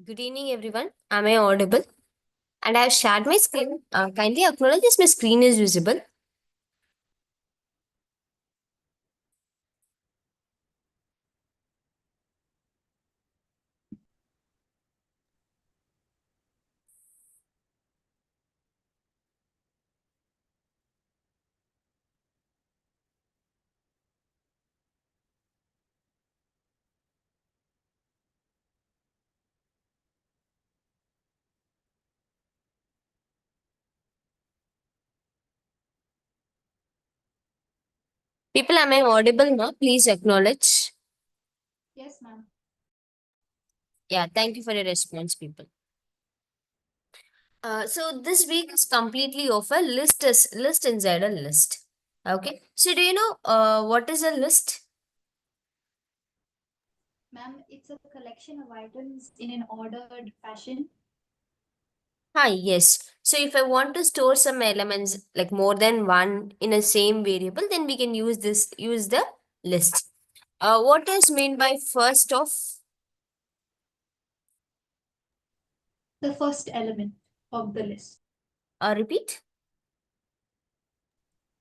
Good evening, everyone. Am I audible? And I have shared my screen. Kindly acknowledge this. My screen is visible. People, am I audible now? Please acknowledge. Yes, ma'am. Yeah, thank you for your response, people. So this week is completely of a list inside a list. Okay. So do you know what is a list? Ma'am, it's a collection of items in an ordered fashion. Hi, yes. So if I want to store some elements like more than one in a same variable, then we can use the list. What is meant by first of The first element of the list. repeat?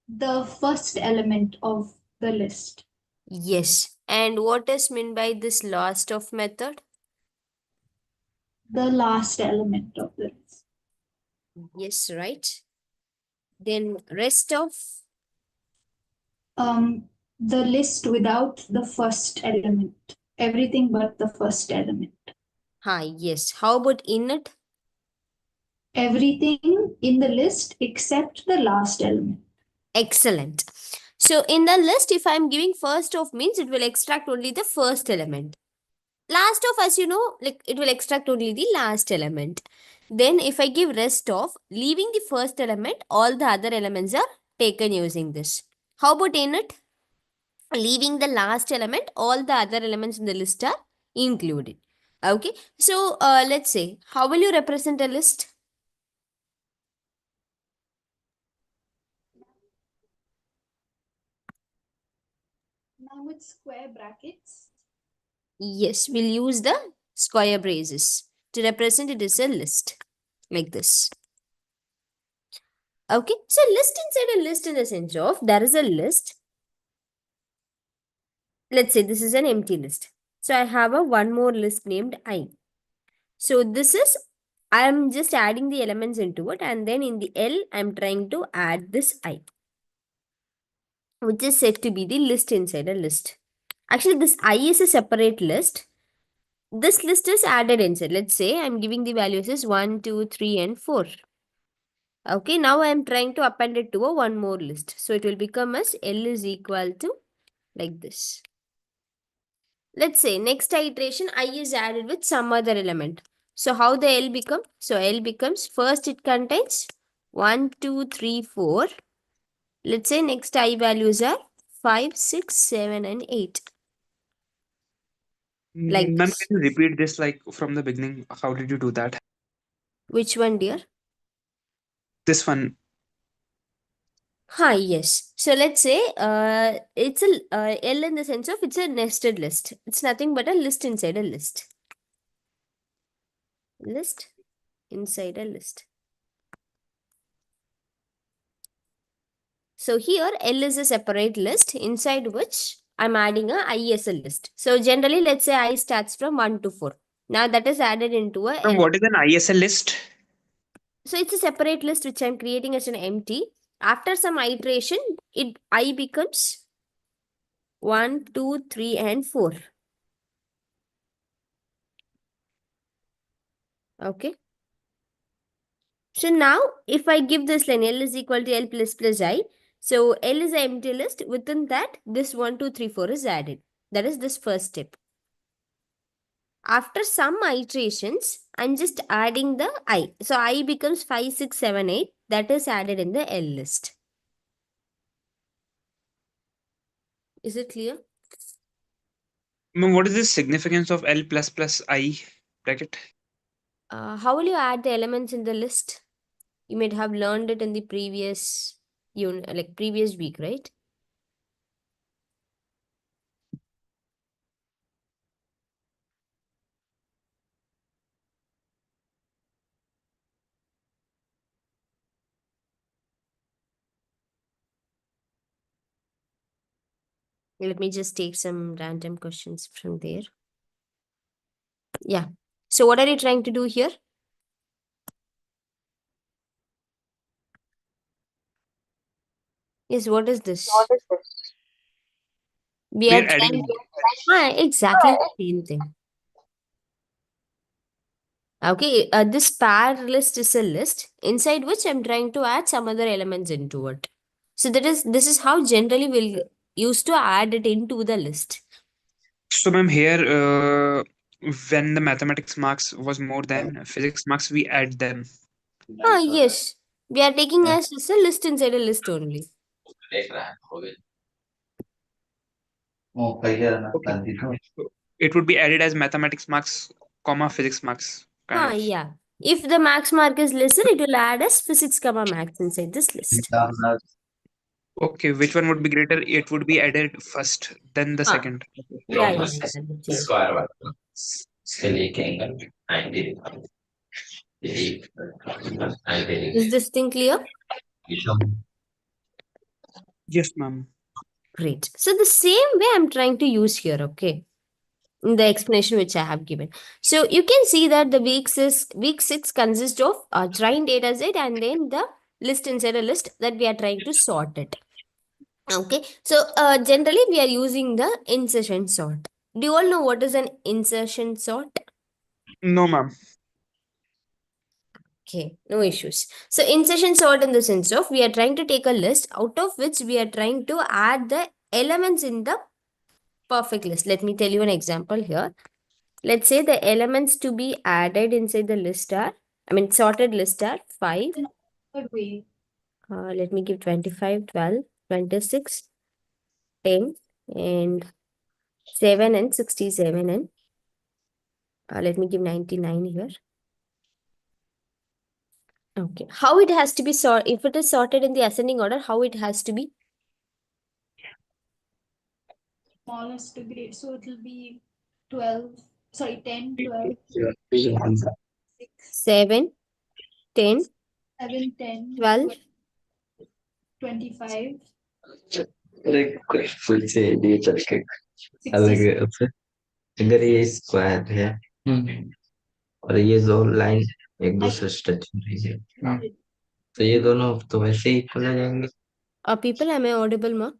The first element of the list. Yes. And what is meant by this last of method? The last element of the list. Yes, right. Then rest of The list without the first element. Everything but the first element. hi, yes. How about in it? Everything in the list except the last element. Excellent. So in the list, if I'm giving first of means it will extract only the first element. Last of, as you know, like it will extract only the last element. Then if I give rest of, leaving the first element, all the other elements are taken using this. How about in it? Leaving the last element, all the other elements in the list are included. Okay. So let's say, how will you represent a list? Now with square brackets. Yes, we'll use the square braces to represent it as a list like this. Okay, so list inside a list in the sense of there is a list. Let's say this is an empty list. So I have a one more list named I. So this is, I am just adding the elements into it, and then in the L, I'm trying to add this I, which is said to be the list inside a list. Actually, this I is a separate list. This list is added inside. Let's say I'm giving the values as 1, 2, 3, and 4. Okay, now I am trying to append it to a one more list. So it will become as L is equal to like this. Let's say next iteration I is added with some other element. So how the L become? So L becomes first it contains 1, 2, 3, 4. Let's say next I values are 5, 6, 7, and 8. Like Ma'am, this. can you repeat this like from the beginning? How did you do that? Which one, dear? This one. Hi, yes. So let's say it's a L in the sense of it's a nested list. It's nothing but a list inside a list. List inside a list. So here L is a separate list inside which I'm adding a I as a list. So generally let's say I starts from 1 to 4. Now that is added into a Ma'am, L. what is an ISL list? So it's a separate list which I'm creating as an empty. After some iteration, it I becomes 1, 2, 3, and 4. Okay. So now if I give this line L is equal to L plus plus I. So L is an empty list. Within that, this 1, 2, 3, 4 is added. That is this first step. After some iterations, I'm just adding the I. So I becomes 5, 6, 7, 8. That is added in the L list. Is it clear? Ma'am, what is the significance of L plus plus I bracket? How will you add the elements in the list? You might have learned it in the previous previous week, right? Let me just take some random questions from there. Yeah. So what are you trying to do here? Yes, what is this? We We are are adding. trying exactly the same thing. Okay, this pair list is a list inside which I'm trying to add some other elements into it. So this is how generally we'll use to add it into the list. So, ma'am, here, when the mathematics marks was more than physics marks, we add them. Yes. We are taking as a list inside a list only. Okay. So it would be added as mathematics marks, comma physics marks, kind of. Yeah. If the max mark is lesser, it will add as physics comma max inside this list. Okay, which one would be greater? It would be added first, then the Ah, second. yeah, that's Is this thing clear? Yes, ma'am. Great. So the same way I'm trying to use here, okay, in the explanation which I have given. So you can see that the week 6 consists of a train data set and then the list inside a list that we are trying to sort it. Okay. So generally we are using the insertion sort. Do you all know what is an insertion sort? No, ma'am. Okay, no issues. So insertion sort in the sense of we are trying to take a list out of which we are trying to add the elements in the perfect list. Let me tell you an example here. Let's say the elements to be added inside the list are, sorted list are 5. Way. Let me give 25, 12, 26, 10, and 7 and 67 and let me give 99 here. Okay. How it has to be sorted, if it is sorted in the ascending order, how it has to be? Smallest to great. So it will be 12, sorry, 10, 12, 7, 10, 7, 10, 12. 25, full से ये चल के 60. अलग से अगर ये square है और ये दो लाइन एक दूसरे से टच हो रही है तो ये दोनों तो वैसे ही इक्वल आ जाएंगे People, am I audible, ma?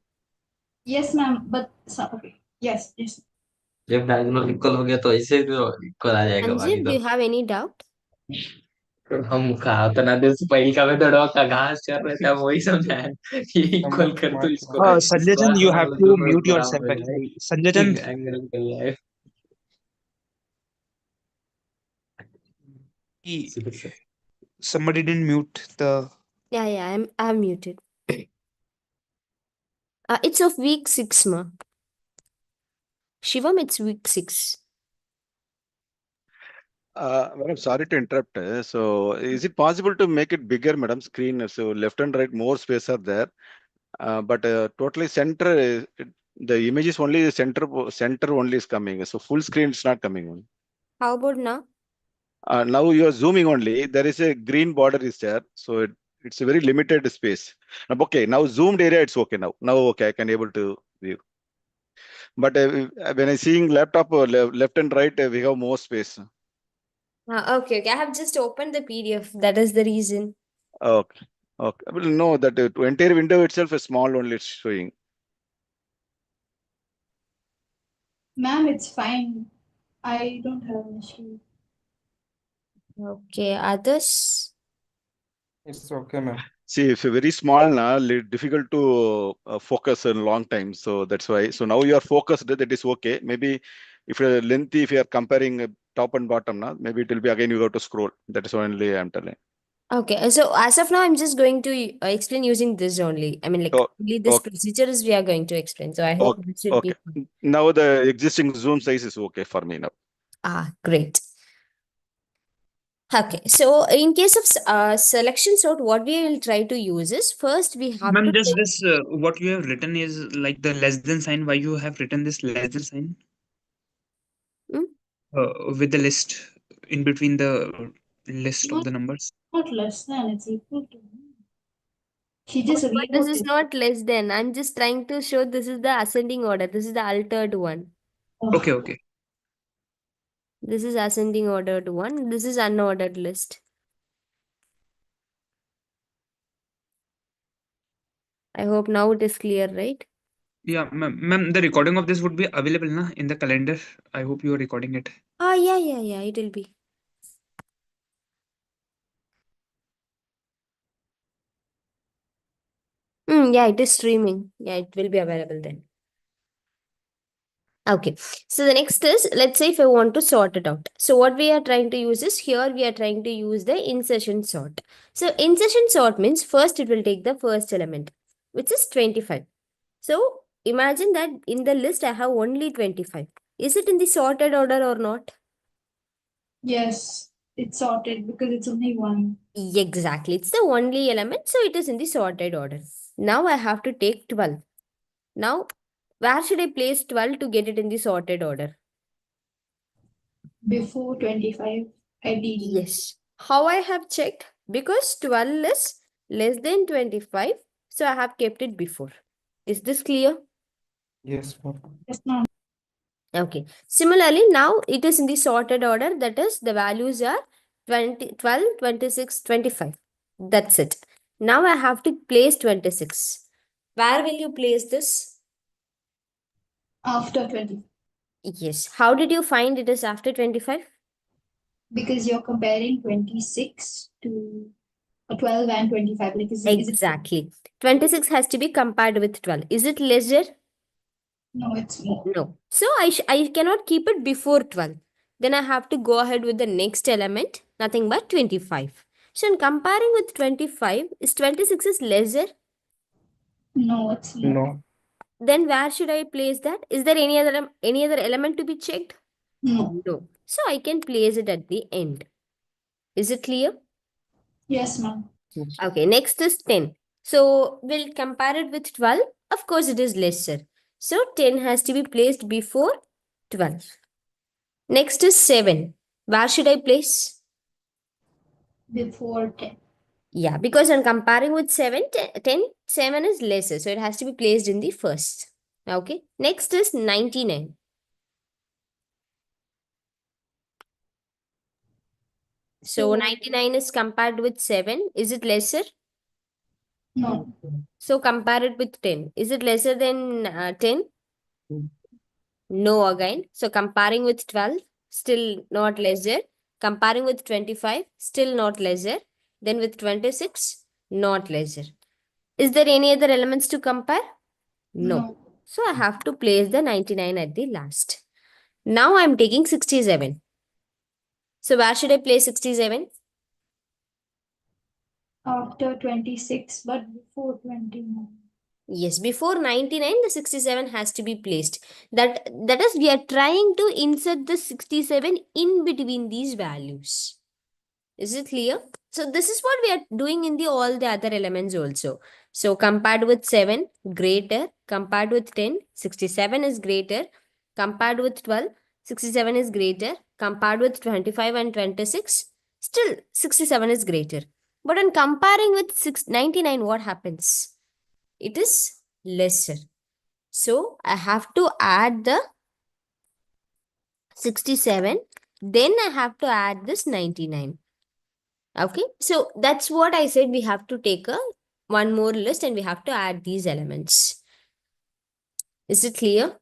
Yes, ma'am. But okay. Yes, yes. जब डायगोनल इक्वल हो गया तो ऐसे तो इक्वल आ जाएगा बाकी Anjit, do तो you have any doubt? हम कहा उतना दिन से पहले का मेथड का घास चल रहे थे हम वही समझाए ये इक्वल कर तो इसको Sanjay Chan, स्क्वायर you बना have दो to दोनों mute yourself बराबर हो जाए actually. Sanjay Chan, एंगल निकल जाए somebody didn't mute the. Yeah, I'm muted. It's of week 6, ma. Shivam, it's week 6. Madam, sorry to interrupt. So, is it possible to make it bigger, madam, screen? So, left and right, more space are there. But totally center, the image is only the center only is coming. So, full screen is not coming. How about now? Now you are zooming only. There is a green border is there. So, it's a very limited space. Okay, now zoomed area, it's okay now. Now, okay, I can able to view. But when I seeing laptop left and right, we have more space. Okay. I have just opened the PDF. That is the reason. Okay. Okay. Well, no, that entire window itself is small only it's showing. Ma'am, it's fine. I don't have an issue. Okay. Others? It's okay, ma'am. See, if you're very small now, difficult to focus in long time. So that's why. So now you are focused, that is okay. Maybe if you're lengthy, if you are comparing top and bottom now, maybe it will be again you have to scroll. That is only I'm telling. Okay. So as of now, I'm just going to explain using this only. Oh, only this okay. procedure is we are going to explain. So I hope Okay. this should Okay. be. Now the existing zoom size is okay for me now. Great. Okay, so in case of selection sort, what we will try to use is first we have Ma'am, to just take. this what you have written is like the less than sign. Why you have written this less than sign Hmm? with the list in between the list of the numbers? Not less than, it's equal to. She But just this is rewrote it. not less than. I'm just trying to show this is the ascending order. This is the altered one. Okay, okay. This is ascending ordered one. This is unordered list. I hope now it is clear, right? Yeah, ma'am, the recording of this would be available na, in the calendar. I hope you are recording it. Ah, yeah, it will be. Yeah, it is streaming. Yeah, it will be available then. Okay, so the next is, let's say if I want to sort it out. So what we are trying to use is, here we are trying to use the insertion sort. So insertion sort means first it will take the first element, which is 25. So imagine that in the list I have only 25. Is it in the sorted order or not? Yes, it's sorted because it's only one. Exactly, it's the only element, so it is in the sorted order. Now I have to take 12. Now, where should I place 12 to get it in the sorted order? Before 25, ideally. Yes. How I have checked? Because 12 is less than 25, so I have kept it before. Is this clear? Yes, ma'am. Yes, ma'am. Okay. Similarly, now it is in the sorted order. That is, the values are 20, 12, 26, 25. That's it. Now I have to place 26. Where will you place this? After 20. Yes. How did you find it is after 25? Because you're comparing 26 to 12 and 25. Like, is it? Exactly. 26 has to be compared with 12. Is it lesser? No, it's more. No. So I cannot keep it before 12. Then I have to go ahead with the next element, nothing but 25. So in comparing with 25, is 26 is lesser? No, it's more. No. Then where should I place that? Is there any other element to be checked? No. No. So I can place it at the end. Is it clear? Yes, ma'am. Okay, next is 10. So we'll compare it with 12. Of course, it is lesser. So 10 has to be placed before 12. Next is 7. Where should I place? Before 10. Yeah, because I'm comparing with 7, 10, 7 is lesser. So it has to be placed in the first. Okay. Next is 99. So 99 is compared with 7. Is it lesser? No. So compare it with 10. Is it lesser than 10? No again. So comparing with 12, still not lesser. Comparing with 25, still not lesser. Then with 26, not lesser. Is there any other elements to compare? No. So I have to place the 99 at the last. Now I'm taking 67. So where should I place 67? After 26, but before 29. Yes, before 99, the 67 has to be placed. That is, we are trying to insert the 67 in between these values. Is it clear? So this is what we are doing in the all the other elements also. So compared with 7, greater. Compared with 10, 67 is greater. Compared with 12, 67 is greater. Compared with 25 and 26, still 67 is greater. But when comparing with 99, what happens? It is lesser. So I have to add the 67. Then I have to add this 99. Okay, so that's what I said. We have to take one more list and we have to add these elements. Is it clear?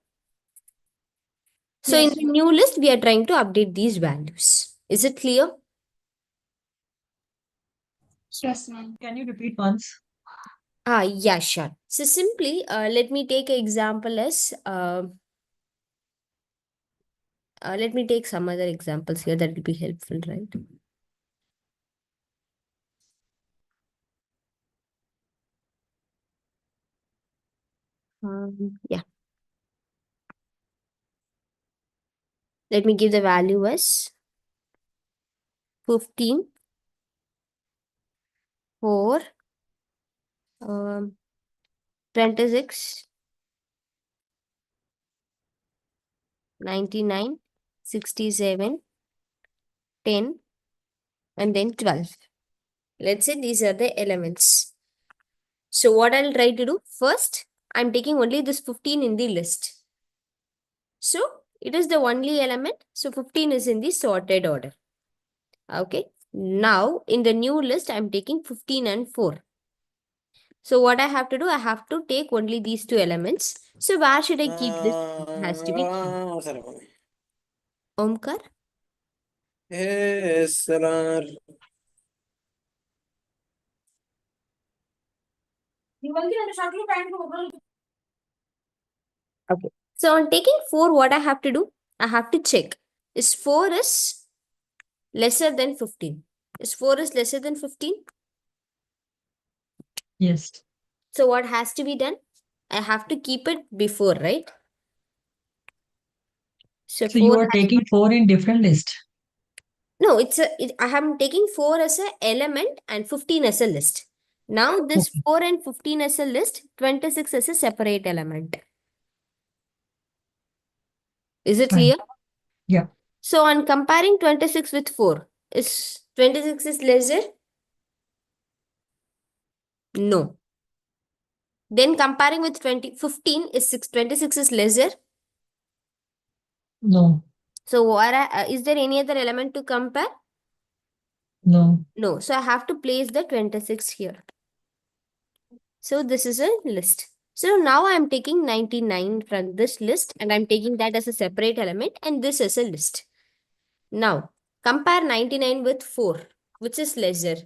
So in Yes. the new list, we are trying to update these values. Is it clear? Yes, ma'am. Can you repeat once? Yeah, sure. So simply, let me take an example as, let me take some other examples here that will be helpful, right? Yeah. Let me give the value as 15, 4, 26, 99, 67, 10, and then 12. Let's say these are the elements. So what I'll try to do first, I'm taking only this 15 in the list. So it is the only element. So 15 is in the sorted order. Okay. Now in the new list, I'm taking 15 and 4. So what I have to do, I have to take only these two elements. So where should I keep this? It has to be Omkar. Yes, sir. Okay. So on taking 4, what I have to do? I have to check. Is 4 is lesser than 15? Is 4 is lesser than 15? Yes. So what has to be done? I have to keep it before, right? So So you 4 are has, taking 4 in different list. no, I am taking 4 as an element and 15 as a list. Now this Okay. 4 and 15 as a list, 26 as a separate element. Is it Fine. clear? Yeah. So on comparing 26 with 4, is 26 is lesser? No. Then comparing with 15 is 26 is lesser. No. So is there any other element to compare? No. No. So I have to place the 26 here. So this is a list. So now I'm taking 99 from this list and I'm taking that as a separate element and this is a list. Now compare 99 with 4, which is lesser.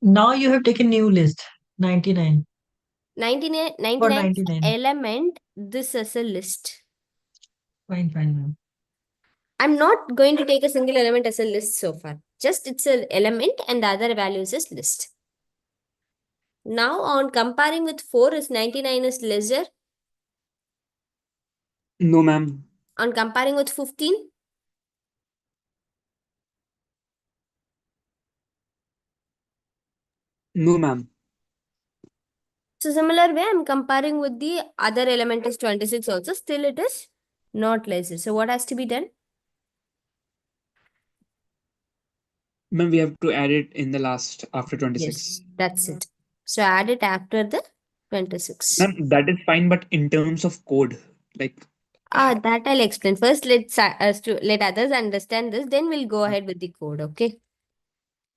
Now you have taken new list. 99. 99, For 99 is 99. element, this as a list. Fine, ma'am. I'm not going to take a single element as a list so far. Just it's an element and the other values is list. Now on comparing with 4 is 99 is lesser. No, ma'am. On comparing with 15. No, ma'am. So similar way I'm comparing with the other element is 26 also. Still it is not lesser. So what has to be done? Ma'am, we have to add it in the last after 26. Yes, that's it. So add it after the 26. Ma'am, that is fine, but in terms of code, like That I'll explain. First, let others understand this. Then we'll go ahead with the code. Okay.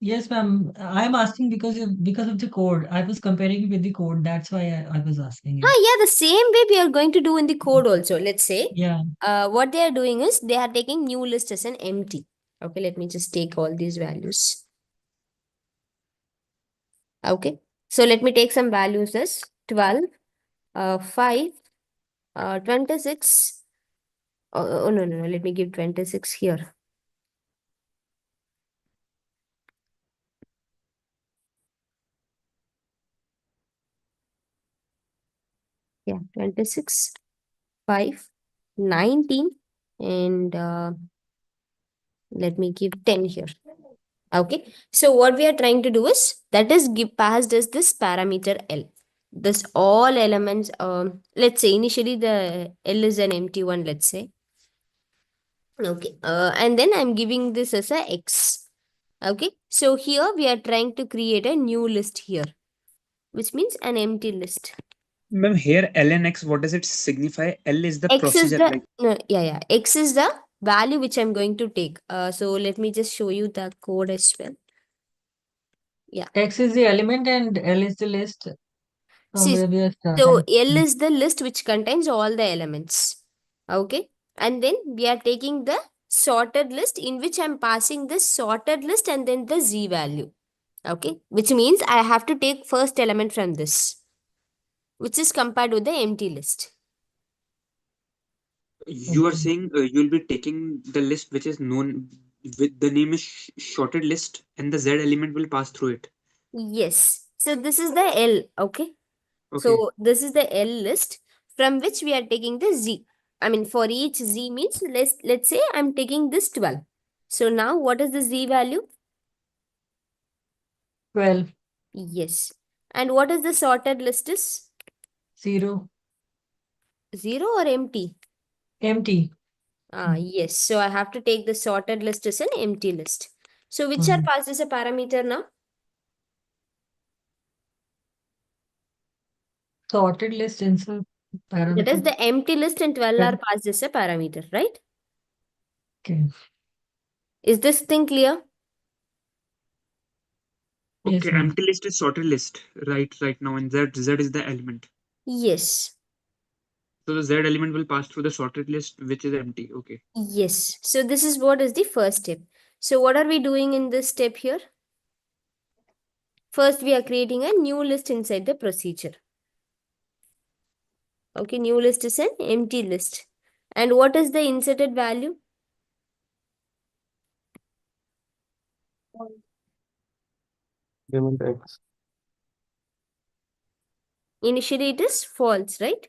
Yes, ma'am. I'm asking because of the code. I was comparing it with the code. That's why I was asking you. Yeah, the same way we are going to do in the code also. Let's say, Yeah. what they are doing is they are taking new list as an empty. Okay, let me just take all these values. Okay, so let me take some values as 12, 5, 26. Oh, no, let me give 26 here. Yeah, 26, 5, 19, and let me give 10 here. Okay, so what we are trying to do is that is passed as this parameter L. This all elements, let's say initially the L is an empty one, let's say. Okay, and then I'm giving this as a X. Okay, so here we are trying to create a new list here, which means an empty list. ma'am, here LNX, what does it signify? L is the X is procedure, the, like no, yeah, X is the value which I'm going to take. So let me just show you the code as well. Yeah. X is the element and L is the list from See, where we are so starting. L is the list which contains all the elements. Okay. And then we are taking the sorted list in which I'm passing this sorted list and then the Z value. Okay. Which means I have to take first element from this, which is compared with the empty list. you are Okay. saying you'll be taking the list which is known with the name is shorted list, and the Z element will pass through it. Yes. So this is the L. Okay. Okay. So this is the L list from which we are taking the Z. I mean, for each Z means let's say I'm taking this 12. So now what is the Z value? 12. Yes. And what is the sorted list is? 0. 0 or empty? Empty. Yes. So I have to take the sorted list as an empty list. So which are Mhm. passed as a parameter now? Sorted list insert That is parameter. the empty list and 12 Yeah. are passed as a parameter, right? Okay. Is this thing clear? Yes, Okay, ma'am. empty list is sorted list right now, and Z is the element. Yes. So the Z element will pass through the sorted list, which is empty. Okay. Yes. So this is what is the first step. So what are we doing in this step here? First, we are creating a new list inside the procedure. Okay, new list is an empty list. And what is the inserted value? Element X. Initially, it is false, right?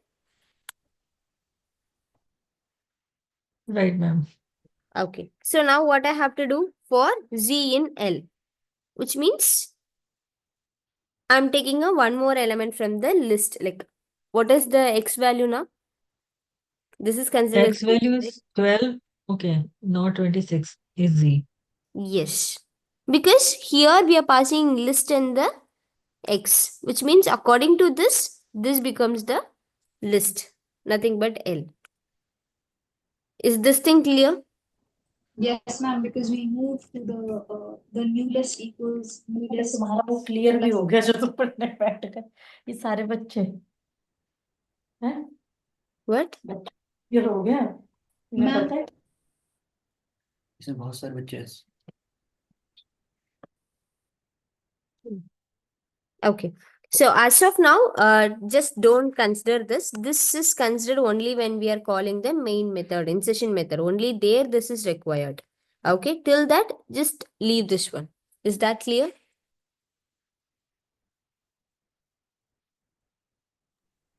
Right, ma'am. Okay. So now what I have to do for Z in L, which means I'm taking a one more element from the list. Like, what is the X value now? This is considered as X value is 12. Okay, not 26 is Z. yes. Because here we are passing list and the X, which means according to this becomes the list, nothing but L. Is this thing clear? Yes, ma'am, because we moved to the new list equals new अरे list. तुम्हारा वो clear भी हो गया जो तुम पढ़ने बैठ गए ये सारे बच्चे हैं What? क्लियर हो गया तुम्हें Ma'am. पता है इसमें बहुत सारे बच्चे हैं. Okay. So as of now, just don't consider this. This is considered only when we are calling the main method, insertion method. Only there this is required. Okay. Till that, just leave this one. Is that clear?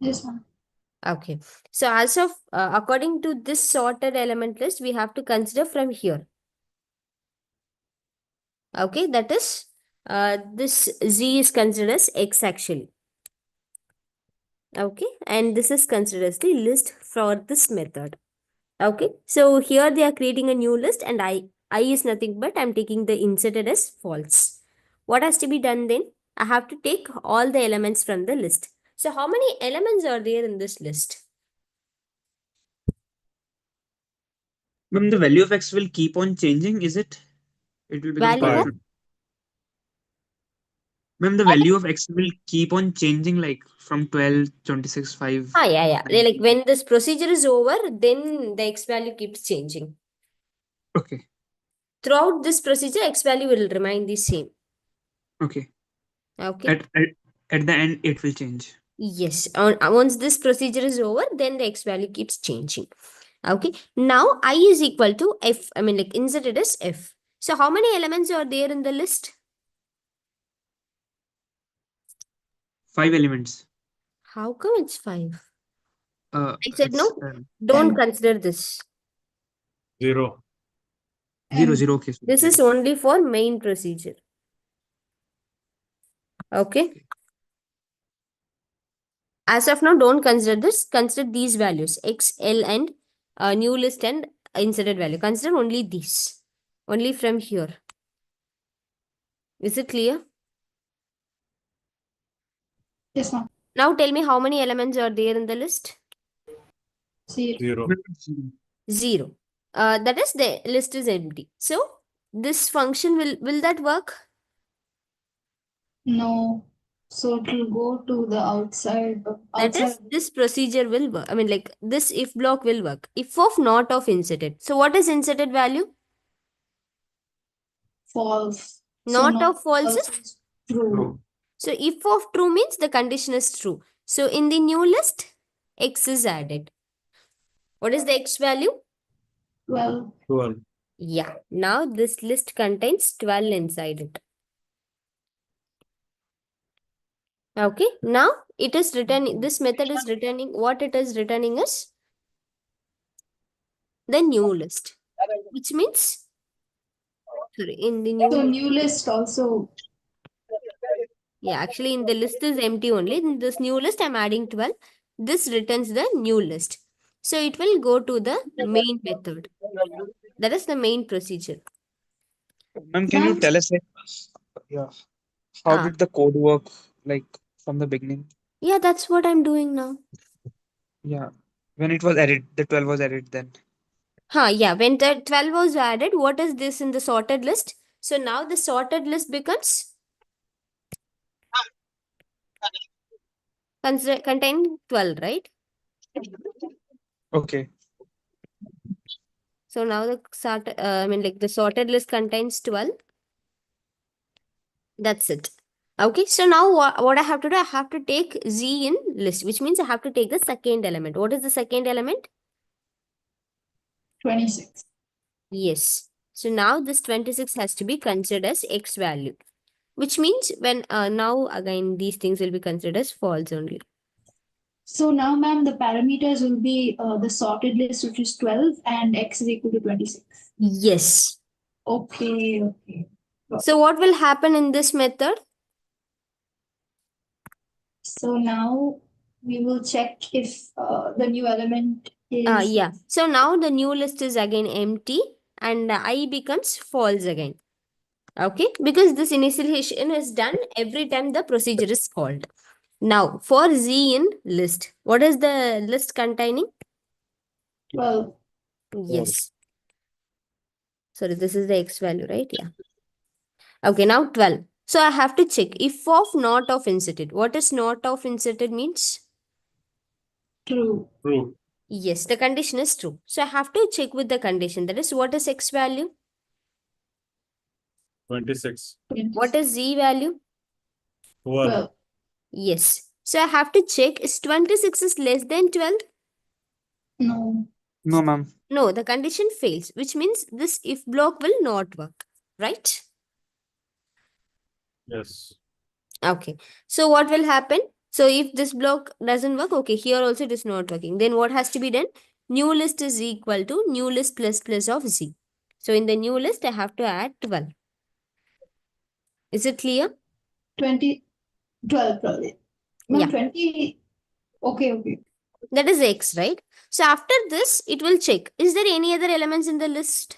Yes, ma'am. Okay. So as of, according to this sorted element list, we have to consider from here. Okay. That is, this Z is considered as X actually. Okay. And this is considered as the list for this method. Okay. So here they are creating a new list and I is nothing but I'm taking the inserted as false. What has to be done then? I have to take all the elements from the list. So how many elements are there in this list? Ma'am, the value of X will keep on changing, is it? It will become Value of? constant. Ma'am, the value of X will keep on changing, like from 12, 26, 5. Yeah. 9. Like when this procedure is over, then the X value keeps changing. Okay. Throughout this procedure, X value will remain the same. Okay. Okay. At the end, it will change. Yes. Once this procedure is over, then the X value keeps changing. Okay. Now I is equal to F. I mean like inserted as F. So how many elements are there in the list? 5 elements. How come it's 5? I said It's no. Don't consider this. 0. 0, 0. Okay. So This is only for main procedure. Okay. As of now, don't consider this. Consider these values X, L, and new list and inserted value. Consider only these. Only from here. Is it clear? Yes, ma'am. Now tell me how many elements are there in the list? 0. 0. That is the list is empty. So this function will that work? No. So it will go to the outside. That is this procedure will work. I mean like this if block will work. If of not of inserted. So what is inserted value? false. Not of false is is true. so if of true means the condition is true. So in the new list, X is added. What is the X value? 12. 12. Yeah. Now this list contains 12 inside it. Okay. Now it is returning, this method is returning, what it is returning is the new list. Which means, sorry, in the new So new list also Yeah, actually in the list is empty only. In this new list, I'm adding 12. This returns the new list. So it will go to the main method. That is the main procedure. Ma'am, can you Ma'am, tell us like, yeah, how Ah, did the code work like from the beginning? yeah, that's what I'm doing now. Yeah, when it was added, the 12 was added then. Yeah, when the 12 was added, what is this in the sorted list? So now the sorted list becomes contain 12, right? Okay. So now the the sorted list contains 12. That's it. Okay, so now what I have to do, I have to take Z in list, which means I have to take the second element. What is the second element? 26. Yes. So now this 26 has to be considered as X value, which means when now again these things will be considered as false only. So now, ma'am, the parameters will be the sorted list, which is 12, and x is equal to 26. Yes. Okay, okay. So what will happen in this method? So now we will check if the new element is Yeah. So now the new list is again empty and I becomes false again. Okay, because this initialization is done every time the procedure is called. Now for Z in list, what is the list containing? 12. Yes. Sorry, this is the X value, right? Yeah. Okay, now 12. So I have to check if of not of inserted. What is not of inserted means? True. True. Yes, the condition is true. So I have to check with the condition. That is, what is X value? 26. What is Z value? 12. 12. Yes. So I have to check is 26 is less than 12? No. No, ma'am. No, the condition fails, which means this if block will not work, right? Yes. Okay. So what will happen? So if this block doesn't work, okay, here also it is not working. Then what has to be done? New list is equal to new list plus plus of Z. So in the new list, I have to add 12. Is it clear? 20, 12 probably. Ma'am, Yeah. 20. Okay, okay. That is X, right? So after this, it will check. Is there any other elements in the list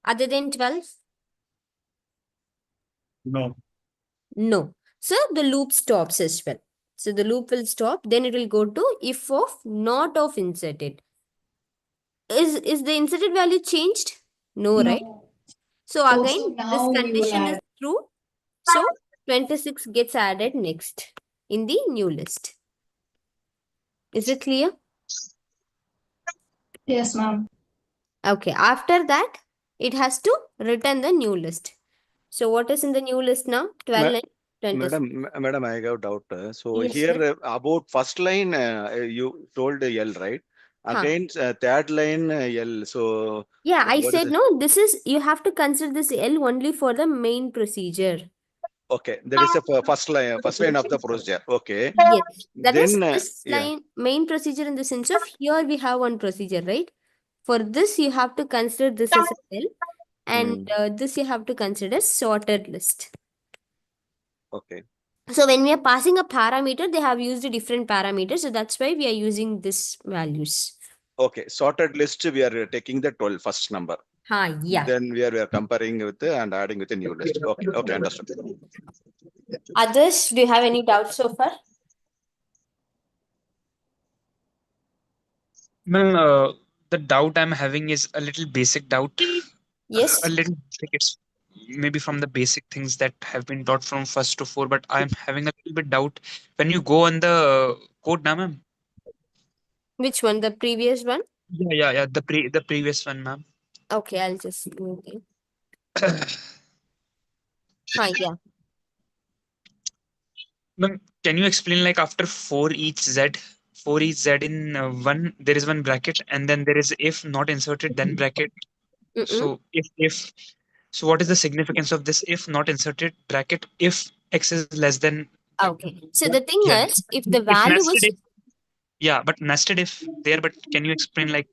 other than 12? No. No. So the loop stops as well. So the loop will stop. Then it will go to if of not of inserted. Is the inserted value changed? No, right? No. So So again, this now we will condition is add. true. So 26 gets added next in the new list. Is it clear? Yes, ma'am. Okay. After that, it has to return the new list. So what is in the new list now? 12 and 26. Madam, I have doubt. So Yes, here sir. about first line, you told L, right? Huh. Again, third line L. So Yeah, I what is said it? no. This is, you have to consider this L only for the main procedure. Okay, that is a first line of the procedure. Okay, Yes. That is then this yeah. line, main procedure in the sense of here we have one procedure, right? For this, you have to consider this as a L and this you have to consider sorted list. Okay. So when we are passing a parameter, they have used a different parameter. So that's why we are using this values. Okay, sorted list, we are taking the 12 first number. Yeah. Then we are comparing with and adding with a new list. Okay, okay, understood. Others, do you have any doubts so far? Well, the doubt I'm having is a little basic doubt. Yes. A little basic. It's maybe from the basic things that have been taught from first to four, but I'm having a little bit doubt when you go on the code now, ma'am. Which one? The previous one? Yeah. The previous one, ma'am. Okay, I'll just do it. Yeah. Ma'am, can you explain like after for each z in one, there is one bracket, and then there is if not inserted, then bracket. Mm-mm. So if so, what is the significance of this if not inserted bracket if x is less than Okay. So the thing yeah, is, if the if value nested was, if yeah, but nested if there, but can you explain like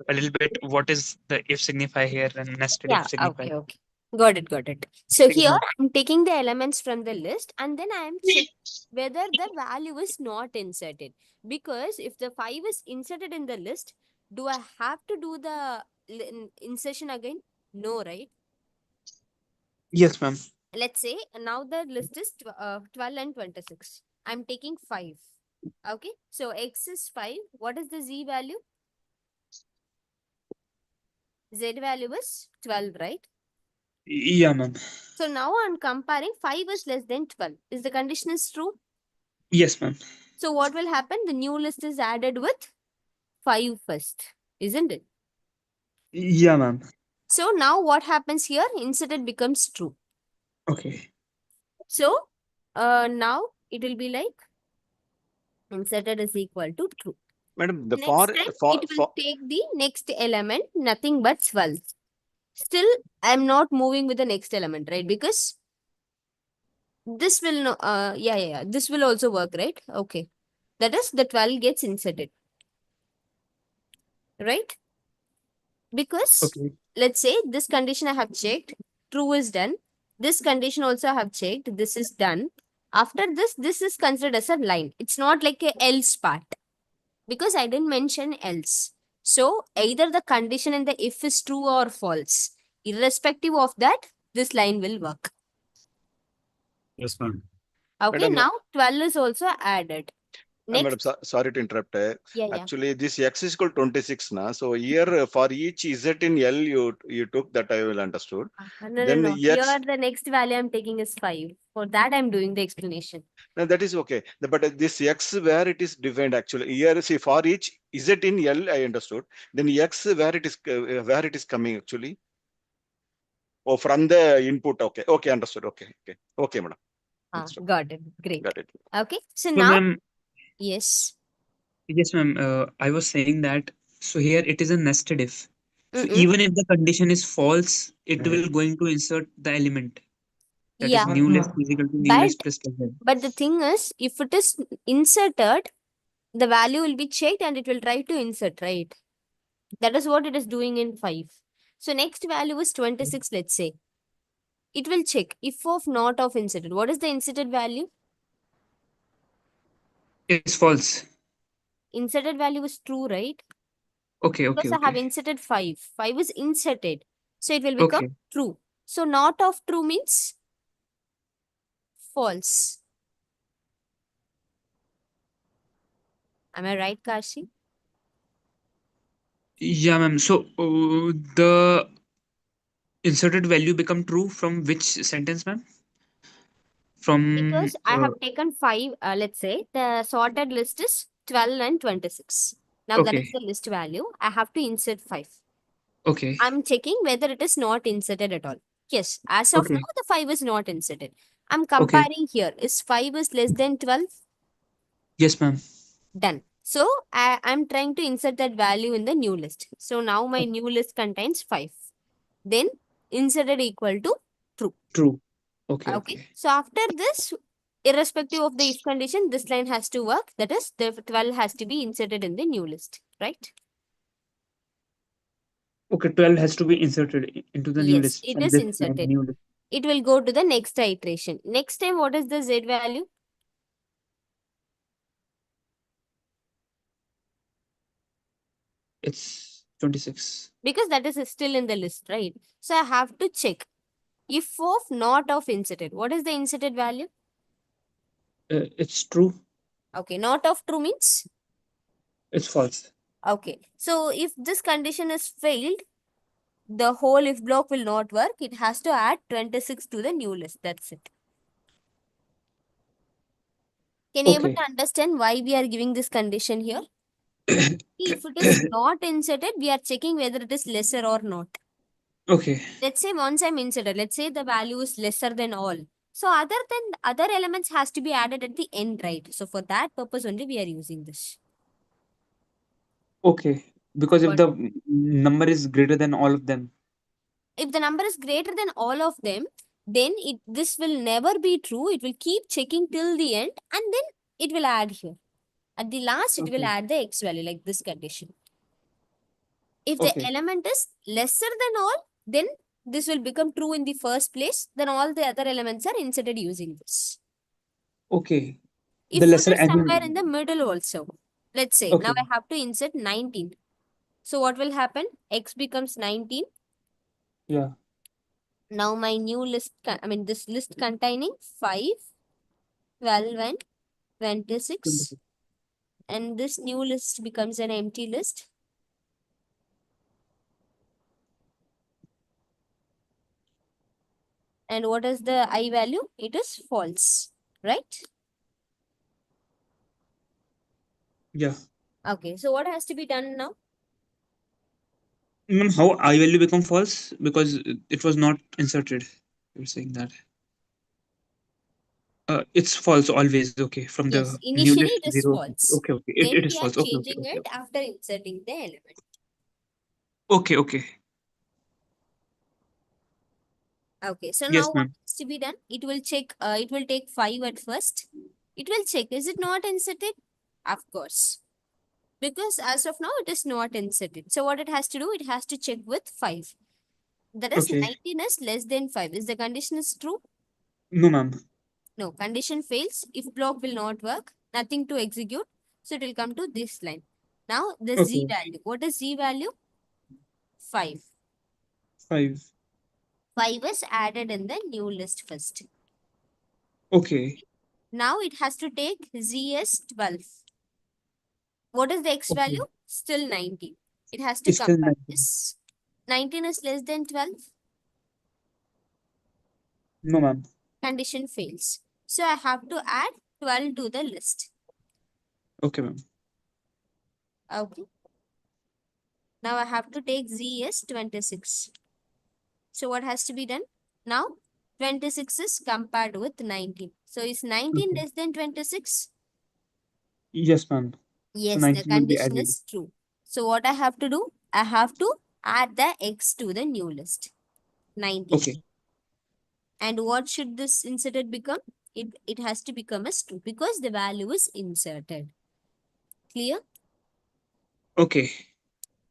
a little bit what is the if signify here and nested if yeah, signify? okay. Got it, got it. So Okay, here ma'am. I'm taking the elements from the list and then I am checking whether the value is not inserted. Because if the 5 is inserted in the list, do I have to do the insertion again? No, right? Yes, ma'am. Let's say now the list is 12 and 26. I'm taking 5. Okay, so x is 5. What is the z value? Z value is 12, right? Yeah, ma'am. So now I'm comparing 5 is less than 12. Is the condition is true? Yes, ma'am. So what will happen? The new list is added with 5 first, isn't it? Yeah, ma'am. So now what happens here? Inserted becomes true. Okay. So now it will be like inserted is equal to true. Madam, the Next time it will take the next element, nothing but 12. Still, I'm not moving with the next element, right? Because this will no, yeah. This will also work, right? Okay. That is the 12 gets inserted, right? Because Okay. let's say this condition I have checked, true is done. This condition also I have checked, this is done. After this, this is considered as a line. It's not like a else part because I didn't mention else. So either the condition in the if is true or false. Irrespective of that, this line will work. Yes, ma'am. Okay, Madam, now 12 is also added. Madam, Next, sorry to interrupt. yeah. Actually, this x is equal 26 na. So here for each z in L you took that I will understood. No. X, Here the next value I'm taking is 5. For that I'm doing the explanation. no, that is okay. But this x where it is defined actually here, see for each z in L I understood. Then x where it is coming actually. Oh, from the input. Okay, understood. Okay, madam. Understood. Got it. Great. Got it. Okay. So So, now, ma'am, yes. yes, ma'am. I was saying that. So here it is a nested if. So Mm-mm. even if the condition is false, it will going to insert the element. That is Yeah. new list is equal to new But list plus 12. but the thing is, if it is inserted, the value will be checked and it will try to insert, right? That is what it is doing in 5. So next value is 26, let's say. It will check if of not of inserted. What is the inserted value? It's false. Inserted value is true, right? Okay, Because okay, I have okay. inserted 5. 5 is inserted. So it will become Okay. true. So not of true means false. Am I right, Kashi? Yeah, ma'am. So the inserted value become true from which sentence, ma'am? From Because I have taken 5, let's say the sorted list is 12 and 26. Now that is okay, the list value. I have to insert 5. okay, I'm checking whether it is not inserted at all. Yes, as of now, okay, the 5 is not inserted. I'm okay. comparing here. Is 5 is less than 12? Yes, ma'am. Done. So I'm trying to insert that value in the new list. So now my new list contains 5. Then inserted equal to true. True. Okay, Okay. okay. So after this, irrespective of the if condition, this line has to work. That is, the 12 has to be inserted in the new list, right? Okay, 12 has to be inserted into the new Yes, list it from is this line, inserted. new list. It will go to the next iteration. Next time, what is the Z value? It's 26. Because that is still in the list, right? So I have to check. If of not of inserted, what is the inserted value? It's true. Okay, not of true means? It's false. Okay. So if this condition is failed, the whole if block will not work. It has to add 26 to the new list. That's it. Can you able Okay. to understand why we are giving this condition here? If it is not inserted, we are checking whether it is lesser or not. Okay. Let's say once I'm inserted, let's say the value is lesser than all. So other elements has to be added at the end, right? So for that purpose only we are using this. Okay. Because if But the number is greater than all of them. if the number is greater than all of them, then this will never be true. It will keep checking till the end and then it will add here. At the last, it will Okay. add the x value like this condition. If the Okay. element is lesser than all, then this will become true in the first place, then all the other elements are inserted using this. Okay. If The it lesser is somewhere added. in the middle also, let's say now Okay. I have to insert 19. So what will happen? X becomes 19. Yeah. Now my new list, this list containing 5, 12 and 26. And this new list becomes an empty list. And what is the I value? It is false, right? Yeah. Okay, so what has to be done now? Ma'am, how I value become false? Because it was not inserted. You're saying that. It's false always. Okay. From the Yes, new initially list it is 0. false. Okay. Okay. It Then is we are false. Okay. Okay. changing Okay. it after inserting the element. Okay. Okay. Okay, so now Yes, what ma'am. has to be done? It will check, it will take 5 at first. It will check, is it not inserted? Of course. Because as of now, it is not inserted. So what it has to do? It has to check with 5. That is Okay. 19 is less than 5. Is the condition is true? No, ma'am. No, condition fails. If block will not work, nothing to execute. So it will come to this line. Now the z Okay. value. What is z value? 5. 5. 5 is added in the new list first. Okay. Now it has to take z as 12. What is the x Okay. value? Still 19. It has to It's still compare 19. this. 19 is less than 12. No, ma'am. Condition fails. So I have to add 12 to the list. Okay, ma'am. Okay. Now I have to take z as 26. So what has to be done? Now 26 is compared with 19. So is 19 Okay. less than 26? Yes, ma'am. So Yes, the 19 will be condition added. is true. So what I have to do? I have to add the x to the new list. 19. Okay. And what should this inserted become? It has to become as 2 because the value is inserted. Clear? Okay.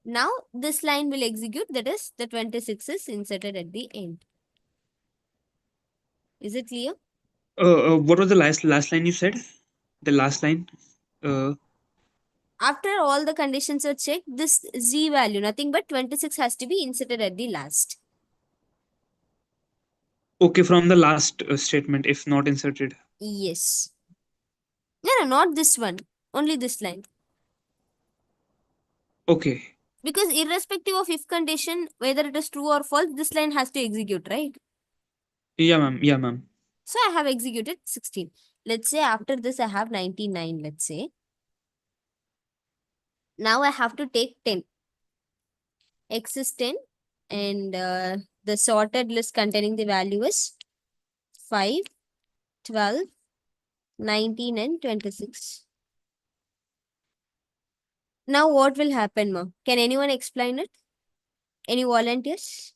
Now this line will execute, that is the 26 is inserted at the end. Is it clear? What was the last line you said? The last line. After all the conditions are checked, this z value, nothing but 26 has to be inserted at the last. Okay, from the last statement, if not inserted. Yes. No, not this one. Only this line. Okay. Because irrespective of if condition, whether it is true or false, this line has to execute, right? Yeah, ma'am. Yeah, ma'am. So I have executed 16. Let's say after this I have 99, let's say. Now I have to take 10. X is 10 and the sorted list containing the value is 5, 12, 19 and 26. Now what will happen, ma? Can anyone explain it? Any volunteers?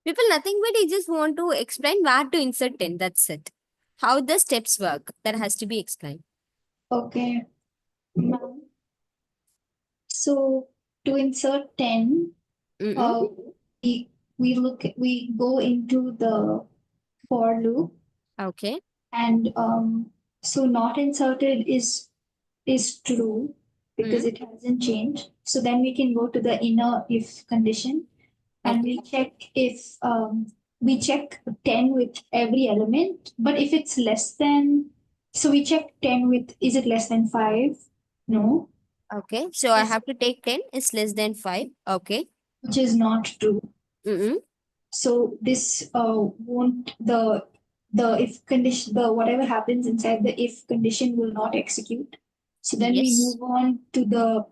People, nothing but they just want to explain where to insert 10. That's it. How the steps work. That has to be explained. Okay. Ma'am. So to insert 10, uh, we go into the for loop, Okay. and so not inserted is true because Mm. it hasn't changed. So then we can go to the inner if condition, and Okay. we check if we check 10 with every element, but if it's less than, so we check 10 with, is it less than 5? No. Okay. So I Is, have to take 10 is less than 5. Okay. which is not true. Mm-mm. So this won't, the if condition, the whatever happens inside the if condition will not execute. So then we Yes. move on to the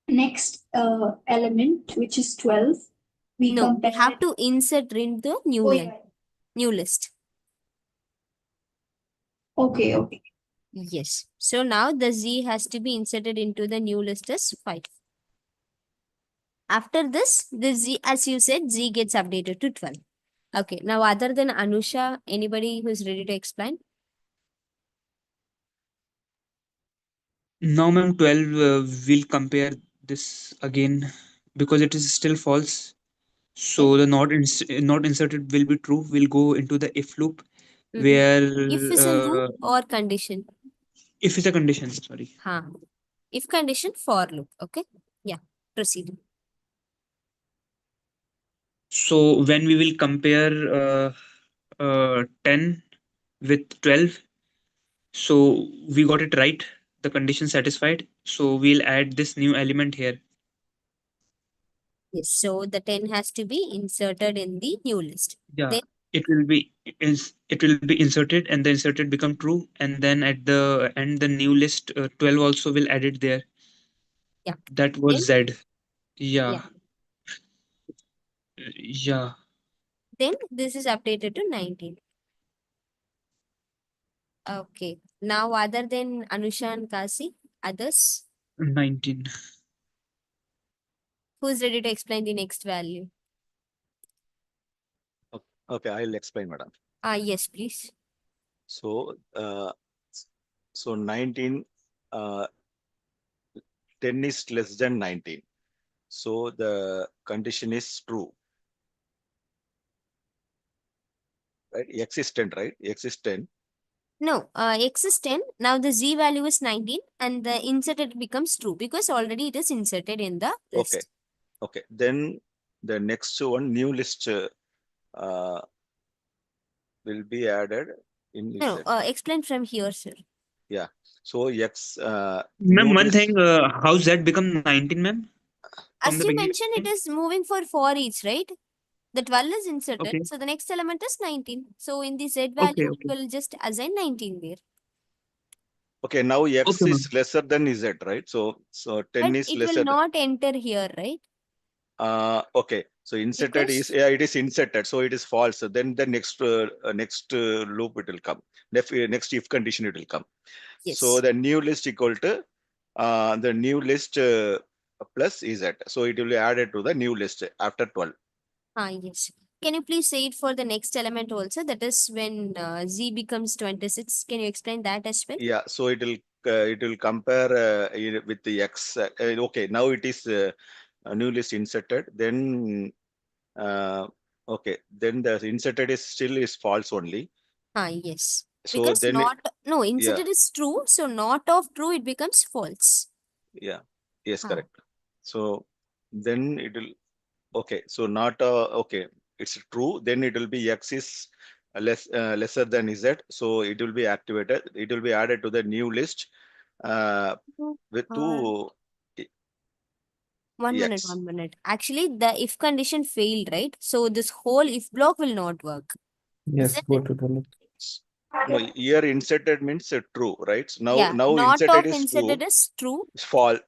next element, which is 12. We No, we compare have it. to insert in the new Oh, line, yeah. new list. Okay, okay. Yes. So now the z has to be inserted into the new list as 5. After this, the z, as you said, z gets updated to 12. Okay, now other than Anusha, anybody who's ready to explain? Now, ma'am, 12, we'll compare this again because it is still false. So the not inserted will be true. We'll go into the if loop where If is a loop or condition? if is a condition, sorry. Huh. If condition for loop. Okay. Yeah. Proceed. So when we will compare 10 with 12, so we got it right. The condition satisfied. So we'll add this new element here. Yes. So the 10 has to be inserted in the new list. Yeah, Then it will be inserted and the inserted become true, and then at the end the new list 12 also will add it there. yeah. That was Then, Z. Yeah. yeah. Yeah. Then this is updated to 19. Okay. Now other than Anusha and Kasi, others 19. who's ready to explain the next value? Okay, I'll explain, madam. Yes, please. So, so 19, 10 is less than 19. So the condition is true. Right? Existent, right? Existent. No, X is 10. Now the Z value is 19 and the inserted becomes true because already it is inserted in the list. Okay. Okay. Then the next one, new list will be added in No, Z. explain from here, sir. Yeah. So X Ma'am, new one list. thing, how Z become 19, ma'am? From As the you beginning? mentioned, it is moving for each, right? The 12 is inserted. Okay. So the next element is 19. So in the Z Okay. value, Okay. we'll just assign 19 there. Okay. Now X Okay, ma'am. is lesser than Z, right? So 10 But is it lesser will than. not enter here, right? Okay. So inserted is, Because yeah, it is inserted. So it is false. So then the next loop it will come. Next if condition it will come. So yes. the new list equal to the new list plus Z. So it will be added to the new list after 12. Yes. Can you please say it for the next element also? That is when Z becomes 26. Can you explain that as well? Yeah. So it will compare with the X. Okay. Now it is a new list inserted. Then okay. Then the inserted is still is false only. Yes. So Because then no, yeah. inserted is true. So not of true, it becomes false. Yeah. Yes, Huh. correct. So then it will, okay. So not, okay. It's true. Then it will be X is lesser than Z. So it will be activated. It will be added to the new list with two One minute, X. 1 minute. Actually, the if condition failed, right? So this whole if block will not work. Yes, Isn't go it? to the next. No, here inserted means true, right? So Yeah. now Not inserted of is true. inserted is true. It's false.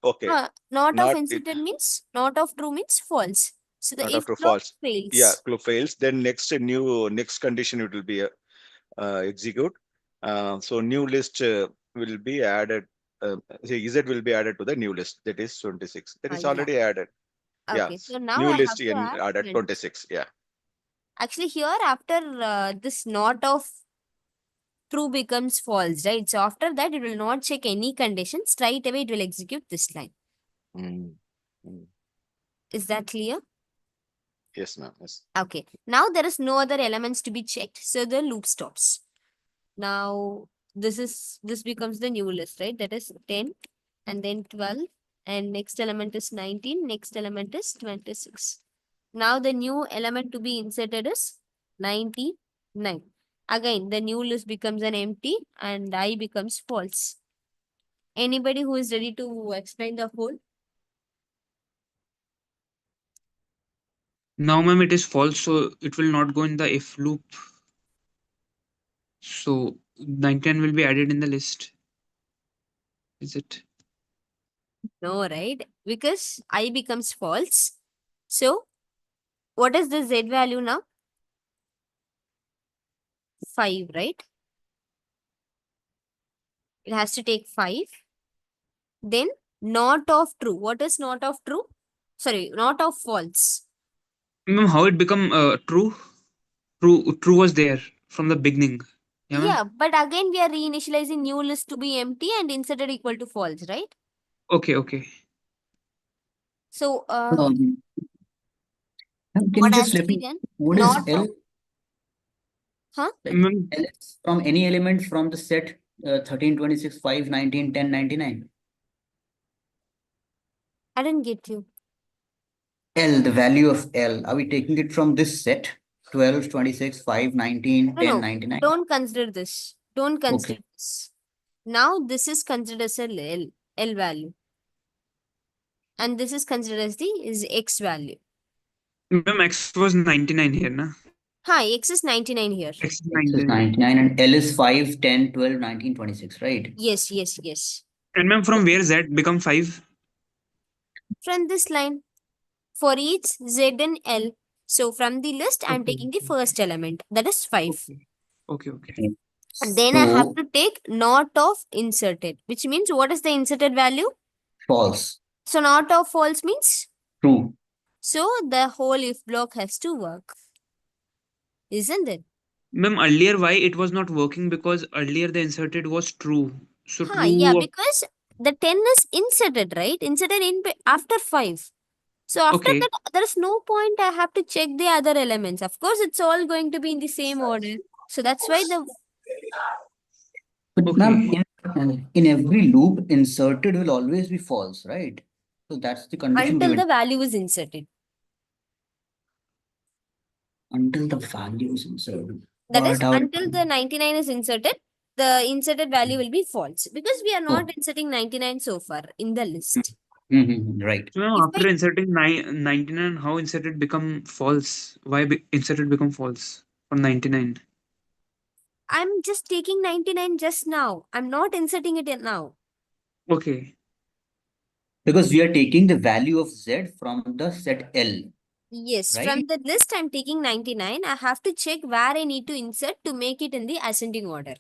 Okay. Not of Not it. inserted means not of true means false. So the Not if after block false. Yeah, fails. fails. Then next condition it will be execute. So new list will be added. Z will be added to the new list. That is 26. That is Yeah. already added. Yeah. Okay. So now New I list have to in add added 20. 26. Yeah. Actually, here after this not of true becomes false, right? So after that, it will not check any condition. Straight away, it will execute this line. Mm. Mm. Is that clear? Yes, ma'am. Yes. Okay. Now there is no other elements to be checked. So the loop stops. Now this becomes the new list, right? That is 10 and then 12 and next element is 19. Next element is 26. Now the new element to be inserted is 99. Again, the new list becomes an empty and I becomes false. Anybody who is ready to explain the whole? Now, ma'am, it is false, so it will not go in the if loop. So 19 will be added in the list. Is it? No, right? Because I becomes false. So what is the Z value now? 5, right? It has to take 5. Then not of true. What is not of true? Sorry, not of false. Ma'am, how it become true? True was there from the beginning. Yeah, ma'am. Yeah, but again we are reinitializing new list to be empty and inserted equal to false, right? Okay. So Can you what just has to let be me, done? what is Not L? huh? Like Ma'am, L is from any element from the set 13, 26, 5, 19, 10, 99. I didn't get you. L, the value of L. Are we taking it from this set? 12, 26, 5, 19, No, 10, no, 99. don't consider this. Don't consider Okay. this. Now this is considered as a L value. And this is considered as the is X value. ma'am, X was 99 here, na? Hi, X is 99 here. X is X is 99. 99 and L is 5, 10, 12, 19, 26, right? Yes. And ma'am, from where Z become 5? From this line, for each Z and L. So from the list, I'm Okay. taking the first element, that is 5. Okay. Okay. And then I have So, to take not of inserted, which means what is the inserted value? false. So not of false means? True. So the whole if block has to work, isn't it? Ma'am, earlier why it was not working? Because earlier the inserted was true. So Yeah, true. because the 10 is inserted, right? Inserted in after 5. So after Okay. that, there is no point I have to check the other elements. Of course, it's all going to be in the same order. So that's why the But Okay. ma'am, in every loop, inserted will always be false, right? So that's the condition until given. the value is inserted. Until the value is inserted. That is But how? until the 99 is inserted, the inserted value will be false because we are Oh. not inserting 99 so far in the list. Right. So ma'am, If after I inserting 99, how inserted become false? Why inserted become false from 99? I'm just taking 99 just now. I'm not inserting it in now. Okay. Because we are taking the value of Z from the set L, Yes, right? from the list I'm taking 99. I have to check where I need to insert to make it in the ascending order.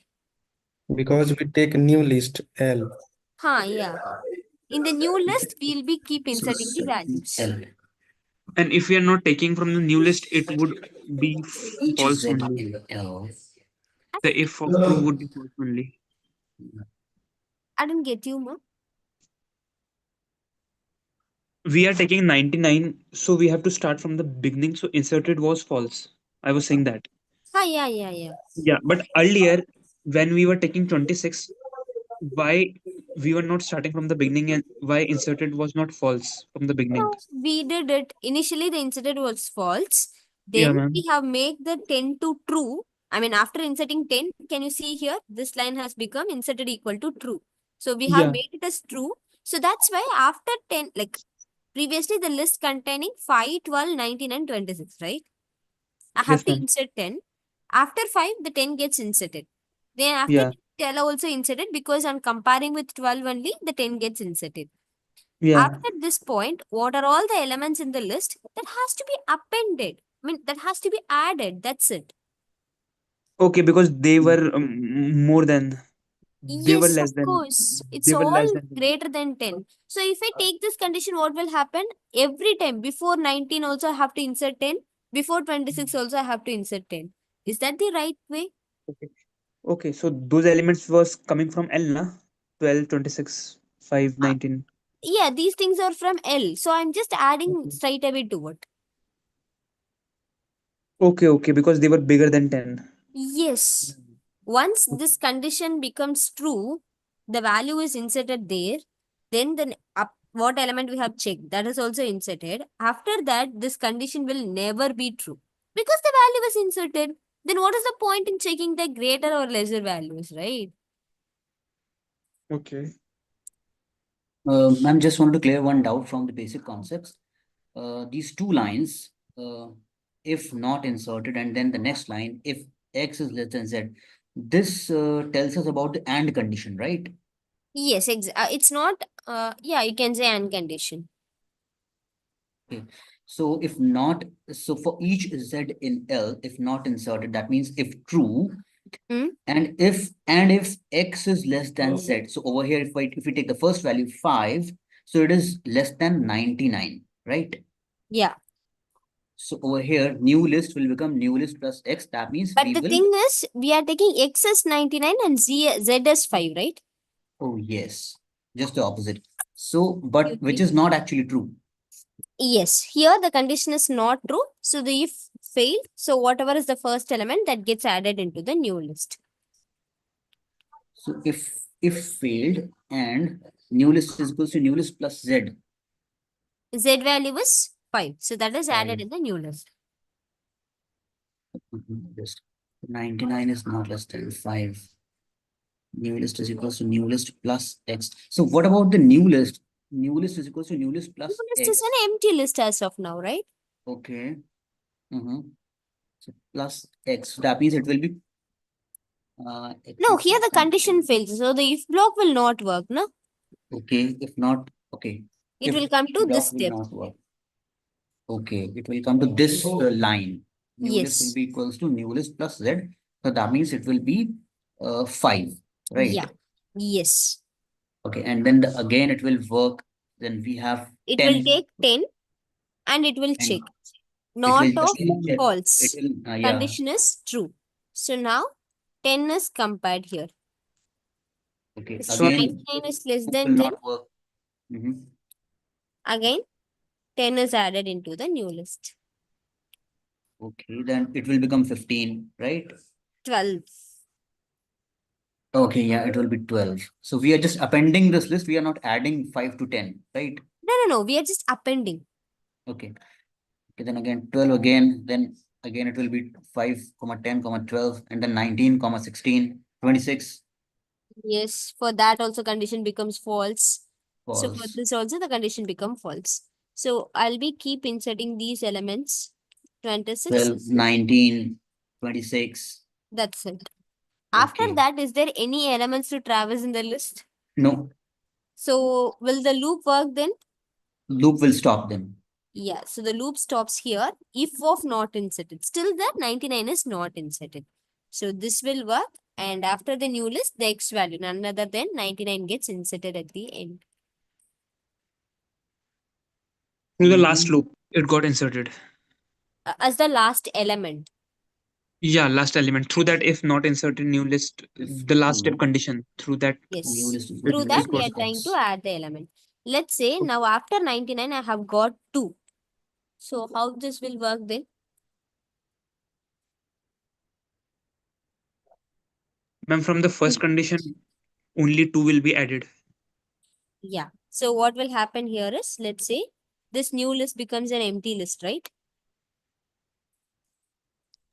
Because we take new list L. Yeah. In the new list, we'll be keep inserting the values. L. And if we are not taking from the new list, it would be Each false Z only. in L. The if of true would be false only. I didn't get you, ma. We are taking 99, so we have to start from the beginning. So inserted was false. I was saying that. Yeah. Yeah, but earlier when we were taking 26, why we were not starting from the beginning and why inserted was not false from the beginning? No, we did it. Initially, the inserted was false. Yeah, Then we ma'am. have made the 10 to true. I mean, after inserting 10, can you see here? This line has become inserted equal to true. So we have Yeah. made it as true. So that's why after 10, like previously the list containing 5, 12, 19 and 26, right? I have Yes, to ma'am. insert 10. After 5, the 10 gets inserted. Then after Yeah. 12 also inserted because I'm comparing with 12 only, the 10 gets inserted. Yeah. After this point, what are all the elements in the list that has to be appended? I mean, that has to be added. That's it. Okay, because they were more than, they were Yes, less of than, course. It's they were all less than. greater than 10. So if I take this condition, what will happen? Every time before 19 also I have to insert 10. Before 26 also I have to insert 10. Is that the right way? Okay. Okay, so those elements was coming from L, na? 12, 26, 5, Uh, 19. yeah, these things are from L. So I'm just adding Okay. straight away to it. Okay, because they were bigger than 10. Yes. Once this condition becomes true, the value is inserted there, then what element we have checked, that is also inserted. After that, this condition will never be true because the value is inserted. Then what is the point in checking the greater or lesser values, right? Okay. I'm just want to clear one doubt from the basic concepts. These two lines, if not inserted, and then the next line, if X is less than Z, this tells us about the AND condition, right? Yes, it's not, yeah, you can say and condition. Okay. So if not, so for each Z in L, if not inserted, that means if true, and if X is less than Z. So over here, if we take the first value 5, so it is less than 99, right? Yeah. So over here, new list will become new list plus X. That means But we the will. thing is, we are taking X as 99 and Z as 5, right? Oh, yes. Just the opposite. So, but which is not actually true. Yes, here the condition is not true. So the if failed. So whatever is the first element that gets added into the new list. So if failed and new list is equals to new list plus Z. Z value is 5. So that is added 5. in the new list. Just 99 is not less than 5. New list is equals to new list plus X. So what about the new list? New list is equals to new list plus New list X. is an empty list as of now, right? Okay. So plus X. So that means it will be X No, is here less the than- condition fails. So the if block will not work, no? Okay, if not, okay. It If will come to block this will step. not work. Okay, it will come to this line. New list will Yes. be equals to new list plus Z. So that means it will be 5, right? Yeah. Yes. Okay, and then again it will work. Then we have It 10. will take 10 and it will And check. it Not will of just check. false. It will, yeah. Condition is true. So now 10 is compared here. Okay, So again, 99 is less it than will 10. not work. Again, 10 is added into the new list. Okay, then it will become 15, right? 12. Okay, yeah, it will be 12. So we are just appending this list. We are not adding 5 to 10, right? No. We are just appending. Okay. Okay, then again 12 again, then again it will be 5, 10, 12, and then 19, 16, 26. Yes, for that also condition becomes false. So for False. this also the condition become false. So I'll be keep inserting these elements. 26. 12, 19, 26. That's it. After Okay. that, is there any elements to traverse in the list? No, So will the loop work then? loop will stop then. Yeah, so the loop stops here if of not inserted. Still the 99 is not inserted. So this will work, and after the new list, the X value, none other than 99 gets inserted at the end. Through the last loop, it got inserted. As the last element. Yeah, last element. Through that, if not inserted new list, the last step condition, through that. Yes. New list is Through equal that, to we are X. trying to add the element. Let's say now after 99, I have got 2. So how this will work then? Ma'am, from the first condition, only 2 will be added. Yeah. So what will happen here is, let's say this new list becomes an empty list, right?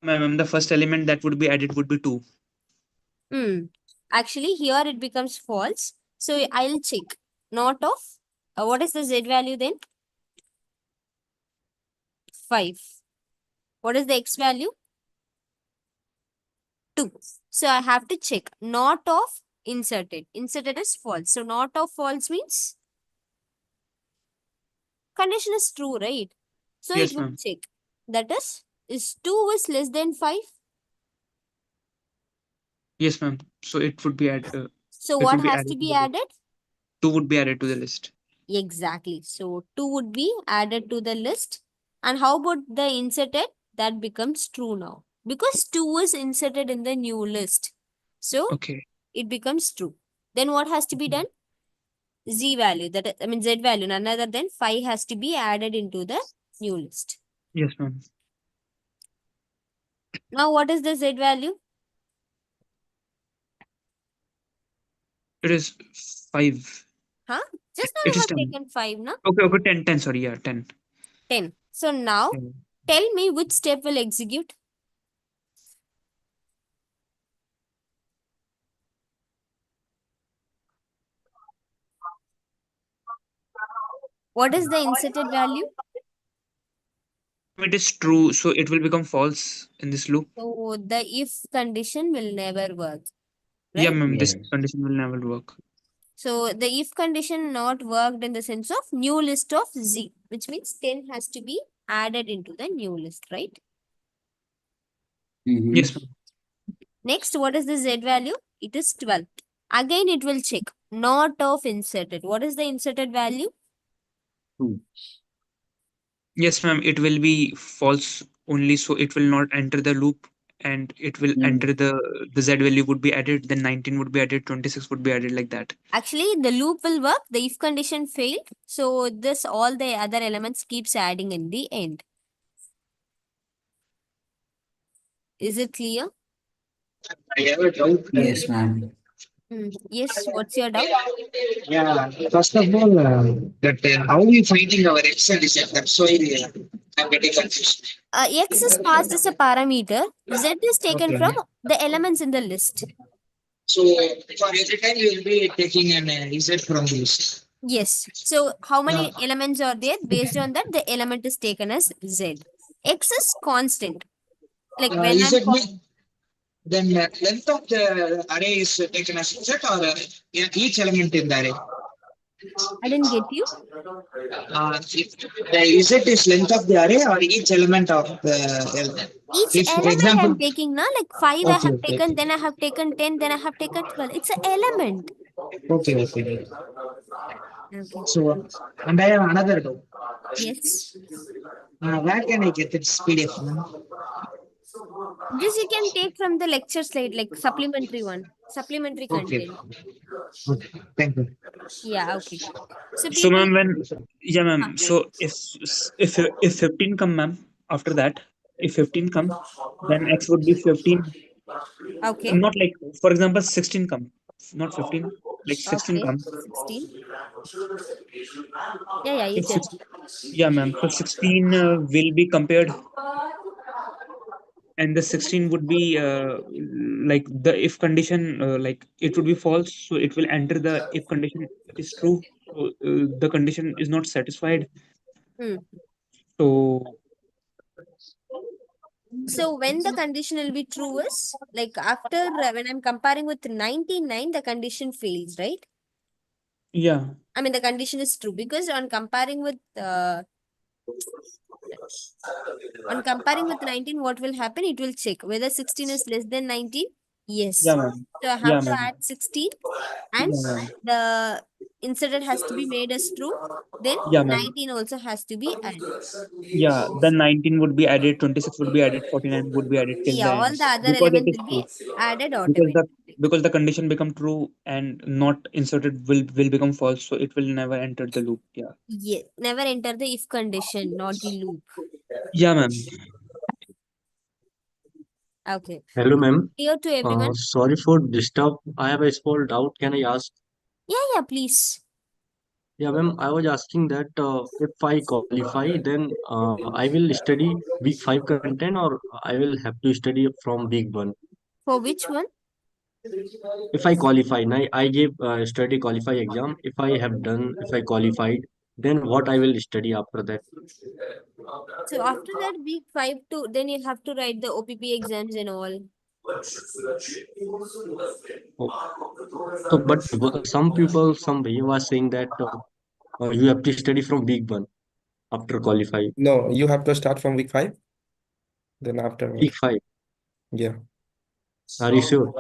Ma'am, the first element that would be added would be 2. Actually, here it becomes false. So I'll check. Not of, what is the Z value then? 5. What is the X value? 2. So I have to check. Not of inserted. Inserted is false. So not of false means condition is true, right? So Yes, it will ma'am. check. That is 2 is less than 5? Yes, ma'am. So it would be added. So It what would be has to added to be the list. added? 2 would be added to the list. Exactly. So 2 would be added to the list. And how about the inserted? That becomes true now. Because 2 is inserted in the new list. So Okay. it becomes true. Then what has to be done? Z value, Z value, none other than 5 has to be added into the new list. Yes, ma'am. Now what is the Z value? It is 5. Huh? Just now It you is have 10. taken 5, na? Okay, 10, 10, sorry, yeah, 10. 10. So now tell me which step will execute. What is the inserted value? It is true, so it will become false in this loop. So the if condition will never work. Yeah, Right? ma'am, this Yes. condition will never work. So the if condition not worked in the sense of new list of Z, which means 10 has to be added into the new list, right? Yes, ma'am. Next, what is the Z value? It is 12. Again, it will check. Not of inserted. What is the inserted value? 2. Yes, ma'am. It will be false only, so it will not enter the loop, and it will enter the z value would be added. Then 19 would be added. 26 would be added like that. Actually, the loop will work. The if condition failed. So this all the other elements keeps adding in the end. Is it clear? Yes, ma'am. Yes. What's your doubt? Yeah, first of all, that how we finding our x and z? That's why I'm getting confused. X is passed as a parameter. Z is taken Okay. from the elements in the list. So for every time you will be taking an z from this. Yes. So how many elements are there? Based on that, the element is taken as Z. X is constant. Like when Is I'm it mean then length of the array is taken as z or each element in the array? I didn't get you. If the z is length of the array or each element of the Each if for element example. I'm taking now, like 5 I Okay, have okay, taken, then I have taken 10, then I have taken 12. It's an element. okay, okay. Okay. So and I have another doubt. Yes. Where can I get this PDF? This you can take from the lecture slide, like supplementary one. Supplementary Okay. content. Okay. Thank you. Yeah, okay. So So, people. ma'am, yeah, ma'am. So if 15 come, ma'am, after that, if 15 come, then x would be 15. Okay. Not like, for example, 16 come, not 15. Like 16 Okay. come. 16. Yeah, you If tell. 16, yeah, ma'am. So 16 will be compared, and the 16 would be like the if condition, like it would be false, so it will enter the if condition is true, so the condition is not satisfied. Hmm. So So when the condition will be true is like after when I'm comparing with 99, the condition fails, right? yeah, I mean the condition is true because on comparing with 19, what will happen? It will check whether 16 is less than 19. Yes. yeah, ma'am, So I yeah, have to ma'am, add 16 and yeah, ma'am, the incident has to be made as true. Then yeah, ma'am, 19 also has to be added. yeah, then 19 would be added, 26 would be added, 49 would be added till Yeah, the all end, the other because it elements is will be true, added because the automatically. because the condition become true and not inserted will become false, so it will never enter the loop. Yeah, Yeah, never enter the if condition, not the loop. yeah, ma'am. Okay. Hello, ma'am. Clear to everyone? Sorry for disturb. I have a small doubt. Can I ask? Yeah, please. Yeah, ma'am. I was asking that if I qualify, then I will study week 5 content, or I will have to study from week 1. For which one? If I qualify, I gave study qualify exam. If I qualified, then what I will study after that? So after that week 5 to then you have to write the OPP exams and all. Oh, so, but some people, some way was saying that you have to study from week 1 after qualify. No, you have to start from week 5, then Week afterward. 5. Yeah. Are you sure?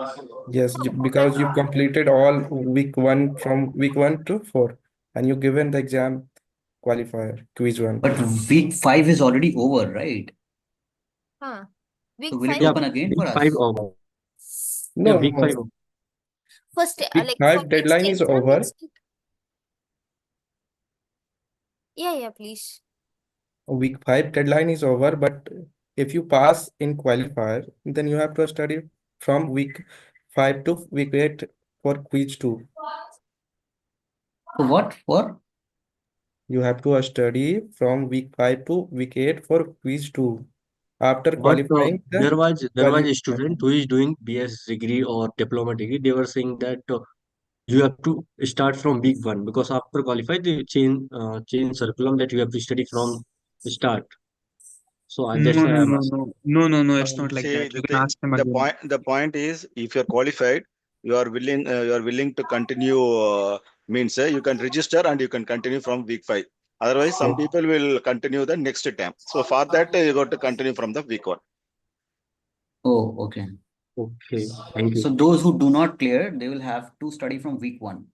Yes, But because you completed all week 1 from week 1 to 4, and you given the exam qualifier, quiz 1. But week 5 is already over, right? huh. So Week will it 5 Yeah, open again week for 5 us? over. Yeah, No, week no. 5 over. first Week like for 5 next deadline is exam over. yeah, please. Week 5 deadline is over, but if you pass in qualifier, then you have to study from week 5 to week 8 for quiz 2. So what for? You have to study from week 5 to week 8 for quiz 2. After But qualifying the there was a qualifier. student who is doing BS degree or diploma degree. They were saying that you have to start from week 1, because after qualify they change curriculum that you have to study from start. So that's No, why no, I'm no, asking. no, no, no, no, it's not like See, that. You can ask them again. the point is, if you're qualified, you are willing to continue. Means you can register and you can continue from week 5. Otherwise, some people will continue the next term. So for that, you got to continue from the week 1. Oh, okay. Okay, thank you. So those who do not clear, they will have to study from week 1.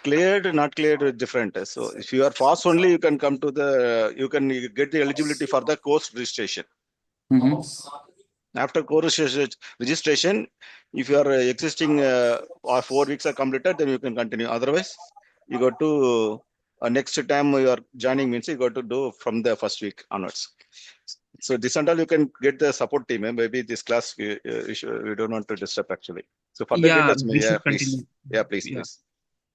Cleared, not cleared is different. So if you are pass only, you can come to the, you can get the eligibility for the course registration. After course registration, if you are existing or 4 weeks are completed, then you can continue. Otherwise, you go to next time you are joining means you got to do from the first week onwards. So this and all you can get the support team. Maybe this class we don't want to disturb actually. So further Yeah, details, we yeah, should please. continue. Yeah, please, Yeah. please.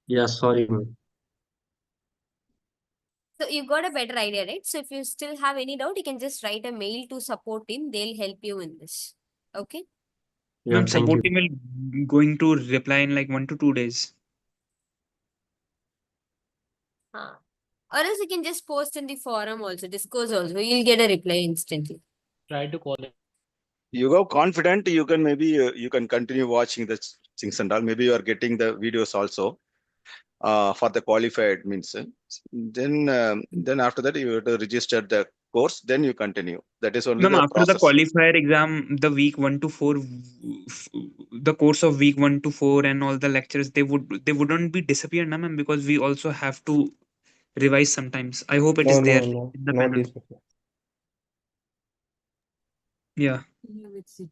Yeah, sorry, ma'am. So you got a better idea, right? So if you still have any doubt, you can just write a mail to support team. They'll help you in this. Okay. Yeah, Ma'am, thank you. support team will going to reply in like 1 to 2 days. Or else you can just post in the forum also, discourse also. You'll get a reply instantly. Try to call them. You go confident, you can maybe you can continue watching the things and all. Maybe you are getting the videos also for the qualified means. Then after that you have to register the course. Then you continue. That is only Ma'am, the after the process. qualifier exam, the week 1 to 4, the course of week 1 to 4 and all the lectures, they wouldn't be disappeared, na, ma'am, because we also have to revise sometimes. I hope it No, is there no, in the not panel. this. Yeah.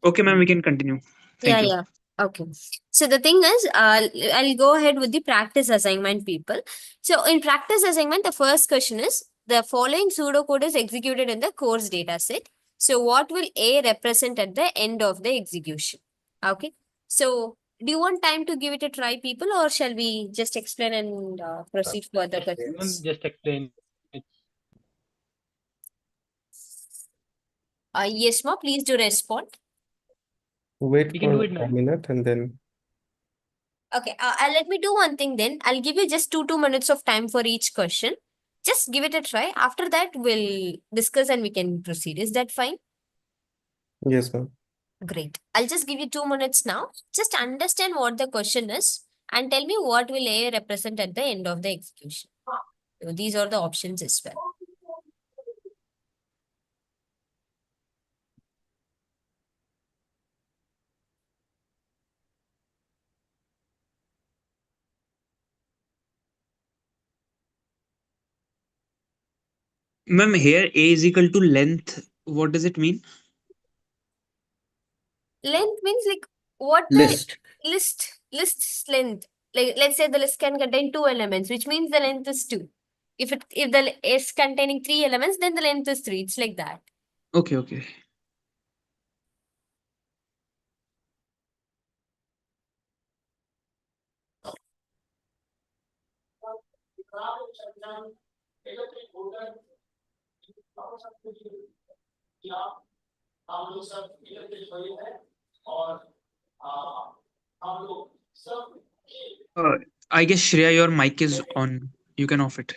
Okay, ma'am, we can continue. Thank you. Yeah. Okay. So the thing is, I'll go ahead with the practice assignment, people. So in practice assignment, the first question is, the following pseudocode is executed in the course data set. So what will A represent at the end of the execution? Okay. So do you want time to give it a try, people, or shall we just explain and proceed further questions? Just explain it. Yes, ma, please do respond. Wait We can do for it a now. minute and then. Okay, let me do one thing then. I'll give you just 2 minutes of time for each question. Just give it a try. After that, we'll discuss and we can proceed. Is that fine? Yes, ma'am. Great. I'll just give you 2 minutes now. Just understand what the question is and tell me what will A represent at the end of the execution. So these are the options as well. Ma'am, here A is equal to length. What does it mean? Length means like what List. the list's length. Like let's say the list can contain 2 elements, which means the length is 2. If the is containing 3 elements, then the length is 3. It's like that. Okay. I guess Shreya, your mic is on. You can off it.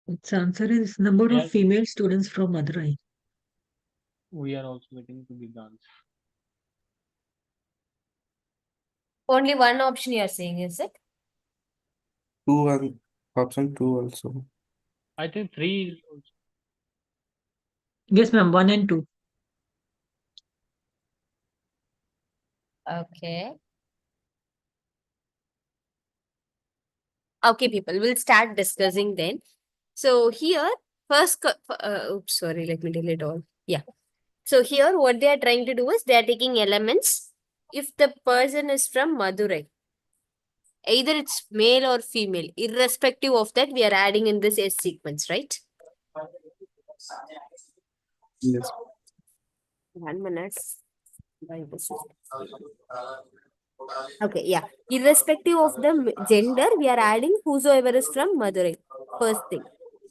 Its answer is number of Yes. female students from Madurai. We are also waiting to be done. Only one option you are saying, is it? Two and option 2 also. I think 3 is also. Yes, ma'am. 1 and 2. Okay. Okay, people, we'll start discussing then. So here, oops, sorry, let me delete all. Yeah. So here, what they are trying to do is they are taking elements. If the person is from Madurai, either it's male or female, irrespective of that, we are adding in this S sequence, right? Yes. 1 minute. Okay, yeah. Irrespective of the gender, we are adding whosoever is from Madurai. First thing.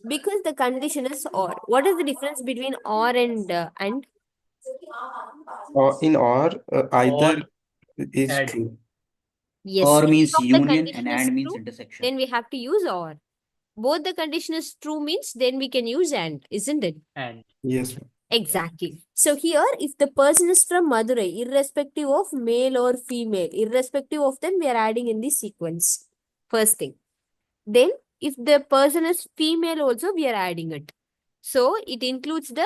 Because the condition is or. What is the difference between or and and? In or either Or is add. true. Yes. Or If means the union condition and is means true, intersection. then we have to use or. Both the condition is true means then we can use and, isn't it? And. Yes. Exactly. So here, if the person is from Madurai, irrespective of male or female, irrespective of them, we are adding in the sequence. First thing. Then if the person is female also, we are adding it. So it includes the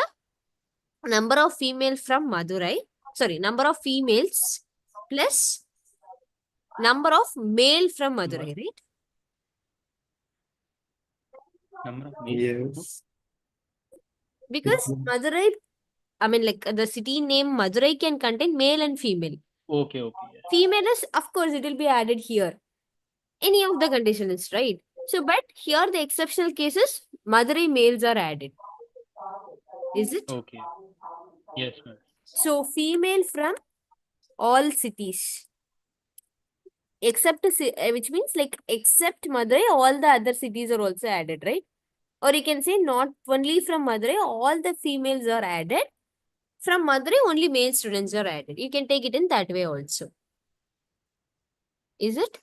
number of females from Madurai. Sorry, number of females plus number of male from Madurai, right? Number of males. Yes. Because Madurai, I mean, like the city name Madurai can contain male and female. Okay, okay. Yes. Female is, of course, it will be added here. Any of the conditions, right? So, but here the exceptional cases, Madurai males are added. Is it? Okay. Yes, ma'am. So, female from all cities. Except, which means like except Madurai, all the other cities are also added, right? Or you can say not only from Madurai, all the females are added. From Madurai, only male students are added. You can take it in that way also. Is it?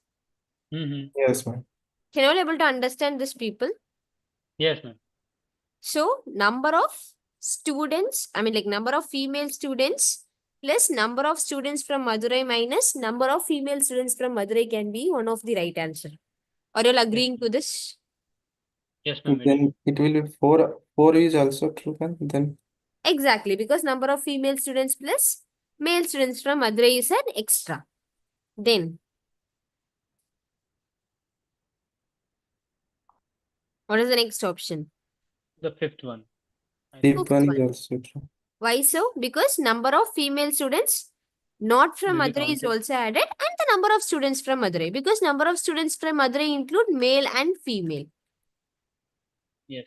Mm-hmm. Yes, ma'am. Can you all able to understand this, people? Yes, ma'am. So, number of students, I mean like number of female students plus number of students from Madurai minus number of female students from Madurai can be one of the right answer. Are you all agreeing to this? Yes, ma'am. Then it will be 4. 4 is also true, and then Exactly, because number of female students plus male students from Madurai is an extra. Then, what is the next option? The fifth one. fifth Fifth one one. is also true. Why so? Because number of female students not from Will be Madurai is counted. also added, and the number of students from Madurai, because number of students from Madurai include male and female. Yes.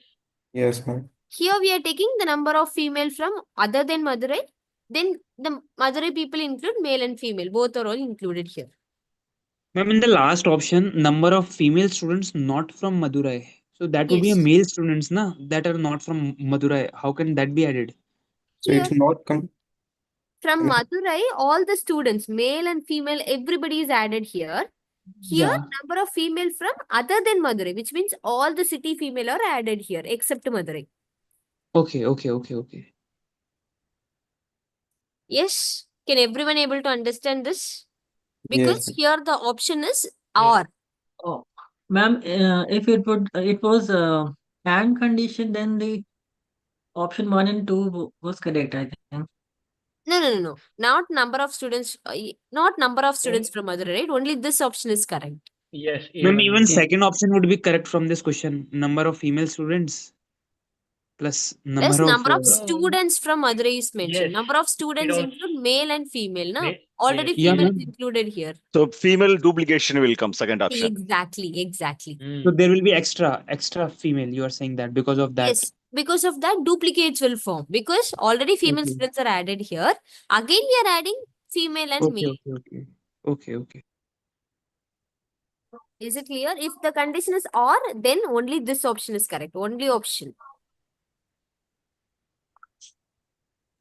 Yes, ma'am. Here we are taking the number of female from other than Madurai. Then the Madurai people include male and female. Both are all included here. Ma'am, in the last option, number of female students not from Madurai. So that would be a Yes. male students, na, that are not from Madurai. How can that be added? So Here, it's not from Yeah. Madurai, all the students, male and female, everybody is added here. Here, Yeah. number of female from other than Madurai, which means all the city female are added here except Madurai. Okay, okay, okay, okay. Yes. Can everyone able to understand this? Because Yes. here the option is Yes. or. Oh, ma'am, if it was and condition, then the option 1 and 2 was correct, I think. No. Not number of students, not number of students from Madurai, right? Only this option is correct. Yes. Ma'am, even Okay. second option would be correct from this question. Number of female students plus Plus number of number of No. students from Madurai is mentioned. Yes. Number of It students also. include male and female. No? Yes. Already yeah, female is ma'am. included here. So female duplication will come second option. Exactly. So there will be extra female. You are saying that because of that. Yes. Because of that, duplicates will form. Because already female Okay. students are added here. Again, we are adding female and Okay, male. okay. Is it clear? If the condition is or, then only this option is correct. Only option.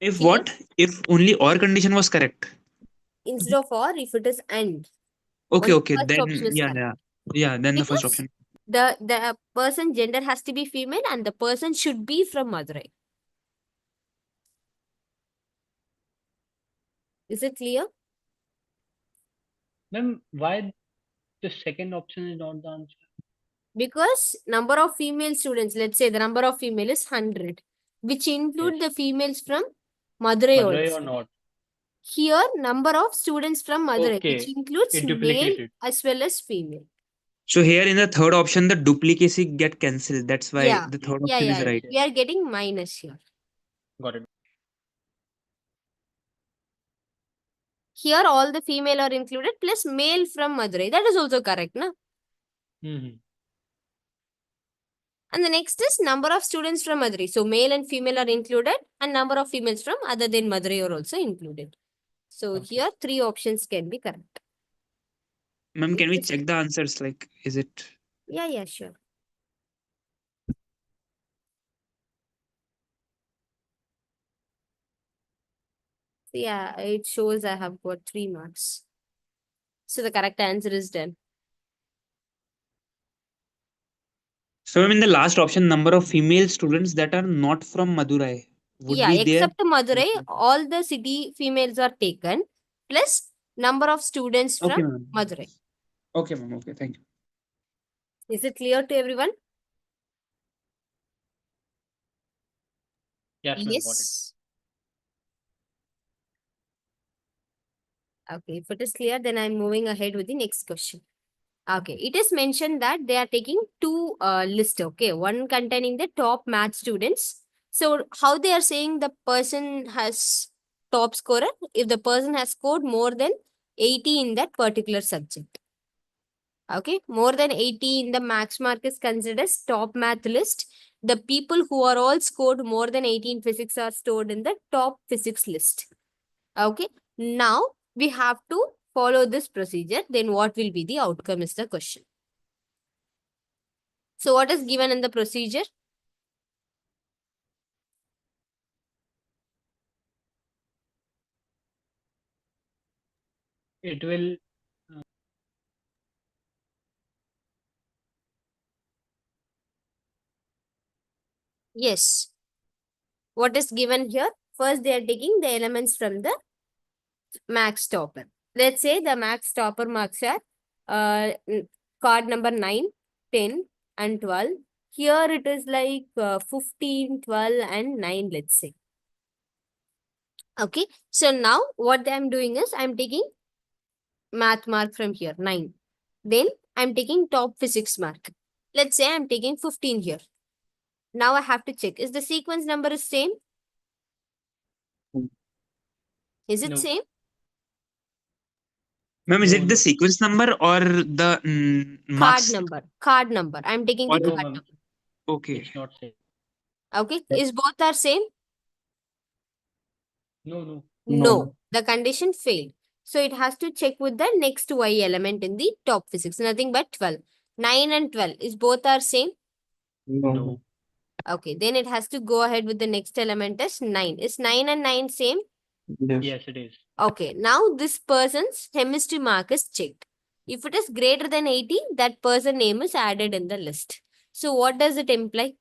If Clear? what? If only or condition was correct. Instead of or, if it is and. Okay, Only okay. first Then option is correct. yeah. Then the first Because option. the person gender has to be female and the person should be from Madurai. Is it clear? Ma'am, why the second option is not the answer? Because number of female students, let's say the number of female is 100, which include the females from Madurai Madurai also. or not? Here, number of students from Madurai, which Okay. includes It male duplicated. as well as female. So here in the third option, the duplicacy get cancelled. That's why Yeah. the third option is right. We are getting minus here. Got it. Here, all the female are included plus male from Madurai. That is also correct, na? Mm-hmm. And the next is number of students from Madurai. So, male and female are included and number of females from other than Madurai are also included. So, here 3 options can be correct. Ma'am, can we check the answers? Like, is it? Yeah, sure. So, yeah, it shows I have got 3 marks. So, the correct answer is done. So in the last option, number of female students that are not from Madurai would Yeah, be there. except Madurai, all the city females are taken plus number of students Okay, from ma'am. Madurai. Okay, ma'am. Okay, thank you. Is it clear to everyone? Yes, ma'am, got it. Yes. Okay, if it is clear, then I'm moving ahead with the next question. Okay, it is mentioned that they are taking two list, okay, one containing the top math students. So how they are saying the person has top scorer if the person has scored more than 80 in that particular subject. Okay, more than 80 in the max mark is considered as top math list. The people who are all scored more than 80 in physics are stored in the top physics list. Okay, now we have to follow this procedure. Then what will be the outcome is the question. So what is given in the procedure? It will Yes. What is given here? First, they are taking the elements from the max topper. Let's say the max topper marks are card number 9, 10, and 12. Here it is like 15, 12, and 9, let's say. Okay. So now what I'm doing is I'm taking math mark from here, 9. Then I'm taking top physics mark. Let's say I'm taking 15 here. Now I have to check. Is the sequence number is same? Is it no, same? Ma'am, is no, it the no, sequence number or the Card marks? number. Card number. I'm taking the Or no, card ma'am. number. okay. It's not same. Okay. Is both are same? No, no. No. The condition failed. So it has to check with the next y element in the top physics. Nothing but 12. 9 and 12. Is both are same? No. Okay. Then it has to go ahead with the next element as 9. Is 9 and 9 same? Yes, it is. Okay. Now this person's chemistry mark is checked. If it is greater than 80, that person name is added in the list. So what does it imply?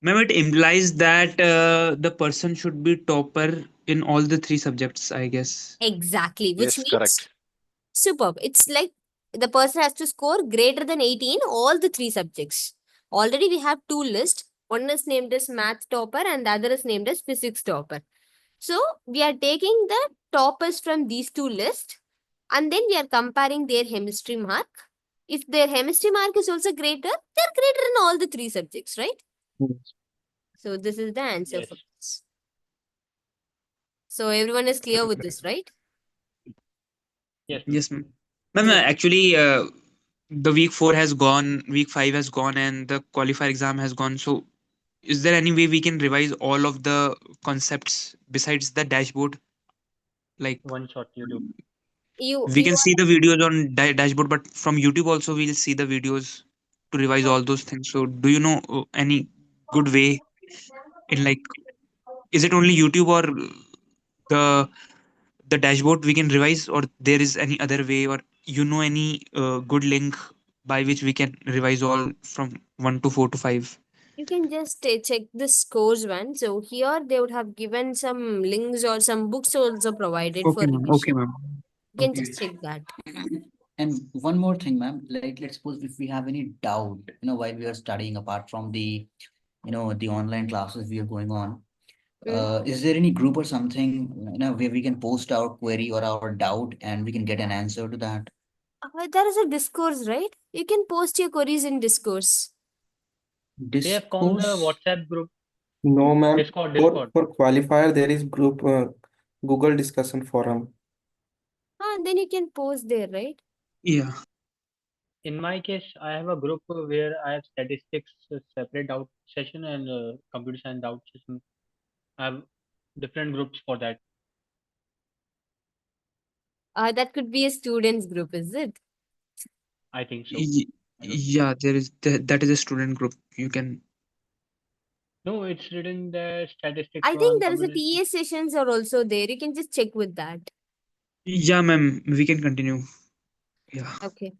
Ma'am, it implies that the person should be topper in all the three subjects, I guess. Exactly. Which Yes, means correct. superb. It's like the person has to score greater than 80 in all the three subjects. Already we have two lists. One is named as math topper and the other is named as physics topper. So we are taking the toppers from these two lists and then we are comparing their chemistry mark. If their chemistry mark is also greater, they're greater in all the three subjects, right? So this is the answer Yes. for this. So everyone is clear with this, right? Yes, ma'am. Yes, ma'am. Ma'am, Great. actually, the week 4 has gone, week 5 has gone, and the qualifier exam has gone. So, is there any way we can revise all of the concepts besides the dashboard? Like, One shot YouTube. we You can see are the videos on dashboard, but from YouTube also we'll see the videos to revise all those things. So, do you know any good way in like, is it only YouTube or the the dashboard we can revise, or there is any other way, or you know any good link by which we can revise all from 1 to 4 to 5? You can just check the scores one. So here they would have given some links or some books also provided for Okay, ma'am. Okay, revision. ma'am. You can Okay. just check that. And one more thing, ma'am, like let's suppose if we have any doubt, while we are studying, apart from the, the online classes we are going on, is there any group or something, where we can post our query or our doubt and we can get an answer to that? There is a discourse, right? You can post your queries in discourse. They have formed a Discourse? WhatsApp group. No, ma'am. Discord, For Discord. for qualifier, there is group Google discussion forum. And then you can post there, right? Yeah. In my case, I have a group where I have statistics separate doubt session and computer science doubt session. I have different groups for that. That could be a students group, is it? I think so. Ye- I don't know. yeah, there is that is a student group. You can. No, it's written the statistics I think one, there is a computer. TA sessions are also there. You can just check with that. Yeah, ma'am. We can continue. Yeah. Okay.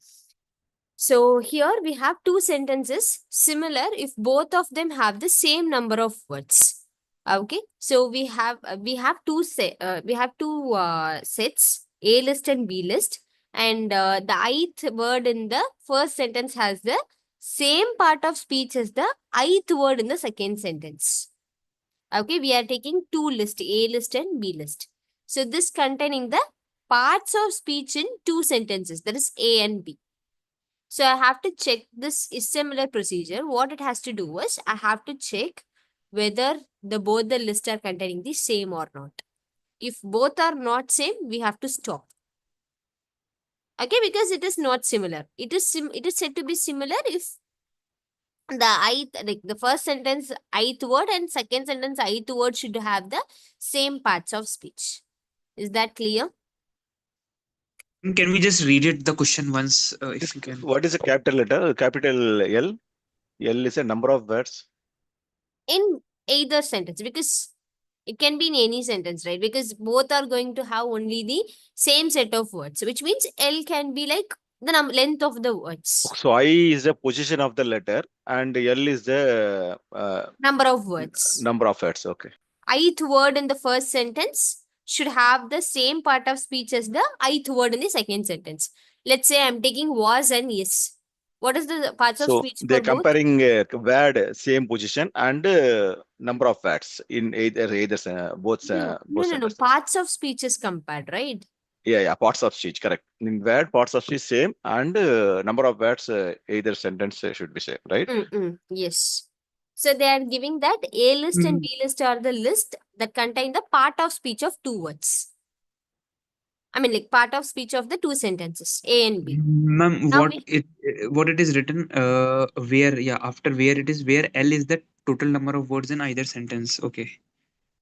So here we have two sentences similar if both of them have the same number of words. Okay. So we have two sets, A list and B list, and the ith word in the first sentence has the same part of speech as the ith word in the second sentence. Okay, we are taking two lists, A list and B list. So this containing the parts of speech in two sentences, that is A and B. So I have to check this is similar procedure. What it has to do is I have to check whether both the lists are containing the same or not. If both are not same, we have to stop. Okay, because it is not similar. It is said to be similar if the ith, like the first sentence ith word and second sentence ith word should have the same parts of speech. Is that clear? Can we just read it the question once, if you can? What is a capital letter? Capital L. L is a number of words. In either sentence, because it can be in any sentence, right? Because both are going to have only the same set of words, which means L can be like the length of the words. So I is the position of the letter and L is the Number of words. number of words. Okay. Ith word in the first sentence should have the same part of speech as the ith word in the second sentence. Let's say I'm taking was and yes. What is the parts of So speech they're for both? comparing word same position and number of words in either both No, sentences. Parts of speech is compared, right? Yeah, parts of speech, correct. In word, parts of speech same and number of words either sentence should be same, right? Yes. So they are giving that A list and B list are the list that contain the part of speech of two words. I mean, like part of speech of the two sentences, A and B. Ma'am, Now what it is written, where, yeah, after where it is, where L is the total number of words in either sentence. Okay.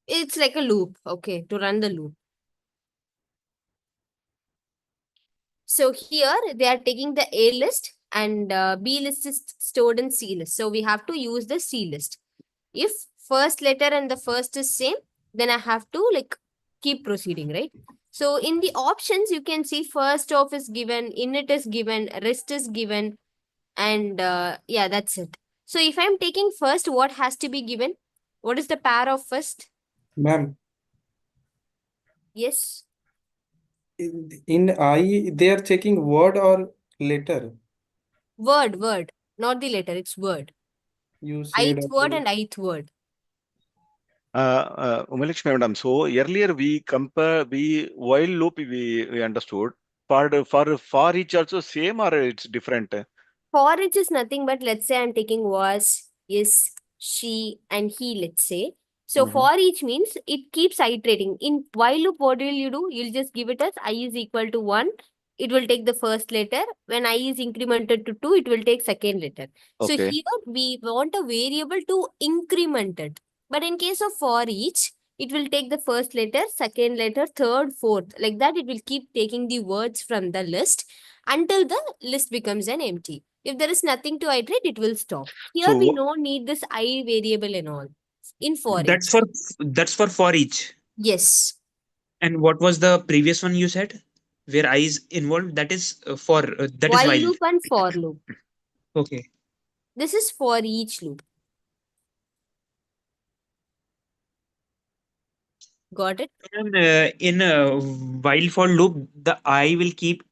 it's like a loop, okay, to run the loop. So here they are taking the A list and B list is stored in C list. So we have to use the C list. If first letter and the first is same, then I have to like keep proceeding, right? So in the options, you can see first off is given, init is given, rest is given, and yeah, that's it. So if I'm taking first, what has to be given? What is the pair of first? Ma'am, Yes. in I, they are checking word or letter. Word, not the letter, it's word. You said Ith word and ith word. Umalakshmi madam, so earlier we while loop we understood. For each also same or it's different? For each is nothing but, let's say I'm taking was, is, she, and he, let's say. So for each means it keeps iterating. In while loop, what will you do? You'll just give it as I is equal to 1. It will take the first letter. When I is incremented to 2, it will take second letter. So Okay. here we want a variable to increment it. But in case of for each, it will take the first letter, second letter, third, fourth. Like that, it will keep taking the words from the list until the list becomes an empty. If there is nothing to iterate, it will stop. Here So we don't need this I variable and all in for That's each. for each. Yes. And what was the previous one you said? Where I is involved? That is that is While while. loop and for loop. Okay. This is for each loop. Got it? And in while for loop, the I will keep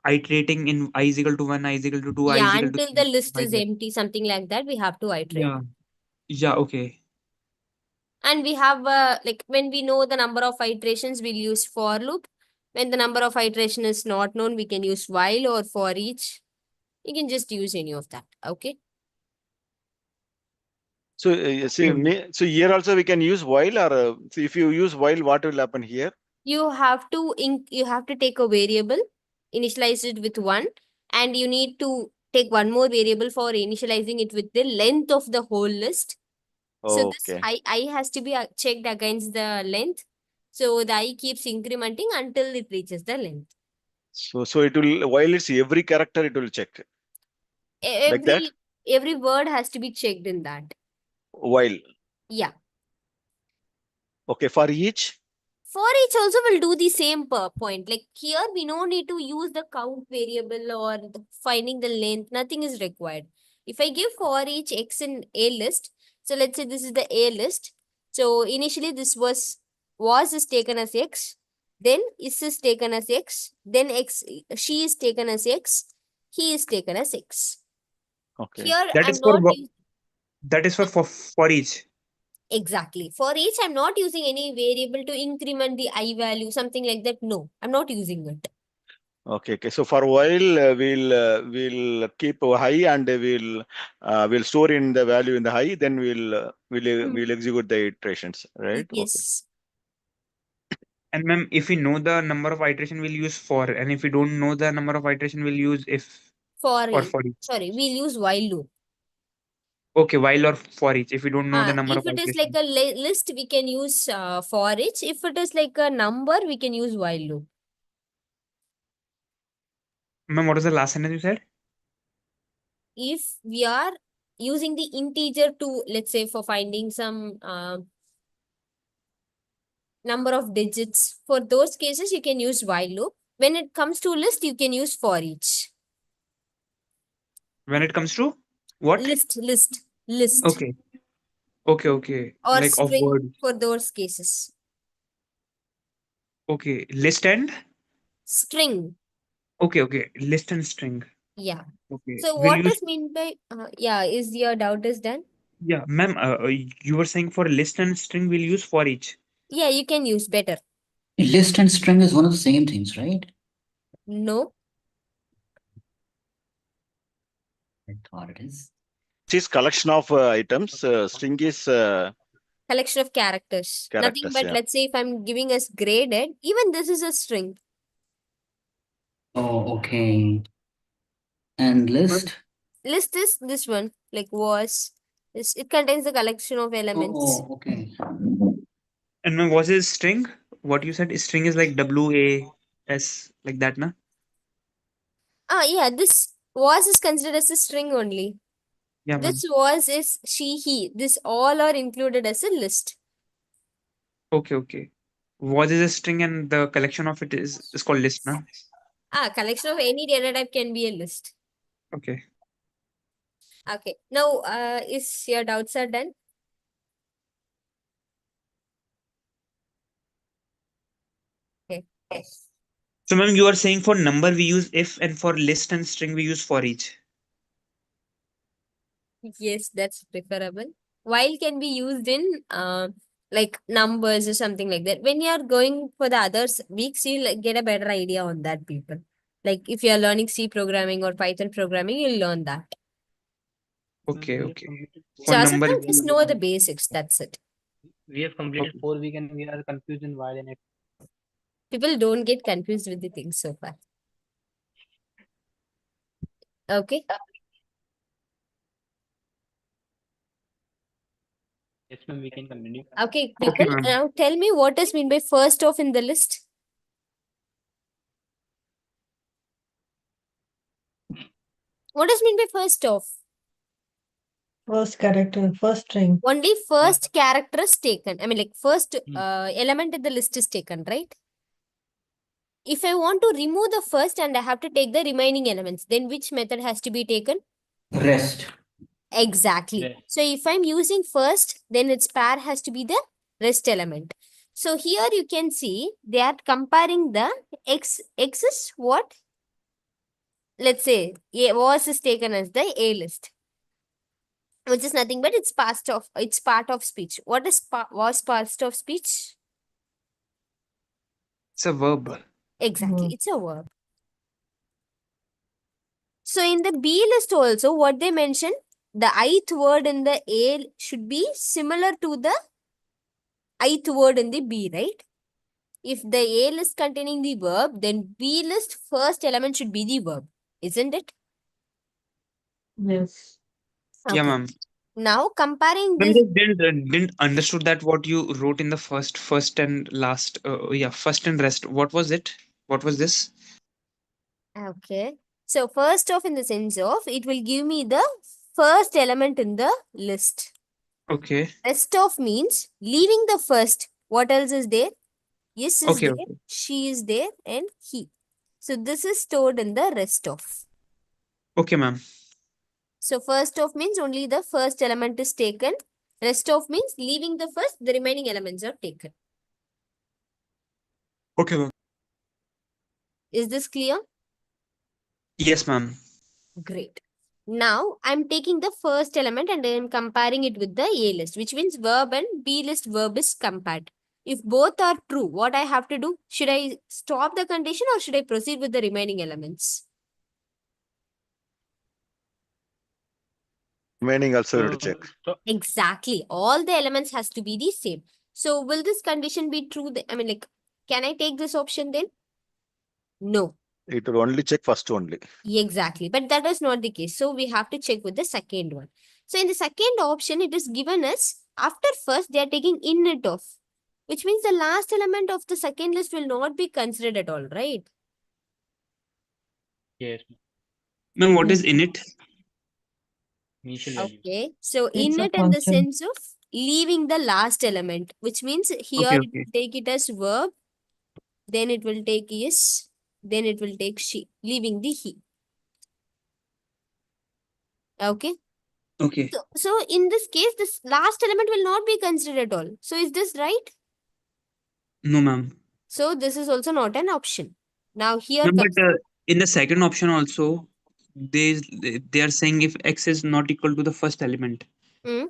iterating in I is equal to 1, I is equal to 2, I is Yeah, equal to until 3, the list like is that. empty, something like that, we have to iterate. Yeah. Yeah, okay. And we have, like, when we know the number of iterations, we'll use for loop. When the number of iteration is not known, we can use while or for each. You can just use any of that, okay? so so here also we can use while or so if you use while, what will happen here? You have to take a variable, initialize it with 1, and you need to take one more variable for initializing it with the length of the whole list. So this Okay. I has to be checked against the length. So the I keeps incrementing until it reaches the length. So it will, while it's every character it will check like that Every word has to be checked in that. while. Yeah. Okay, for each. For each also will do the same point. Like here, we no need to use the count variable or finding the length. Nothing is required. If I give for each x in a list, so let's say this is the a list. So initially this was is taken as x. then is taken as X, then X, she is taken as X, he is taken as X. Okay. Here That I'm is for not that is for each. exactly. For each, I'm not using any variable to increment the I value, something like that. No, I'm not using it. Okay. Okay. So for while we'll keep high and we'll store in the value in the high. Then we'll execute the iterations. Right. Okay. Yes. And ma'am, if we know the number of iteration, we'll use for, and if we don't know the number of iteration, we'll use if For or each. for each. Sorry, we'll use while loop. Okay, while or for each, if we don't know the number If of it is like iteration. a list, we can use for each. If it is like a number, we can use while loop. Ma'am, what was the last sentence you said? If we are using the integer to, let's say, for finding some number of digits, for those cases, you can use while loop. When it comes to list, you can use for each. When it comes to what? List. Okay. Okay. Or Like of string words. for those cases. Okay. List and String. okay. List and string. Yeah. Okay. So We'll what use is mean by, is your doubt is done? yeah, ma'am. You were saying for list and string, we'll use for each. Yeah, you can use better. List and string is one of the same things, right? No. I thought it is. This collection of items. String is Collection of characters. Nothing characters. but, Yeah. let's say if I'm giving us graded, even this is a string. Oh, okay. And list? List is this one, like was. It contains the collection of elements. Oh, okay. And ma'am, was it string? What you said is string is like WAS, like that, na? Yeah, this was is considered as a string only. Yeah, ma'am. This was is she, he. This all are included as a list. Okay. Was is a string and the collection of it is called list, na? Collection of any data type can be a list. Okay. Okay. Now, is your doubts are done? Okay. So ma'am, you are saying for number we use if, and for list and string we use for each. Yes, that's preferable. While can be used in like numbers or something like that. When you are going for the others weeks, you'll like, get a better idea on that, people. Like if you are learning C programming or Python programming, you'll learn that. Okay. So For as of number now, we just use know the basics. That's it. We have completed okay. 4 weeks and we are confused in while and if. People don't get confused with the things so far. Okay. Yes, ma'am, we can continue. Okay, Okay, people. ma'am. Now tell me what is mean by first of in the list. What is mean by first of? First character, first string. Only first character is taken. I mean, like first Hmm. element in the list is taken, right? If I want to remove the first and I have to take the remaining elements, then which method has to be taken? Rest. Exactly. Yes. So if I'm using first, then its pair has to be the rest element. So here you can see they are comparing the x is what? Let's say A was is taken as the A list, which is nothing but it's part of speech. What is was part of speech? It's a verb. Exactly, it's a verb. So in the B list also, what they mentioned, the ith word in the A should be similar to the ith word in the B, right? If the A list containing the verb, then B list first element should be the verb, isn't it? Yes. Yeah, Okay. ma'am. Now comparing Ma'am, this. just didn't understood that what you wrote in the first and last. First and rest. What was it? What was this? Okay. So first off, in the sense of, it will give me the first element in the list. Okay. Rest of means leaving the first. What else is there? Yes is there, Okay. she is there, and he. So this is stored in the rest of. Okay, ma'am. So first of means only the first element is taken. Rest of means leaving the first, the remaining elements are taken. Okay, ma'am. Is this clear? Yes, ma'am. Great. Now I'm taking the first element and then comparing it with the A list, which means verb and B list verb is compared. If both are true, what I have to do? Should I stop the condition or should I proceed with the remaining elements? Remaining also you have to check. So Exactly. All the elements has to be the same. So will this condition be true? I mean, like, can I take this option then? No. It will only check first only. Exactly. But that is not the case. So we have to check with the second one. So in the second option, it is given us after first, they are taking in it off, which means the last element of the second list will not be considered at all, right? yes, Ma'am, what is in it? initial value. Okay. So It's in a it in the function. sense of leaving the last element, which means here Okay, it okay. will take it as verb, then it will take is, then it will take she, leaving the he. Okay. Okay. So in this case, this last element will not be considered at all. So is this right? No, ma'am. So this is also not an option. Now here Ma'am, comes but the in the second option also, they they are saying if x is not equal to the first element. Hmm.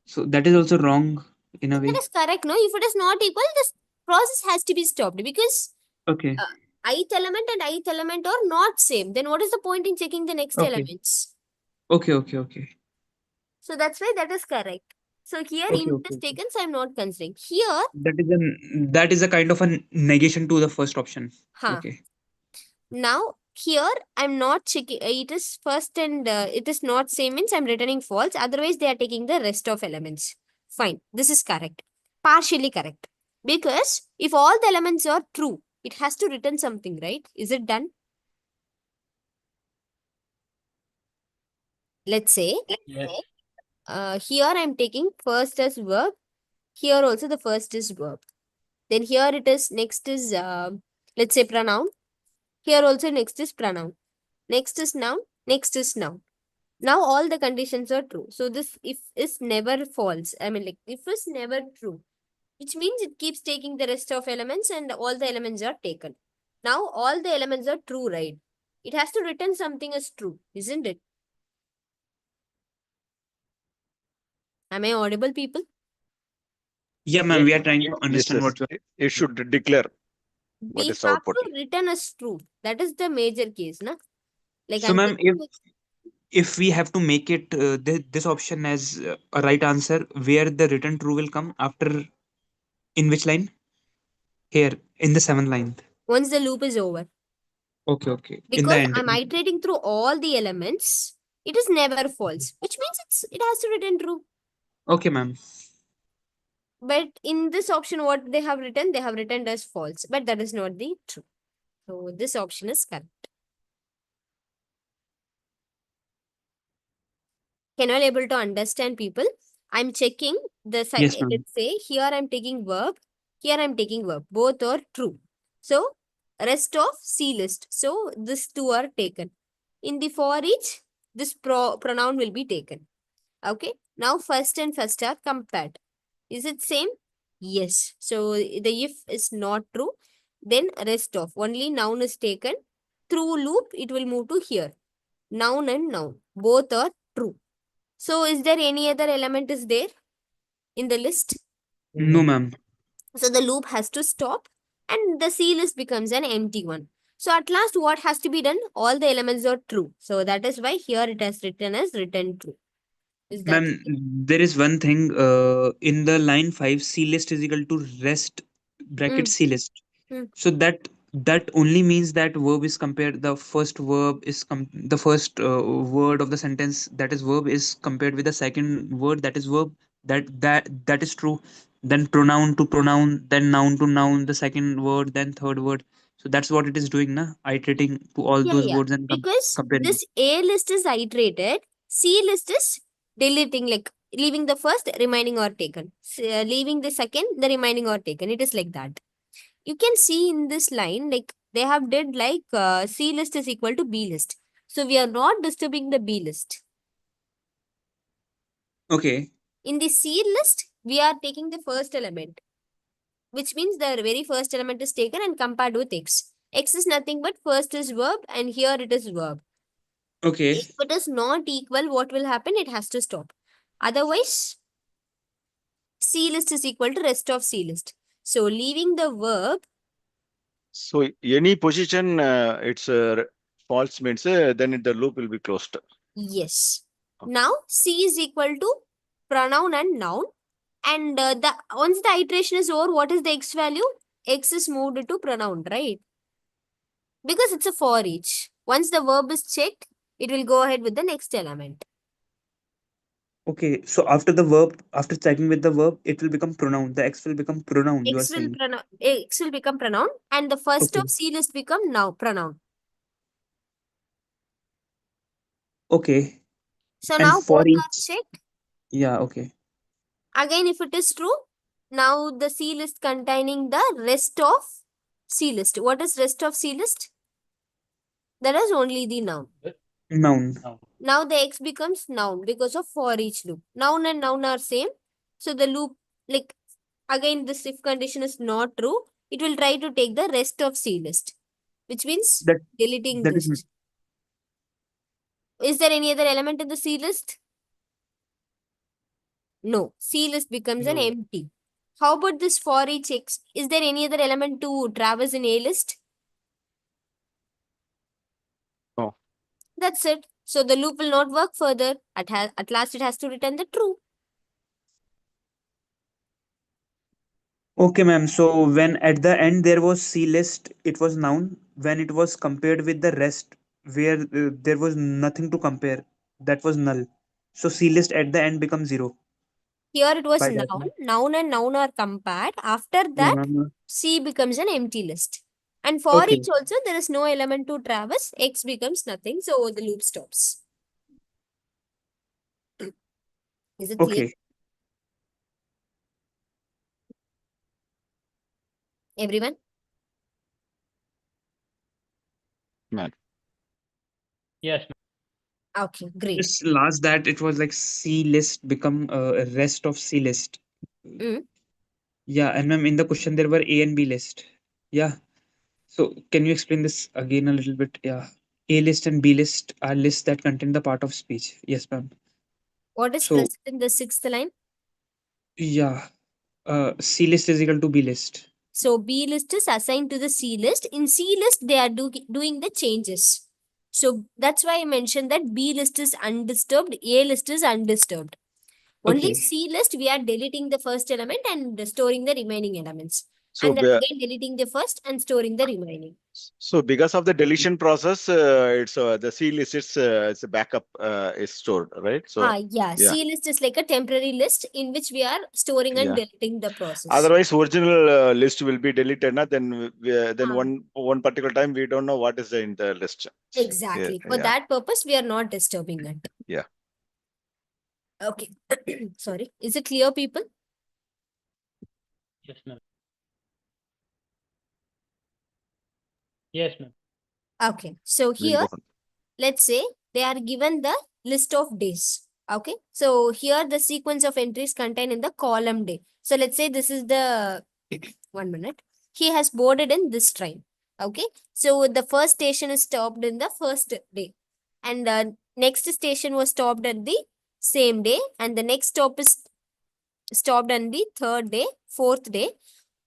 So that is also wrong in a That way. is correct. No, if it is not equal, this process has to be stopped because Okay. uh, ith element and ith element are not same. Then what is the point in checking the next Okay. elements? Okay. Okay. Okay. So that's why that is correct. So here Okay. int Okay. is Okay. taken, so I'm not considering. Here, That is a kind of a negation to the first option. huh. Okay. Now here I'm not checking. It is first and it is not same means I'm returning false. Otherwise they are taking the rest of elements. Fine. This is correct. Partially correct. Because if all the elements are true, it has to return something, right? Is it done? Let's say Yes. here I'm taking first as verb. Here also the first is verb. Then here it is next is let's say pronoun. Here also next is pronoun. Next is noun. Next is noun. Now all the conditions are true. So this if is never false. I mean like if is never true, which means it keeps taking the rest of elements and all the elements are taken. Now all the elements are true, right? It has to return something as true, isn't it? Am I audible, people? Yeah, ma'am. Yes. We are trying to Yes, understand yes. what you are. It should declare what We is have to outputting. return as true. That is the major case, na? Like So, I'm ma'am, taking if we have to make it this option as a right answer, where the return true will come after in which line? Here in the seventh line. once the loop is over. Okay, okay. In the Because end. I'm iterating through all the elements, it is never false, which means it has to return true. Okay, ma'am. But in this option, what they have written as false, but that is not the true. So this option is correct. Can you all able to understand, people? I'm checking the Yes, ma'am. let's say here I'm taking verb, here I'm taking verb. Both are true. So rest of C list. So these two are taken. In the for each, this pronoun will be taken. Okay. Now first and first are compared. Is it same? Yes. So the if is not true, then rest of only noun is taken. Through loop, it will move to here. Noun and noun. Both are true. So is there any other element is there in the list? No, ma'am. So the loop has to stop and the C list becomes an empty one. So at last what has to be done? All the elements are true. So that is why here it has written as written true. Is that Ma'am, there is one thing in the line 5, C list is equal to rest bracket mm, C list. mm. So that only means that verb is compared. The first verb is the first word of the sentence, that is verb, is compared with the second word, that is verb. That is true. Then pronoun to pronoun, then noun to noun, the second word, then third word. So that's what it is doing, na? Iterating to all Yeah, those yeah. words and Because comparing. this A list is iterated, C list is deleting, like leaving the first, remaining or taken. Leaving the second, the remaining or taken. It is like that. You can see in this line, like they have did like C list is equal to B list. So we are not disturbing the B list. Okay. In the C list, we are taking the first element. which means the very first element is taken and compared with x. X is nothing but first is verb and here it is verb. Okay. If it is not equal, what will happen? It has to stop. Otherwise, C list is equal to rest of C list. So leaving the verb. So any position it's false means then the loop will be closed. Yes. Okay. Now C is equal to pronoun and noun. And once the iteration is over, what is the x value? X is moved to pronoun, right? Because it's a for each. Once the verb is checked, it will go ahead with the next element. Okay. So after the verb, after checking with the verb, it will become pronoun. The x will become pronoun, you are saying. X will become pronoun and the first Okay. of C list become now pronoun. Okay. So And now for both are each, checked. yeah, okay. Again, if it is true, now the C list containing the rest of C list. What is rest of C list? That is only the noun. Noun. Now the X becomes noun because of for each loop. Noun and noun are same. So the loop, like again, this if condition is not true, it will try to take the rest of C list, which means That deleting that is this. Is there any other element in the C list? No. C list becomes an No. empty. How about this for each X? Is there any other element to traverse in A list? No. That's it. So the loop will not work further. At last, it has to return the true. okay, ma'am. So when at the end there was C list, it was noun. When it was compared with the rest, where there was nothing to compare, that was null. So C list at the end becomes zero. Here it was By that, noun. ma'am. Noun and noun are compared. After Yeah, that, ma'am. C becomes an empty list. And for Okay. each also, there is no element to traverse. X becomes nothing. So the loop stops. Is it clear? Okay. Everyone? Man. Yes, ma'am. Okay, great. Just last that it was like C list become rest of C list. Mm. Yeah, and ma'am, in the question there were A and B list. Yeah. So can you explain this again a little bit? Yeah. A list and B list are lists that contain the part of speech. Yes, ma'am. What is So present in the sixth line? yeah, C list is equal to B list. So B list is assigned to the C list. In C list, they are doing the changes. So that's why I mentioned that B list is undisturbed, A list is undisturbed. Only Okay. C list, we are deleting the first element and storing the remaining elements. So And then again deleting the first and storing the remaining. so because of the deletion process, it's the C list it's a backup is stored, right? So Yeah. yeah, C list is like a temporary list in which we are storing and yeah. deleting the process. Otherwise, original list will be deleted, na? Then Ah. one particular time we don't know what is in the list. Exactly. Yeah, For yeah, that purpose, we are not disturbing it. yeah. Okay. Sorry. Is it clear, people? Yes, ma'am. Yes, ma'am. Okay. So We'll here, go on. let's say they are given the list of days. Okay. So here the sequence of entries contained in the column day. So let's say this is the 1 minute. He has boarded in this train. Okay. So the first station is stopped in the first day. And the next station was stopped at the same day. And the next stop is stopped on the third day, fourth day.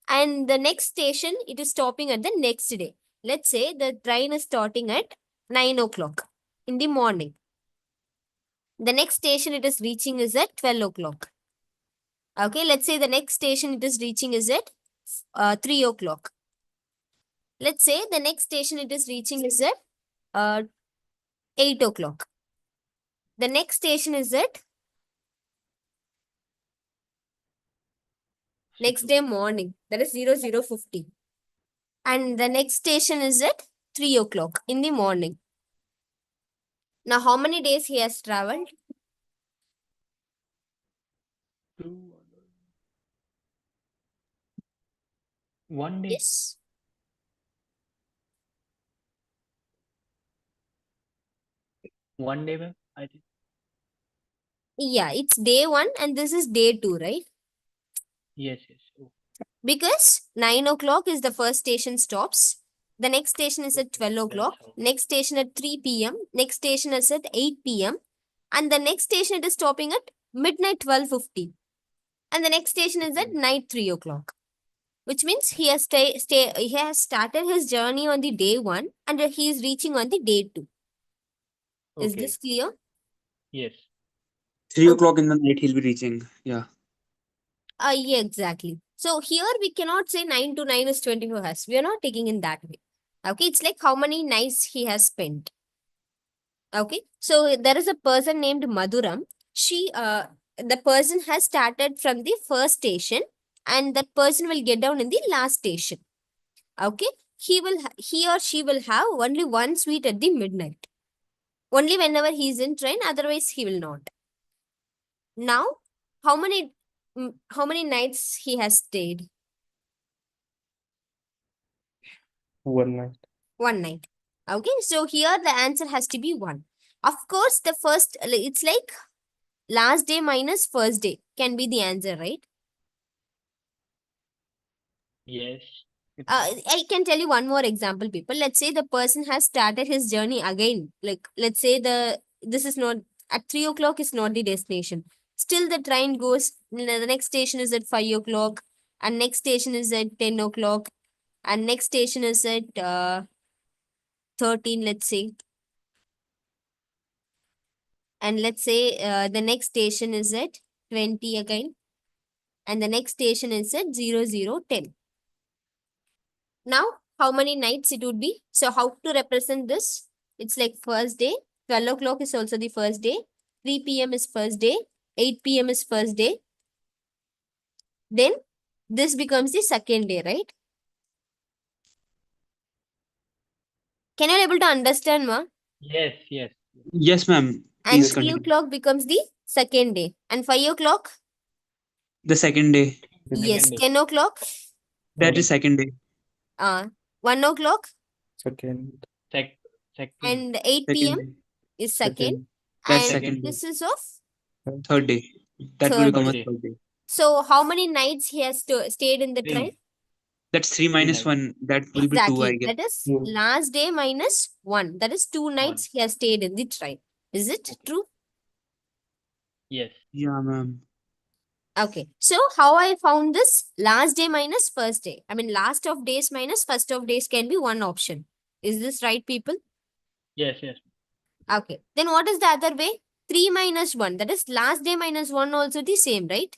And the next station, it is stopping at the next day. Let's say the train is starting at 9 o'clock in the morning. The next station it is reaching is at 12 o'clock. Okay, let's say the next station it is reaching is at 3 o'clock. Let's say the next station it is reaching is at 8 o'clock. The next station is at next day morning, that is 0050. And the next station is at 3 o'clock in the morning. Now, how many days he has traveled? 1 day. Yes. One day, ma'am, I think. Yeah, it's day 1 and this is day 2, right? Yes, yes. Oh. Because 9 o'clock is the first station stops. The next station is at 12 o'clock. Next station at 3 p.m. Next station is at 8 p.m. And the next station it is stopping at midnight 12:50. And the next station is at night 3 o'clock. Which means he has he has started his journey on the day 1 and he is reaching on the day 2. Is Okay. this clear? Yes. 3 Okay. o'clock in the night he'll be reaching. Yeah. Yeah, exactly. So here we cannot say 9 to 9 is 24 hours. We are not taking in that way. Okay, it's like how many nights he has spent. Okay, so there is a person named Madhuram. The person has started from the first station, and that person will get down in the last station. Okay, he or she will have only one sweet at the midnight. Only whenever he is in train, otherwise he will not. Now, how many nights he has stayed? One night. One night. Okay, so here the answer has to be 1. Of course, the first, it's like last day minus first day can be the answer, right? Yes. I can tell you one more example, people. Let's say the person has started his journey again. Like, let's say this is not, at 3 o'clock is not the destination. Still the train goes, the next station is at 5 o'clock, and next station is at 10 o'clock, and next station is at 13, let's say. And let's say the next station is at 20 again, and the next station is at 0010. Now, how many nights it would be? So how to represent this? It's like first day, 12 o'clock is also the first day, 3 p.m. is first day, 8 p.m. is first day. Then this becomes the second day, right? Can you able to understand, ma? Yes. Yes. Yes, ma'am. And Please 3 continue. o'clock becomes the second day. And 5 o'clock? The second day. Yes. Second day. 10 o'clock? That is second day. 1 o'clock? Second. Second. And 8 p.m. Second day. is second. That's And second day. this is of Third day. That will third become a day. third day. So how many nights he has stayed in the train? That's 3 minus nights. 1. That will be 2, I Exactly. guess. That is last day minus 1. That is 2 nights he has stayed in the train. Is it true? Yes. Yeah, ma'am. Okay. So how I found this? Last day minus first day. I mean, last of days minus first of days can be one option. Is this right, people? Yes. Yes. Okay. Then what is the other way? 3 minus 1. That is last day minus 1 also the same, right?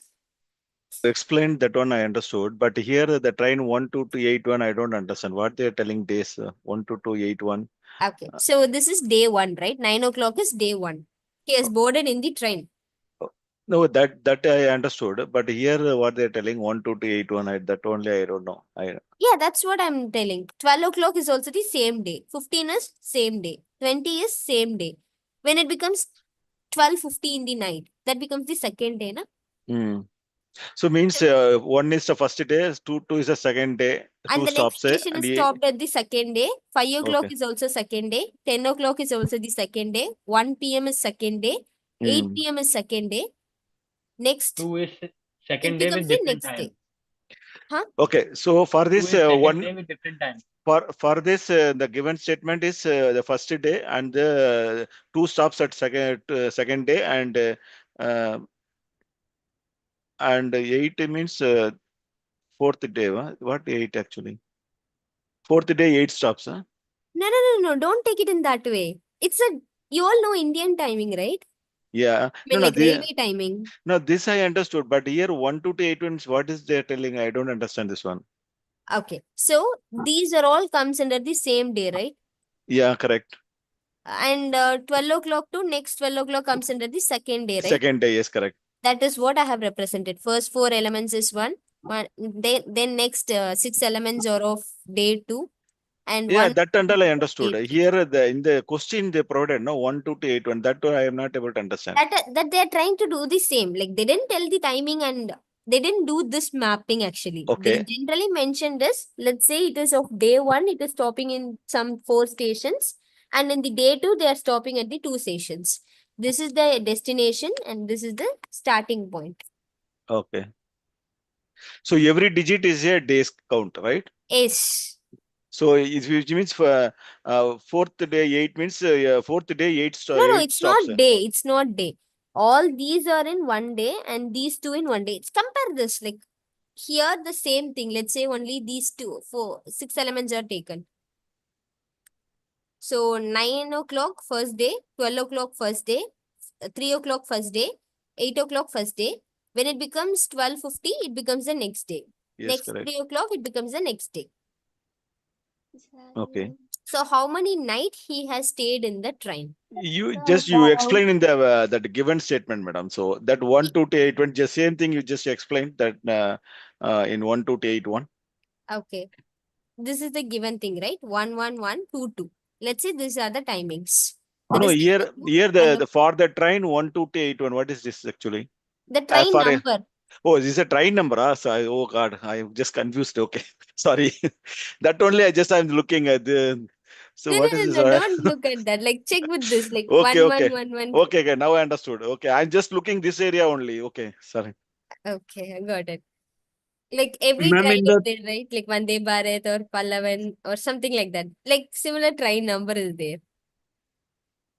Explained that one I understood, but here the train 12281 I don't understand what they are telling days 12281. Okay. So this is day 1, right? 9 o'clock is day 1. He has boarded in the train. No, that I understood, but here what they're telling 12281 that only I don't know. Yeah, that's what I'm telling. 12 o'clock is also the same day. 15 is same day. 20 is same day. When it becomes 12:50 in the night, that becomes the second day, na? So means one is the first day, two is the second day, And two the next stops, station and is stopped at the second day. 5 o'clock okay. is also second day. 10 o'clock is also the second day. 1 p.m. is second day. 8 p.m. is second day. Next, 2 is it second day becomes with the different next time. day. Huh? Okay, so for 2 this is second one, day with different time. for this the given statement is the first day and the two stops at second day and 8 means fourth day. Huh? What 8 actually? Fourth day 8 stops. Huh? No. Don't take it in that way. You all know Indian timing, right? Yeah. I mean, like railway timing. No, this I understood, but here 1 to 8 means what is they telling? I don't understand this one. Okay. So these are all comes under the same day, right? Yeah, correct. And 12 o'clock to next 12 o'clock comes under the second day, right? Second day, yes, correct. That is what I have represented. First 4 elements is one. Then next 6 elements are of day 2. And Yeah, one that until I understood. 8. Here in the question they provided, no 1 to 8 1. That I am not able to understand. That they are trying to do the same. Like they didn't tell the timing and they didn't do this mapping actually. Okay. They generally mentioned this. Let's say it is of day 1, it is stopping in some 4 stations. And in the day 2, they are stopping at the 2 stations. This is the destination and this is the starting point. Okay. So every digit is a days count, right? Yes. So which means for fourth day 8 means fourth day 8 No, no, 8 it's stops. not day. It's not day. All these are in one day and these two in one day. It's compare this. Like here, the same thing. Let's say only these two, 6 elements are taken. So 9 o'clock first day, 12 o'clock first day, 3 o'clock first day, 8 o'clock first day. When it becomes 12:50, it becomes the next day. Yes, Next correct. 3 o'clock, it becomes the next day. Okay. So how many night he has stayed in the train? You explain in the that given statement, madam. So that 1 2 8 1, just same thing you just explained that in 1 2 8 1. Okay. This is the given thing, right? 1 1 1 2 2. Let's say these are the timings. That No, is here and the for the train 1 2 8 1. What is this actually? the train For number. oh, is this a train number? Oh God, I'm just confused. Okay, sorry. That only I'm looking at the. So No, what no, is no, this? no. Don't look at that. Like check with this. Like Okay, 1 okay, 1 1 1. okay. Now I understood. Okay, I'm just looking this area only. Okay, sorry. Okay, I got it. Like every Ma'am, train in is the there, right? Like Vande Bharat or Pallavan or something like that. Like similar train number is there.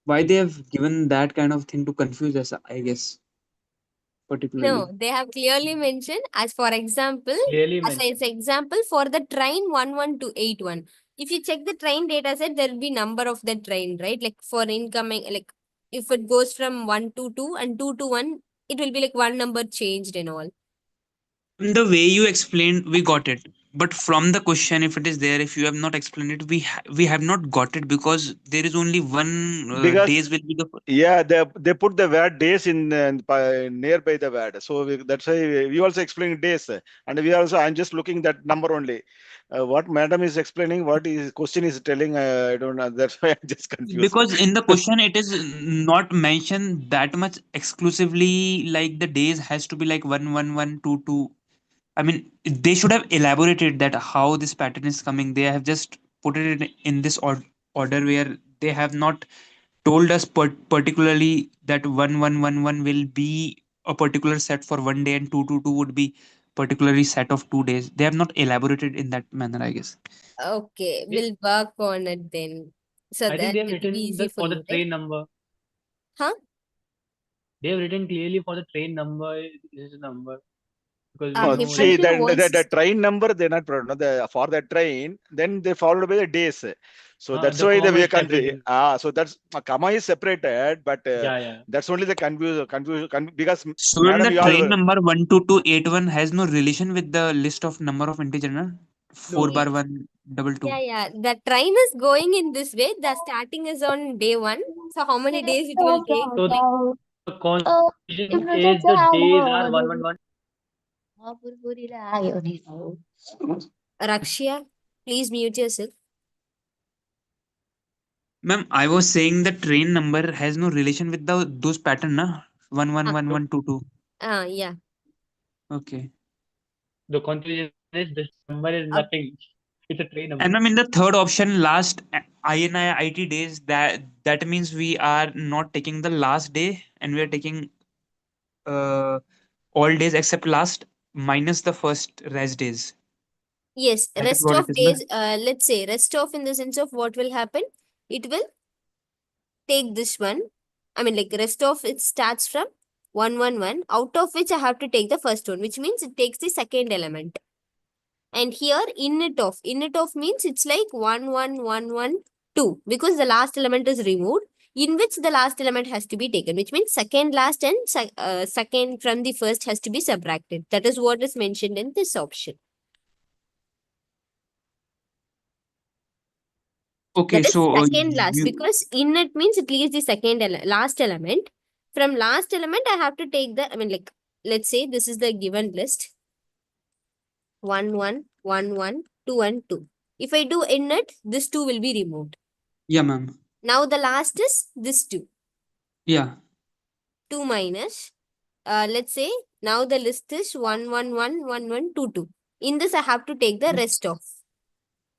why they have given that kind of thing to confuse us, I guess, particularly. No, they have clearly mentioned as for example, Clearly as mentioned. an example for the train 11281. If you check the train data set, there will be number of the train, right? Like for incoming, like if it goes from 122 and 221, it will be like one number changed and all. The way you explained, we got it. But from the question, if it is there, if you have not explained it, we have not got it because there is only one Because days will be the. yeah, they put the word days in nearby the word. So that's why we also explain days, and we also I'm just looking that number only. What madam is explaining, what is question is telling, I don't know. That's why I'm just confused. Because in the question it is not mentioned that much exclusively, like the days has to be like 1 1 1 2 2. I mean, they should have elaborated that how this pattern is coming. They have just put it in this order where they have not told us particularly that 1 1 1 1 will be a particular set for one day and 2 2 2 would be particularly set of 2 days. They have not elaborated in that manner, I guess. Okay, They, we'll work on it then. So I think that they have it will be written easy for for the you, right? train number. Huh? They have written clearly for the train number is the number because we No, know He like see particular the wants. train number they're not no, the for the train, then they followed by the days. So that's the why comma we are is confused. separated. So that's comma is separated, but Yeah, yeah. that's only the because So in madam the you train all number 12281 has no relation with the list of number of integer, na? 4 No, bar Yes. 1 double two. Yeah, yeah. The train is going in this way. The starting is on day 1. So how many days it will take? so Like the confusion is the days are 1 1 1. Rakshia, please mute yourself. Ma'am, I was saying the train number has no relation with the those pattern, na? 1 1 Ah, 1 1 2 2. yeah. Okay. The confusion is this number is Uh, nothing. It's a train And number. ma'am, in the third option, last INI days, that means we are not taking the last day and we are taking uh, all days except last minus the first rest days. yes, That is rest what it of is, na? days, let's say rest of in the sense of what will happen. It will take this one. I mean, like rest of it starts from 1 1 1, out of which I have to take the first one, which means it takes the second element. And here init of means it's like 1 1 1 1 2 because the last element is removed, in which the last element has to be taken, which means second last and second from the first has to be subtracted. That is what is mentioned in this option. Okay, That is so second last you, because init means it leaves the second last element. From last element, I have to take the, I mean, like, let's say this is the given list 1 1 1 1 2 and 2. If I do init, this 2 will be removed. yeah, ma'am. Now the last is this 2. Yeah. 2 minus, let's say now the list is 1 1 1 1 1 2 2. In this, I have to take the rest of.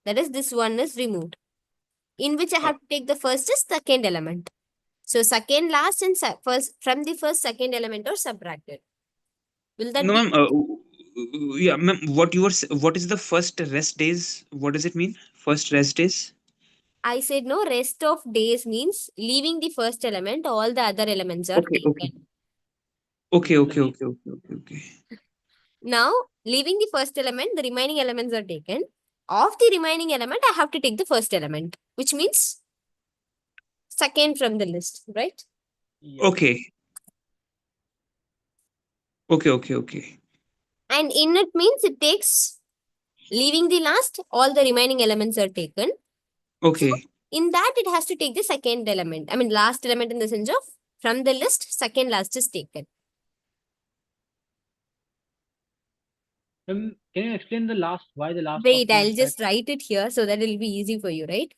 That is, this one is removed. In which I have to take the first is second element. So second last and first from the first second element are subtracted. Will that No, be? ma'am. Yeah, ma'am, what is the first rest days? What does it mean? First rest days? I said no, rest of days means leaving the first element, all the other elements are Okay, okay. taken. Okay, Until the okay, week. okay, okay, okay, okay. Now, leaving the first element, the remaining elements are taken. Of the remaining element, I have to take the first element, which means second from the list, right? Yes. Okay. Okay, okay, okay. And init means it takes, leaving the last, all the remaining elements are taken. So, Okay. in that, it has to take the second element. I mean, last element in the sense of from the list, second last is taken. Can you explain the last, why the last Wait, option I'll is that? just write it here so that it'll be easy for you, right?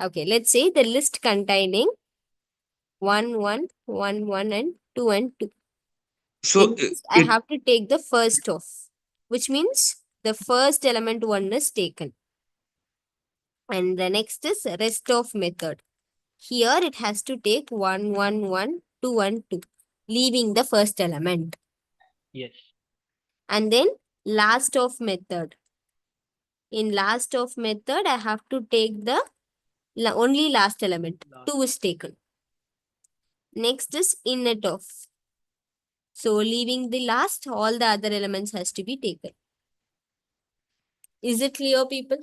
Okay, let's say the list containing 1, 1, 1, 1, and 2 and 2. So In this, I it have to take the first of, which means the first element 1 is taken. And the next is rest of method. Here it has to take 1, 1, 1, 2, and 2, leaving the first element. Yes. And then last of method. In last of method, I have to take the only last element. Last. 2 is taken. Next is init of. So leaving the last, all the other elements has to be taken. Is it clear, people?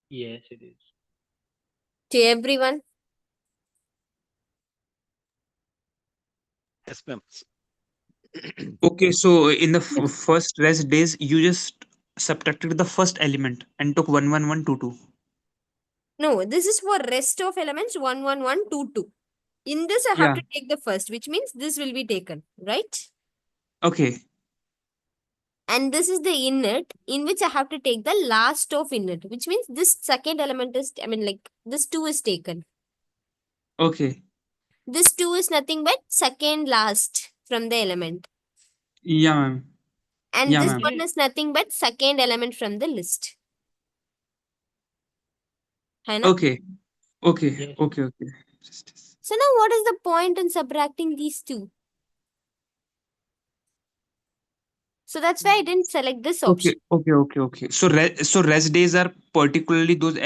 Yes, it is. To everyone? Yes, ma'am. okay, so in the first rest days, you just subtracted the first element and took 1, 1, 1, 2, 2. No, this is for rest of elements 1, 1, 1, 2, 2. In this, I have Yeah. to take the first, which means this will be taken, right? Okay. And this is the init, in which I have to take the last of init, which means this second element is, I mean, like, this 2 is taken. Okay. This 2 is nothing but second last from the element. Yeah, ma'am. And Yeah, this ma'am. one is nothing but second element from the list. Hai na? Okay. Okay. Yes. Okay. Okay. So now what is the point in subtracting these two? So that's why I didn't select this Okay. option. Okay. Okay. Okay. So rest days are particularly those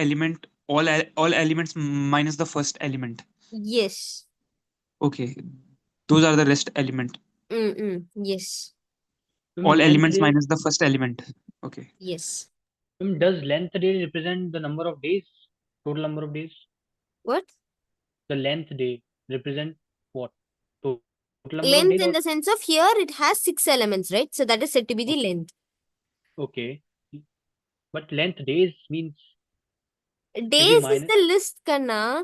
all elements minus the first element. Yes. Okay. Those are the rest element. Yes. All Length elements day. minus the first element. Okay. Yes. Does length day represent the number of days? Total number of days? What? The length day represent what? Total number of days Length or in the sense of here it has 6 elements, right? So that is said to be the length. okay. But length days means Days is minus. the list, Kanna.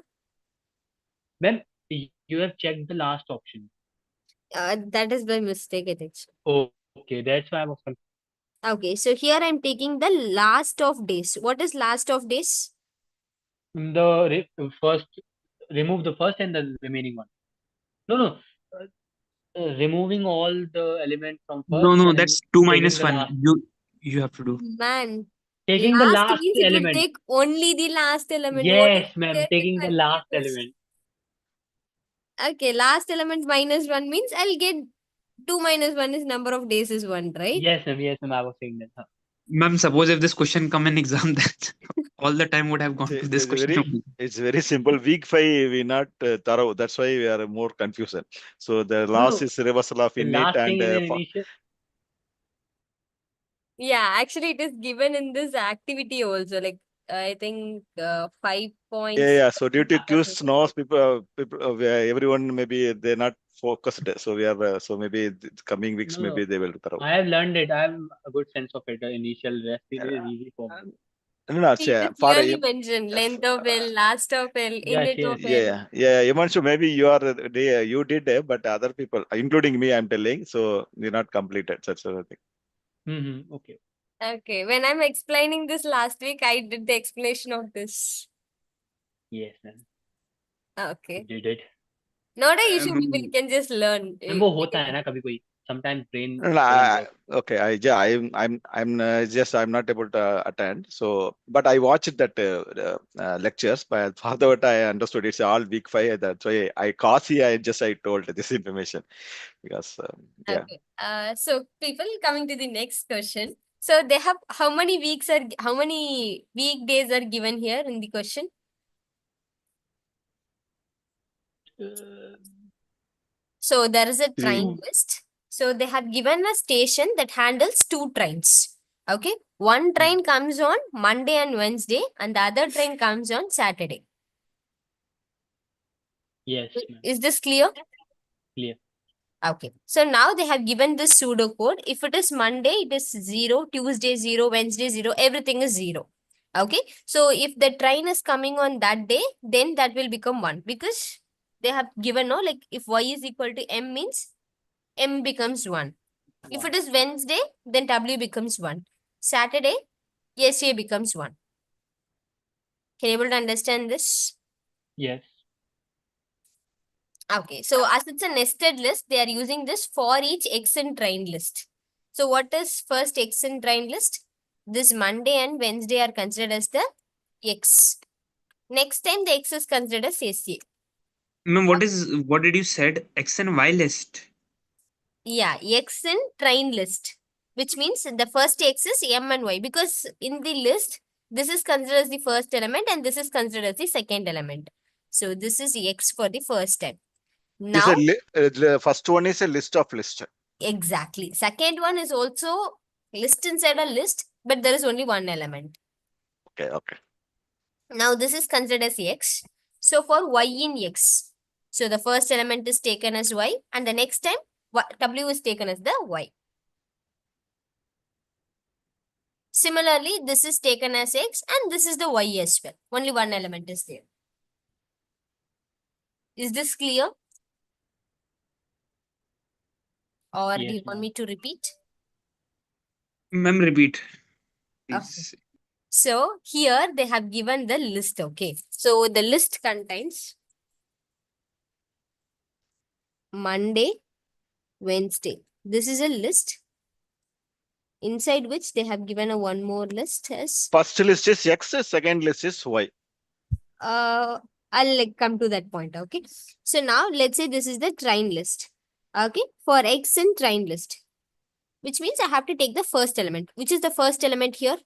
Ma'am, you have checked the last option. That is by mistake, I think. Oh, okay, that's why I was confused. Okay, so here I'm taking the last of days. What is last of days? First, remove the first and the remaining one. No. Removing all the elements from No, first no, and that's 2 taking minus the 1. last. You have to do. Man, Taking the last last means it will element. take only the last element. What is Yes, ma'am. there to Taking the last confuse? element. Okay, last element minus 1 means I'll get 2 minus 1 is number of days is 1, right? Yes, ma'am. Yes, ma'am. I was saying that. Huh. Ma'am, suppose if this question come in exam, that all the time would have gone to this question only. It's very simple. Week 5, we not thorough. That's why we are more confusion. So the last No. is reversal of The init last thing and is an initial. Yeah, actually it is given in this activity also. Like I think 5 points. yeah. So due to quiz, no people, everyone maybe they're not focused. So we are. So maybe the coming weeks, No. maybe they will thorough. I have learned it. I have a good sense of it. The initial rest it is easy for me. No, It is for clearly mentioned length of L, last of L, Yes, init of yes. L. Imanshu, maybe you did, but other people, including me, I'm telling. So you're not completed. Such a thing. Mm-hmm. Okay. Okay, when I'm explaining this last week, I did the explanation of this. Yes, ma'am. Okay. You did it. Not an issue, people can just learn. Ma'am वो होता है ना कभी कोई sometimes brain No, doesn't work. okay, I'm not able to attend. So, but I watched that lectures. But for that, I understood it's all week 5. That's why I told this information because yeah. Okay. So people coming to the next question. So they have how many weekdays are given here in the question? Uh, So there is a train Two. list. So they have given a station that handles 2 trains. Okay. One train comes on Monday and Wednesday, and the other train comes on Saturday. Yes, ma'am. Is this clear? Clear. Okay. So now they have given this pseudocode. If it is Monday, it is 0, Tuesday 0, Wednesday 0, everything is 0. Okay. So if the train is coming on that day, then that will become 1 because they have given no, like if y is equal to m means m becomes 1. If it is Wednesday, then w becomes 1. Saturday, SA becomes 1. Can you able to understand this? Yes. Okay, so as it's a nested list, they are using this for each X in train list. So what is first X in train list? This Monday and Wednesday are considered as the X. Next time the X is considered as SA. Ma'am, what did you said? X and Y list. Yeah, X in train list, which means the first X is M and Y because in the list, this is considered as the first element and this is considered as the second element. So this is X for the first time. This Now, the first one is a list of list. exactly. Second one is also list inside a list, but there is only one element. Okay, okay. Now this is considered as X. So for Y in X, so the first element is taken as Y and the next time W is taken as the Y. Similarly, this is taken as X and this is the Y as well. Only one element is there. Is this clear? Or do Yes, you want ma'am. me to repeat? Ma'am, repeat, Okay. please. So here they have given the list. Okay. So the list contains Monday, Wednesday. This is a list inside which they have given a one more list as First list is X, second list is Y. I'll like come to that point. Okay. So now let's say this is the train list. Okay. For X in train list, which means I have to take the first element. Which is the first element here?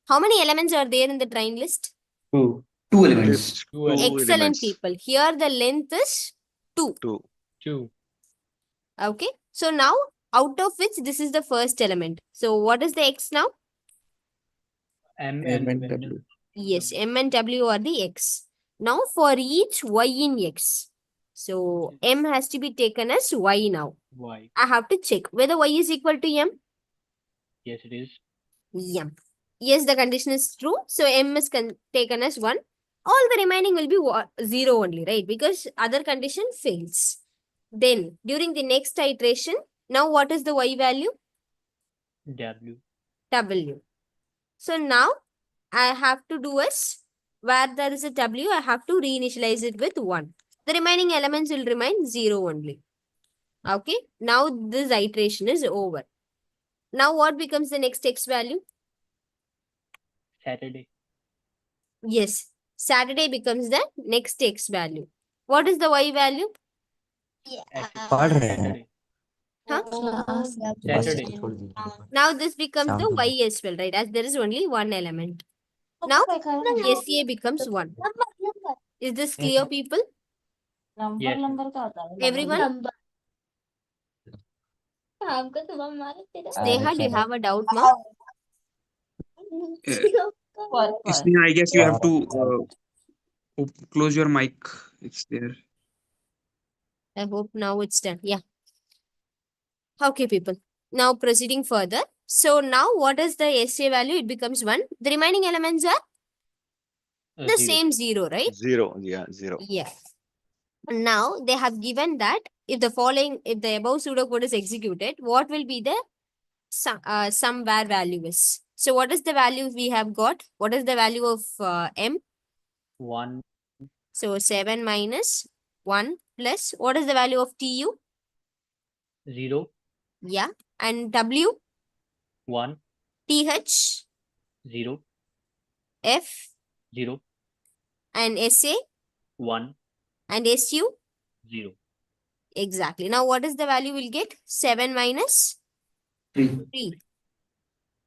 How many elements are there in the train list? Two. Two elements. List Two two elements. Excellent elements. people. Here the length is 2. Two. Two. Okay. So now out of which this is the first element. So what is the X now? M M and and W. W. Yes, M and W are the X. Now for each Y in X. So M has to be taken as Y now. Y. I have to check whether Y is equal to M. Yes, it is. M. Yes, the condition is true. So M is taken as 1. All the remaining will be 0 only, right? Because other condition fails. Then during the next iteration, now what is the Y value? W. W. So now I have to do is where there is a W, I have to reinitialize it with 1. The remaining elements will remain 0 only. Okay. Now this iteration is over. Now what becomes the next X value? Saturday. Yes. Saturday becomes the next X value. What is the Y value? Saturday. Huh? Saturday. Now this becomes the Y as well, right? As there is only one element. Now SA becomes 1. Is this clear, people? Yes, ma'am. Everyone? Sneha, do you have a doubt, ma'am? Sneha, I guess you have to close your mic. It's there. I hope now it's done. Yeah. Okay, people. Now proceeding further. So now what is the SA value? It becomes 1. The remaining elements are the Zero. same 0, right? 0. Yeah, 0. Yeah. Now they have given that if the above pseudocode is executed, what will be the somewhere value is. So what is the value we have got? What is the value of M? 1. So 7 minus 1 plus what is the value of TU? 0. Yeah. And W, 1, TH, 0, F, 0, and SA, 1, and SU. 0. Exactly. Now, what is the value we'll get? 7 minus 3. 3.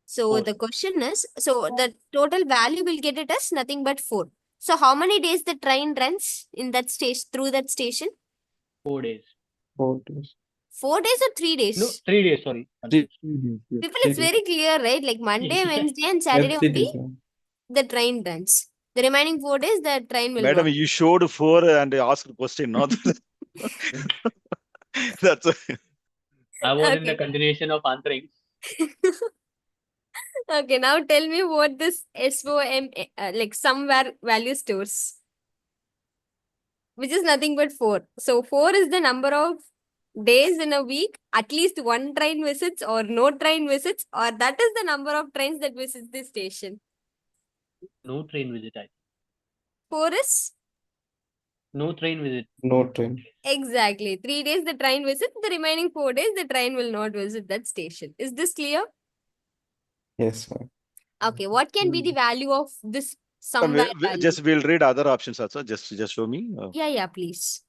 So 4. the question is, so the total value we'll get it as nothing but 4. So how many days the train runs in that station, through that station? 4 days. 4 days. 4 days or 3 No, days? 3 days, sorry. 3 Confused. days. Yes, People, 3 it's days. very clear, right? Like Monday, Yeah. Wednesday, and Yeah, Saturday 3 only days. the train runs. The remaining 4 days, the train will Madam, not. you showed 4 and asked question, not that's I was in the Okay. continuation of answering. Okay, now tell me what this SOM, like somewhere value stores, which is nothing but 4. So 4 is the number of days in a week, at least one train visits or no train visits, or that is the number of trains that visits the station. No train visit. 4 is No train visit. No train. exactly 3 days the train visits, the remaining 4 days the train will not visit that station. Is this clear? Yes, ma'am. Okay, what can be the value of this somewhere value? just we'll read other options also. Just show me. Yeah, please.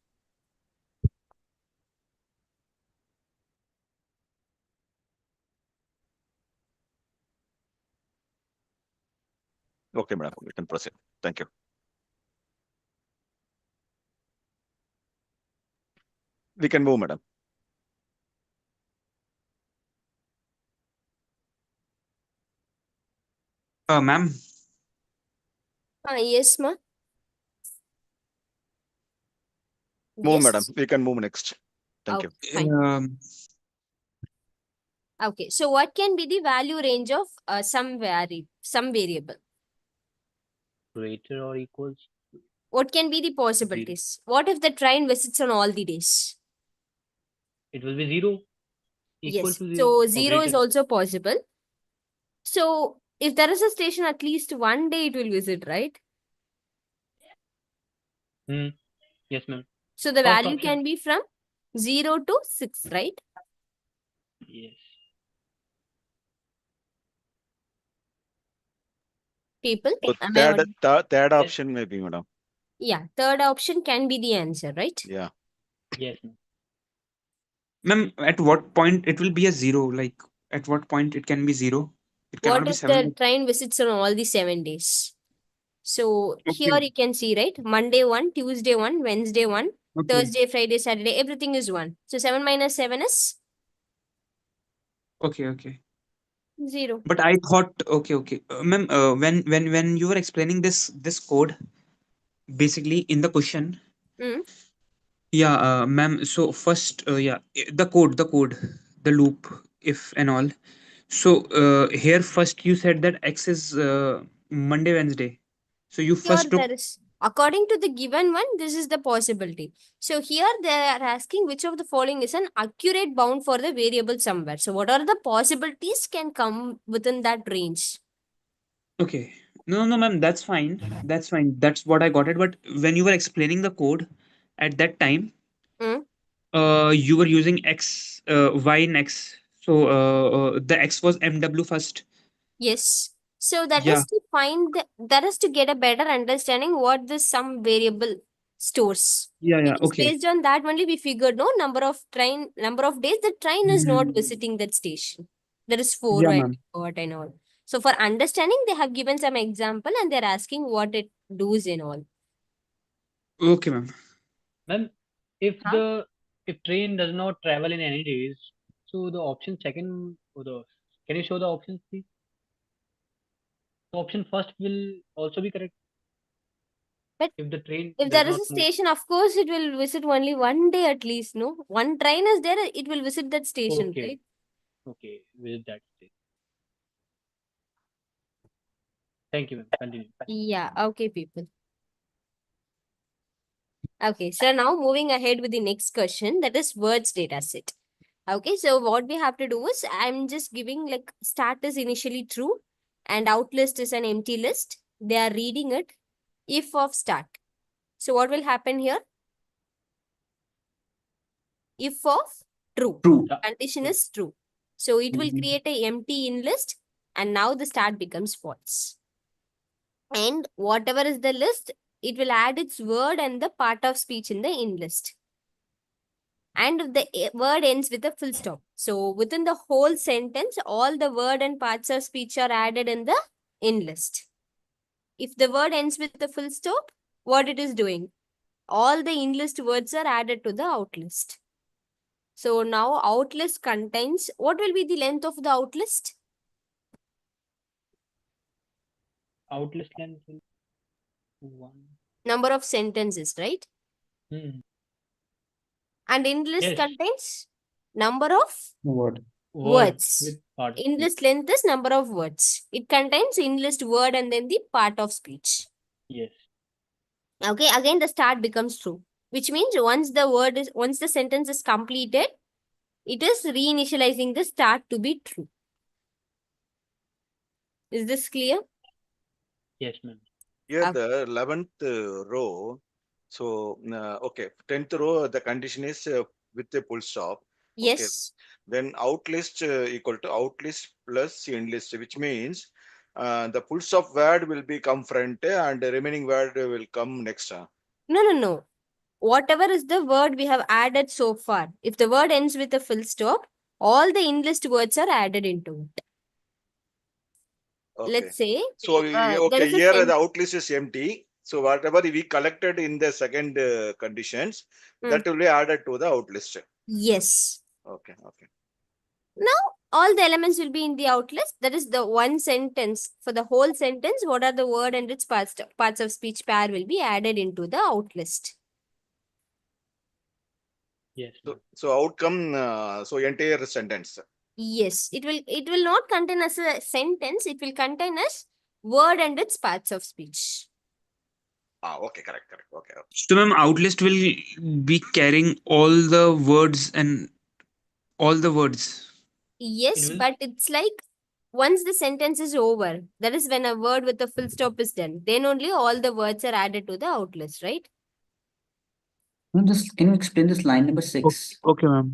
Okay, madam, we can proceed. Thank you. We can move, madam. Ma'am, Yes, ma. Move, madam. Yes. We can move next. Thank you. Okay, fine. Okay, so what can be the value range of some variable? Greater or equals What can be the possibilities? What if the train visits on all the days? it will be 0. Equal Yes, to 0 so or 0 is greater. also possible. So if there is a station at least one day it will visit, right? Yes, ma'am. So the First value option. can be from 0 to 6, right? Yes. People, So am I third Yes. option maybe, madam. Yeah, third option can be the answer, right? Yeah. Yes, ma'am. ma'am, at what point it will be a 0? Like, at what point it can be 0? It What cannot be if the 7. train visits on all the 7 days? So Okay. here you can see, right? Monday 1, Tuesday 1, Wednesday 1, Okay. Thursday, Friday, Saturday, everything is 1. So 7 minus 7 is Okay. 0. But I thought, okay. Ma'am, when you were explaining this code, basically in the question, Mm. yeah, ma'am. So first, the code, the loop, if and all. So here first you said that X is Monday, Wednesday. So you Here first took. there is, according to the given one, this is the possibility. So here they are asking which of the following is an accurate bound for the variable somewhere. So what are the possibilities can come within that range? Okay. No, ma'am. That's fine. That's fine. That's what I got it. But when you were explaining the code at that time, Mm. you were using X, Y in X. So the X was MW first. Yes. So that Yeah. is to that is to get a better understanding what this some variable stores. Yeah. Because Okay. based on that only we figured no number of days the train is not Mhm. visiting that station. There is 4 Yeah, and ma'am. what and all. So for understanding they have given some example and they're asking what it does and all. Okay, ma'am. Ma'am, if Huh? if train does not travel in any days, so the option second or the can you show the options please? The option first will also be correct But if the train if does there is not a move. station, of course it will visit only one day at least, no? One train is there, it will visit that station, Okay. right? Okay, with that. Thank you, ma'am. Continue. Yeah, okay, people. Okay, so now moving ahead with the next question, that is words data set. Okay, so what we have to do is I'm just giving like start is initially true and out list is an empty list. They are reading it if of start. So what will happen here? If of True. True. Condition is true. So it will create a empty in list, and now the start becomes false. And whatever is the list, it will add its word and the part of speech in the in list. And the word ends with a full stop. So within the whole sentence, all the word and parts of speech are added in the in list. If the word ends with a full stop, what it is doing? All the in list words are added to the out list. So now out list contains, what will be the length of the out list? Outlist length will be 1. Number of sentences, right? Hmm. And in list Yes. contains number of Word. words. With part of In speech. list length is number of words. It contains in list word and then the part of speech. Yes. Okay, again the start becomes true, which means once the sentence is completed, it is reinitializing the start to be true. Is this clear? Yes, ma'am. Here Okay. the 11th row. So okay, 10th row the condition is with a full stop. Okay. Yes. Then outlist equal to outlist plus endlist, which means the full stop word will be come front and the remaining word will come next. No. Whatever is the word we have added so far, if the word ends with a full stop, all the in list words are added into it. Okay. Let's say So there okay, is a here the outlist is empty. So whatever we collected in the second conditions, that will be added to the outlist. yes. Okay. Now all the elements will be in the out list. That is the one sentence. For the whole sentence, what are the word and its parts of speech pair will be added into the out list. Yes. So outcome, so entire sentence. Yes, it will not contain as a sentence. It will contain as word and its parts of speech. Okay, correct. Okay. So, ma'am, outlist will be carrying all the words and all the words. Yes, will- but it's like once the sentence is over, that is when a word with a full stop is done, then only all the words are added to the out list, right? Can you explain this line number 6? Okay, ma'am.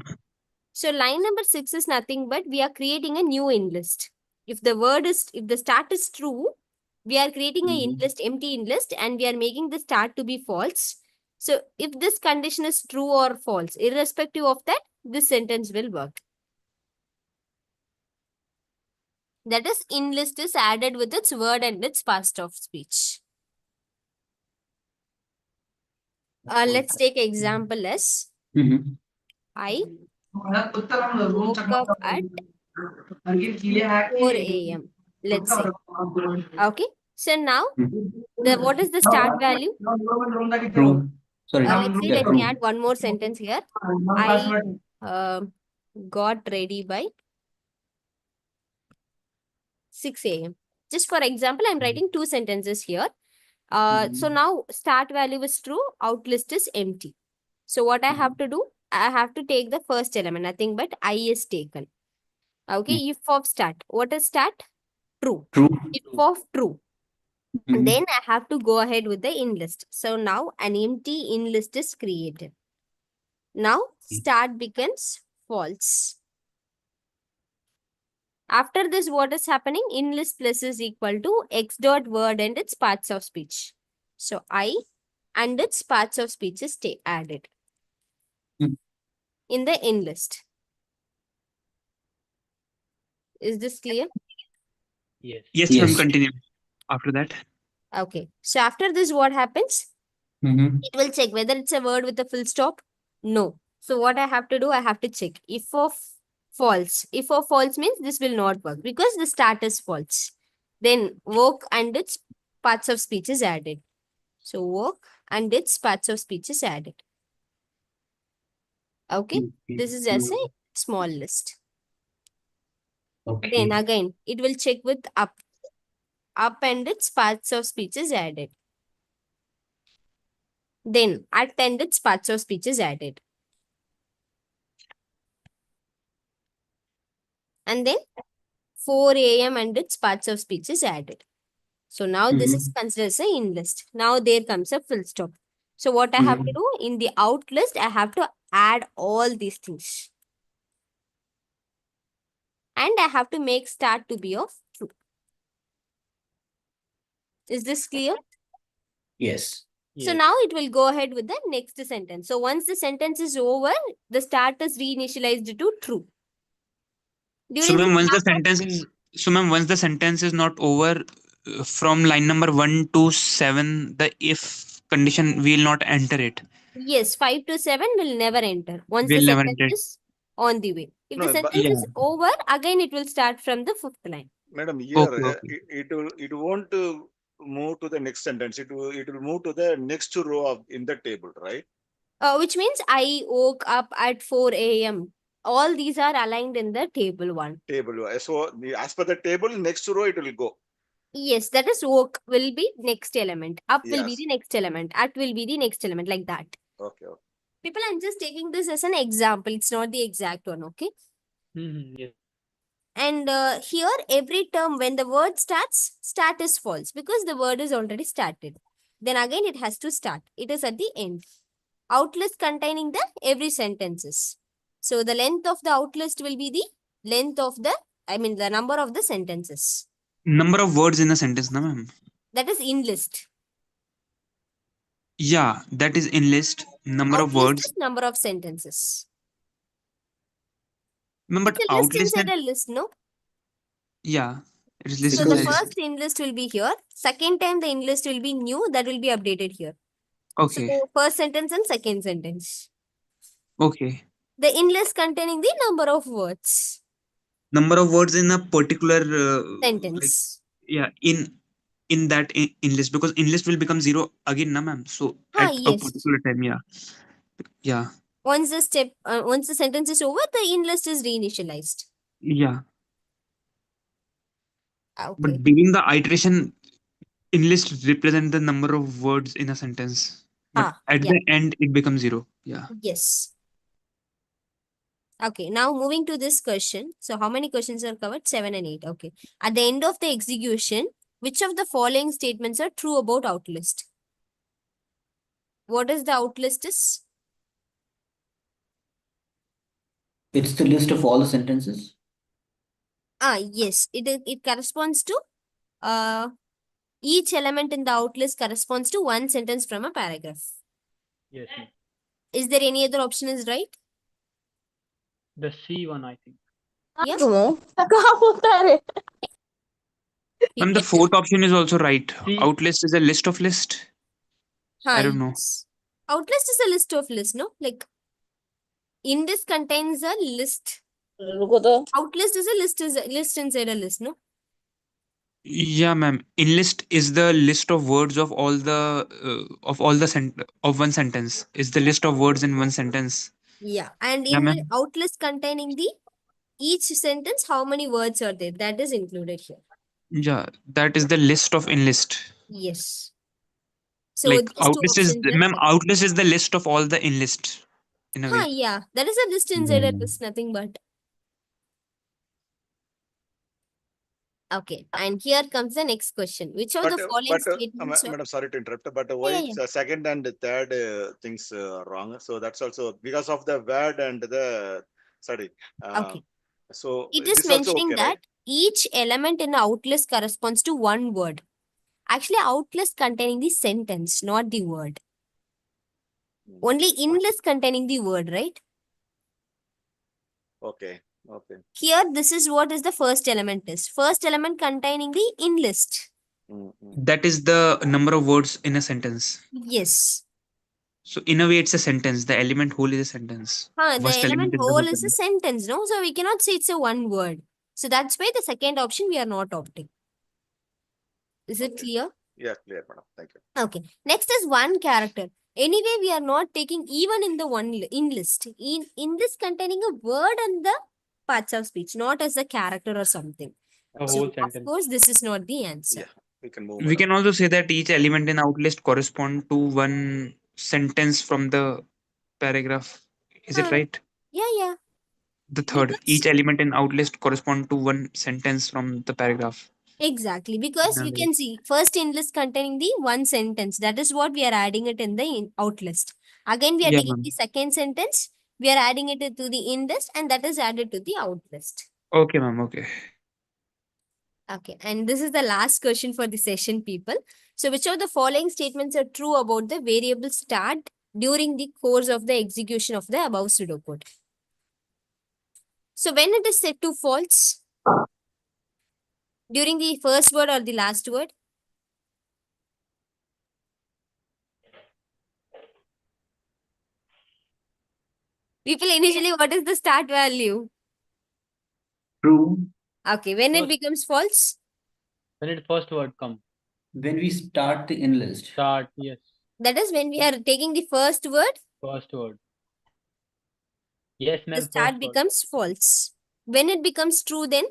So line number 6 is nothing but we are creating a new in list. If the start is true, we are creating a in list, empty in list, and we are making the start to be false. So if this condition is true or false, irrespective of that, this sentence will work. That is, in list is added with its word and its past of speech. Let's take example as I woke up at 4 a.m. Let's say. Okay. So now, what is the start value? True. Sorry. Let's see, Yeah, let me true. add one more sentence here. I got ready by 6 a.m. Just for example, I'm writing two sentences here. So now start value is true, out list is empty. So what I have to do? I have to take the first element, nothing but I is taken. Okay, if of start. What is start? True. True. If of true. Then I have to go ahead with the in list. So now an empty in list is created. Now start becomes false. After this, what is happening? In list plus is equal to x dot word and its parts of speech. So I and its parts of speech is added in the in list. Is this clear? Yes. Yes, Yes. ma'am. Continue. After that. Okay. So after this, what happens? It will check whether it's a word with a full stop. No. So what I have to do, I have to check. If of false. If of false means this will not work because the start is false. Then work and its parts of speech is added. So work and its parts of speech is added. Okay. This is just a small list. Then again, it will check with up. Up and its parts of speech is added. Then at and its parts of speech is added. And then 4 a.m. and its parts of speech is added. So now this is considered as a in list. Now there comes a full stop. So what I have to do in the out list, I have to add all these things. And I have to make start to be of true. Is this clear? Yes. So Yes. now it will go ahead with the next sentence. So once the sentence is over, the start is reinitialized to true. So During the ma'am, start once the sentence is not over, from line number 1 to 7, the if condition will not enter it. yes, 5 to 7 will never enter once the Will never sentence enter it. is on the way. If the No, but sentence Yeah. is over, again it will start from the fifth line. madam, here Okay. Okay. it won't move to the next sentence. It will move to the next row of in the table, right? Which means I woke up at 4 a.m. All these are aligned in the table 1. Table. So as per the table, next row it will go. Yes, that is woke will be next element. Up will be Yes. the next element. At will be the next element, like that. Okay. People, I'm just taking this as an example. It's not the exact one, okay? Yes. And here, every term, when the word starts, start is false because the word is already started. Then again, it has to start. It is at the end. Outlist containing the every sentences. So the length of the outlist will be the length of the, the number of the sentences. Number of words in a sentence, na ma'am? That is in list. Yeah, that is in list. Number of Outlist words. is number of sentences. Ma'am, but It's a list outlist inside a list, no? yeah, it is list So the inside. Because first in list will be here. Second time the in list will be new. That will be updated here. So Okay. first sentence and second sentence. Okay. The in list containing the number of words. Number of words in a particular like Sentence. yeah, in that in list, because in list will become 0 again, na ma'am. So Ah, at a yes. particular time, yeah. Yeah. Once the sentence is over, the in list is reinitialized. Yeah. Okay. But during the iteration, in list represent the number of words in a sentence. But at Yeah. the end it becomes 0. Yeah. Yes. Okay, now moving to this question. So how many questions are covered? 7 and 8. Okay. At the end of the execution, which of the following statements are true about outlist? What is the outlist is? it's the list of all the sentences. Yes. It corresponds to each element in the outlist corresponds to one sentence from a paragraph. Yes. Ma'am. Is there any other option is right? The C one, I think. Yeah. Ma'am, the fourth option is also right. See- Outlist is a list of list. I don't know. Yes. Outlist is a list of list, no? Like index contains a list. Outlist is a list inside a list, no? Yeah, ma'am. In list is the list of words of all the of one sentence. Is the list of words in one sentence. Yeah. And Yeah, in ma'am. outlist containing the each sentence, how many words are there? That is included here. Yeah, that is the list of in list. Yes. So Like these two outlist is options are ma'am. correct. Outlist is the list of all the in list in a way. Yeah. That is a list inside a list, nothing but. Okay. And here comes the next question. Which of the following statements are... Madam, sorry to interrupt, but why Yeah. second and third things wrong? So that's also because of the word and the sorry. Okay. So It is this also mentioning okay, that right? each element in the outlist corresponds to one word. Actually, outlist containing the sentence, not the word. Only in list containing the word, right? Okay. Here, this is what is the first element is. First element containing the in list. That is the number of words in a sentence. Yes. So in a way, it's a sentence. The element whole is a sentence. The First element is the whole whole is a sentence, no? So we cannot say it's a one word. So that's why the second option we are not opting. Is it clear? Yeah, clear, madam. Thank you. Okay. Next is one character. Anyway, we are not taking even in the one in list. In this containing a word and the parts of speech, not as a character or something. A So whole of sentence. course, this is not the answer. Yeah, we can move. We madam. can also say that each element in outlist correspond to one sentence from the paragraph. Is it right? Yeah. The third, Because each element in outlist correspond to one sentence from the paragraph. exactly, because you Yeah. can see first in list containing the one sentence. That is what we are adding it in the out list. Again, we are Yeah, taking ma'am. the second sentence. We are adding it to the in list, and that is added to the out list. Okay, ma'am. Okay. Okay, and this is the last question for the session, people. So, which of the following statements are true about the variable start during the course of the execution of the above pseudocode? So, when it is set to false, during the first word or the last word? People, initially, what is the start value? True. Okay, when it First, becomes false? when it first word come. When we start the in list. Start, yes. That is when we are taking the first word, First word. Yes, the ma'am, start first word. becomes false. When it becomes true, then?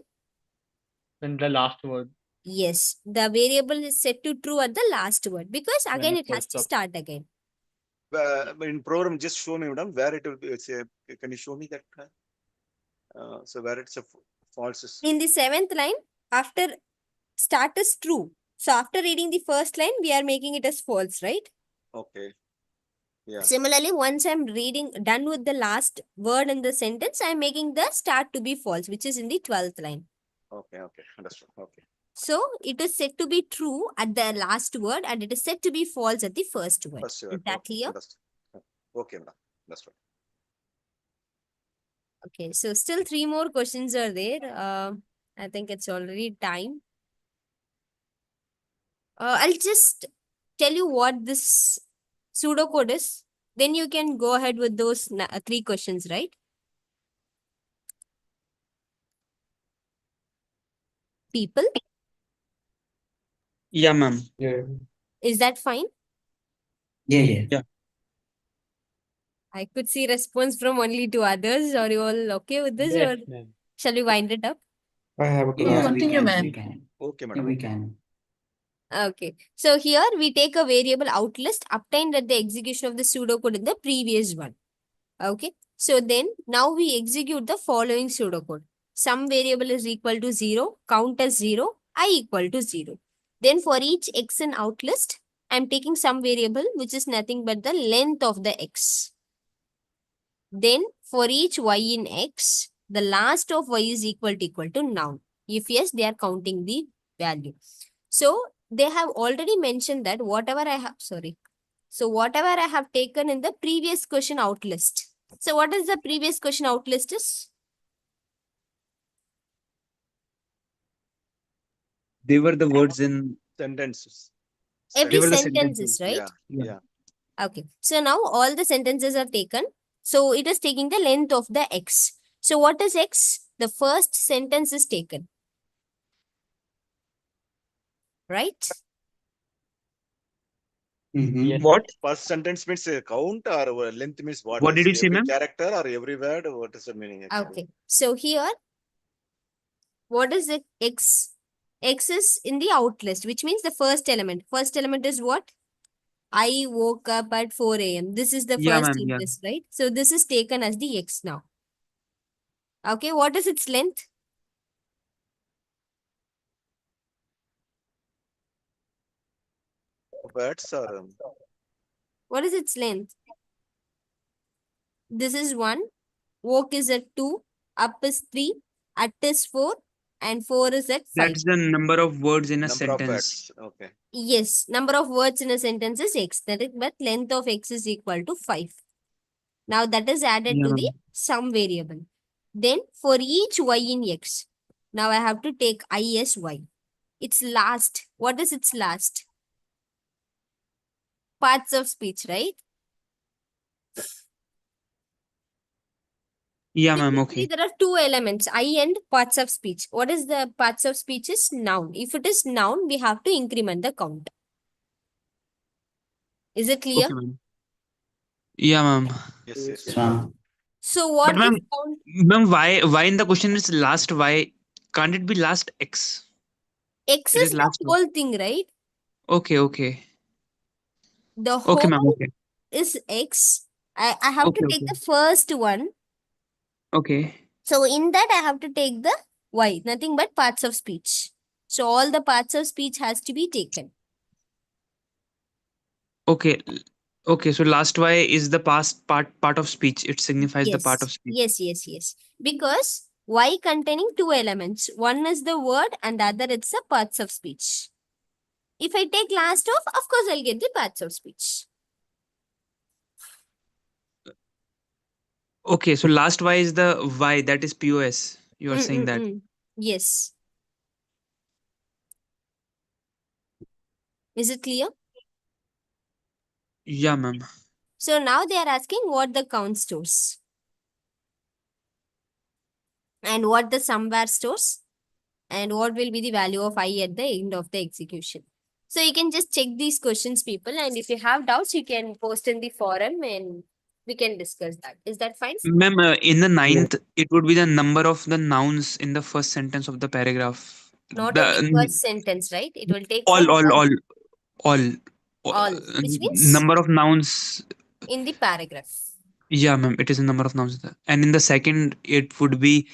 Then the last word. Yes, the variable is set to true at the last word because When again it it has first to up. start again. In program, just show me, madam, where it will be. Can you show me that? So where it's a false is. In the 7th line, after start is true. So after reading the first line, we are making it as false, right? Okay. Yeah. Similarly, once I'm reading done with the last word in the sentence, I'm making the start to be false, which is in the 12th line. Okay. Okay. Understood. Okay. So it is said to be true at the last word and it is said to be false at the first word. First Is word. that Okay. clear? Understood. Okay, madam. Understood. Okay, so still 3 more questions are there. I think it's already time. I'll just tell you what this pseudocode is. Then you can go ahead with those 3 questions, right? People, Yeah, ma'am. Yeah. is that fine? Yeah. Yeah. I could see response from only 2 others. Are you all okay with this Yes, or ma'am. shall we wind it up? I have a Yeah, question. we Continue, can. ma'am. We can. Okay, Yeah, madam. we can. Okay. So here we take a variable outlist obtained at the execution of the pseudocode in the previous one. Okay. So then now we execute the following pseudocode. Some variable is equal to 0, count as 0, I equal to 0. Then for each x in outlist, I'm taking some variable which is nothing but the length of the x. Then for each y in x, the last of y is equal to noun. If yes, they are counting the value. So they have already mentioned that whatever I have, So whatever I have taken in the previous question outlist. So what is the previous question outlist is? They were the words in. Sentences. Every They were the sentence sentences. is, right? Yeah. Yeah. Yeah. Okay. So now all the sentences are taken. So it is taking the length of the x. So what is x? The first sentence is taken. Right? Mm-hmm. Yes. What? First sentence means a count or length means what? What did you say, Every ma'am? character or every word? What is the meaning actually? Okay. So here, what is it? X. X is in the outlist, which means the first element. First element is what? I woke up at 4 a.m. This is the Yeah, first ma'am. in Yeah. this, right? So this is taken as the X now. Okay, what is its length? Words or What is its length? This is 1. Woke is at 2. Up is 3. At is 4. And 4 is at 5. That's the number of words in a number of sentence. words. Okay. Yes, number of words in a sentence is X. That is, but length of X is equal to 5. Now that is added Yeah, to the ma'am. sum variable. Then for each y in X, now I have to take I as Y. Its last. What is its last? Parts of speech, right? Yeah, ma'am. Basically, Okay. there are 2 elements, I and parts of speech. What is the parts of speech is noun. If it is noun, we have to increment the count. Is it clear? Okay, ma'am. Yeah, ma'am. Yes. Yes. Yes, ma'am. So But what ma'am, is count? why in the question is last y? Can't it be last x? X It is is the last y. whole thing, right? Okay, okay. The Okay, ma'am. whole Okay. is X. I have to Okay, take okay. the first one. Okay. So in that, I have to take the Y, nothing but parts of speech. So all the parts of speech has to be taken. Okay. Okay. So last y is the past part of speech. It signifies the part of Yes, speech. yes, yes, yes. Because Y containing two elements. One is the word and the other it's the parts of speech. If I take last of course I'll get the parts of speech. Okay, so last Y is the Y, that is POS. You are saying that. Yes. Is it clear? Yeah, ma'am. So now they are asking what the count stores and what the somewhere stores and what will be the value of I at the end of the execution. So you can just check these questions, people, and if you have doubts, you can post in the forum and we can discuss that. Is that fine? Ma'am, in the Yeah. ninth, it would be the number of the nouns in the first sentence of the paragraph. Not The in the first sentence, right? It will take all, from all, one, all, all, all, which means number of nouns. in the paragraph. Yeah, ma'am, it is a number of nouns. And in the second, it would be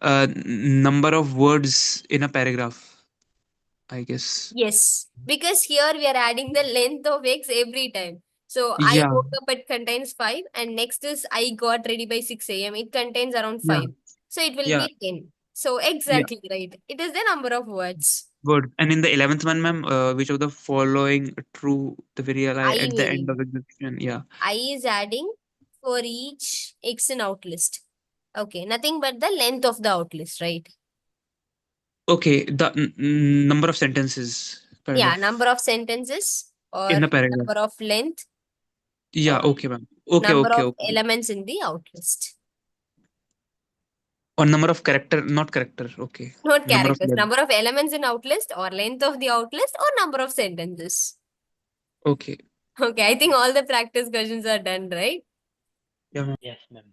number of words in a paragraph, I guess. Yes, because here we are adding the length of X every time. So I Yeah, woke up, it contains 5, and next is I got ready by 6 a.m. It contains around yeah, 5. So it will yeah, be 10. So yeah. exactly right. It is the number of words. Good. And in the 11th one, ma'am, which of the following true the very lie I at the end of the description? Yeah. I is adding for each X in outlist. Okay, nothing but the length of the outlist, right? Okay, the number of sentences, Yeah, paragraph number of sentences in or the paragraph. number of length Yeah, or okay, ma'am. Okay, number okay, of okay. elements in the outlist. Or number of character, not character. Okay. Not Number of characters. letters. Number of elements in outlist or length of the outlist or number of sentences. Okay. Okay, I think all the practice questions are done, right? Yeah, ma'am. Yes, ma'am.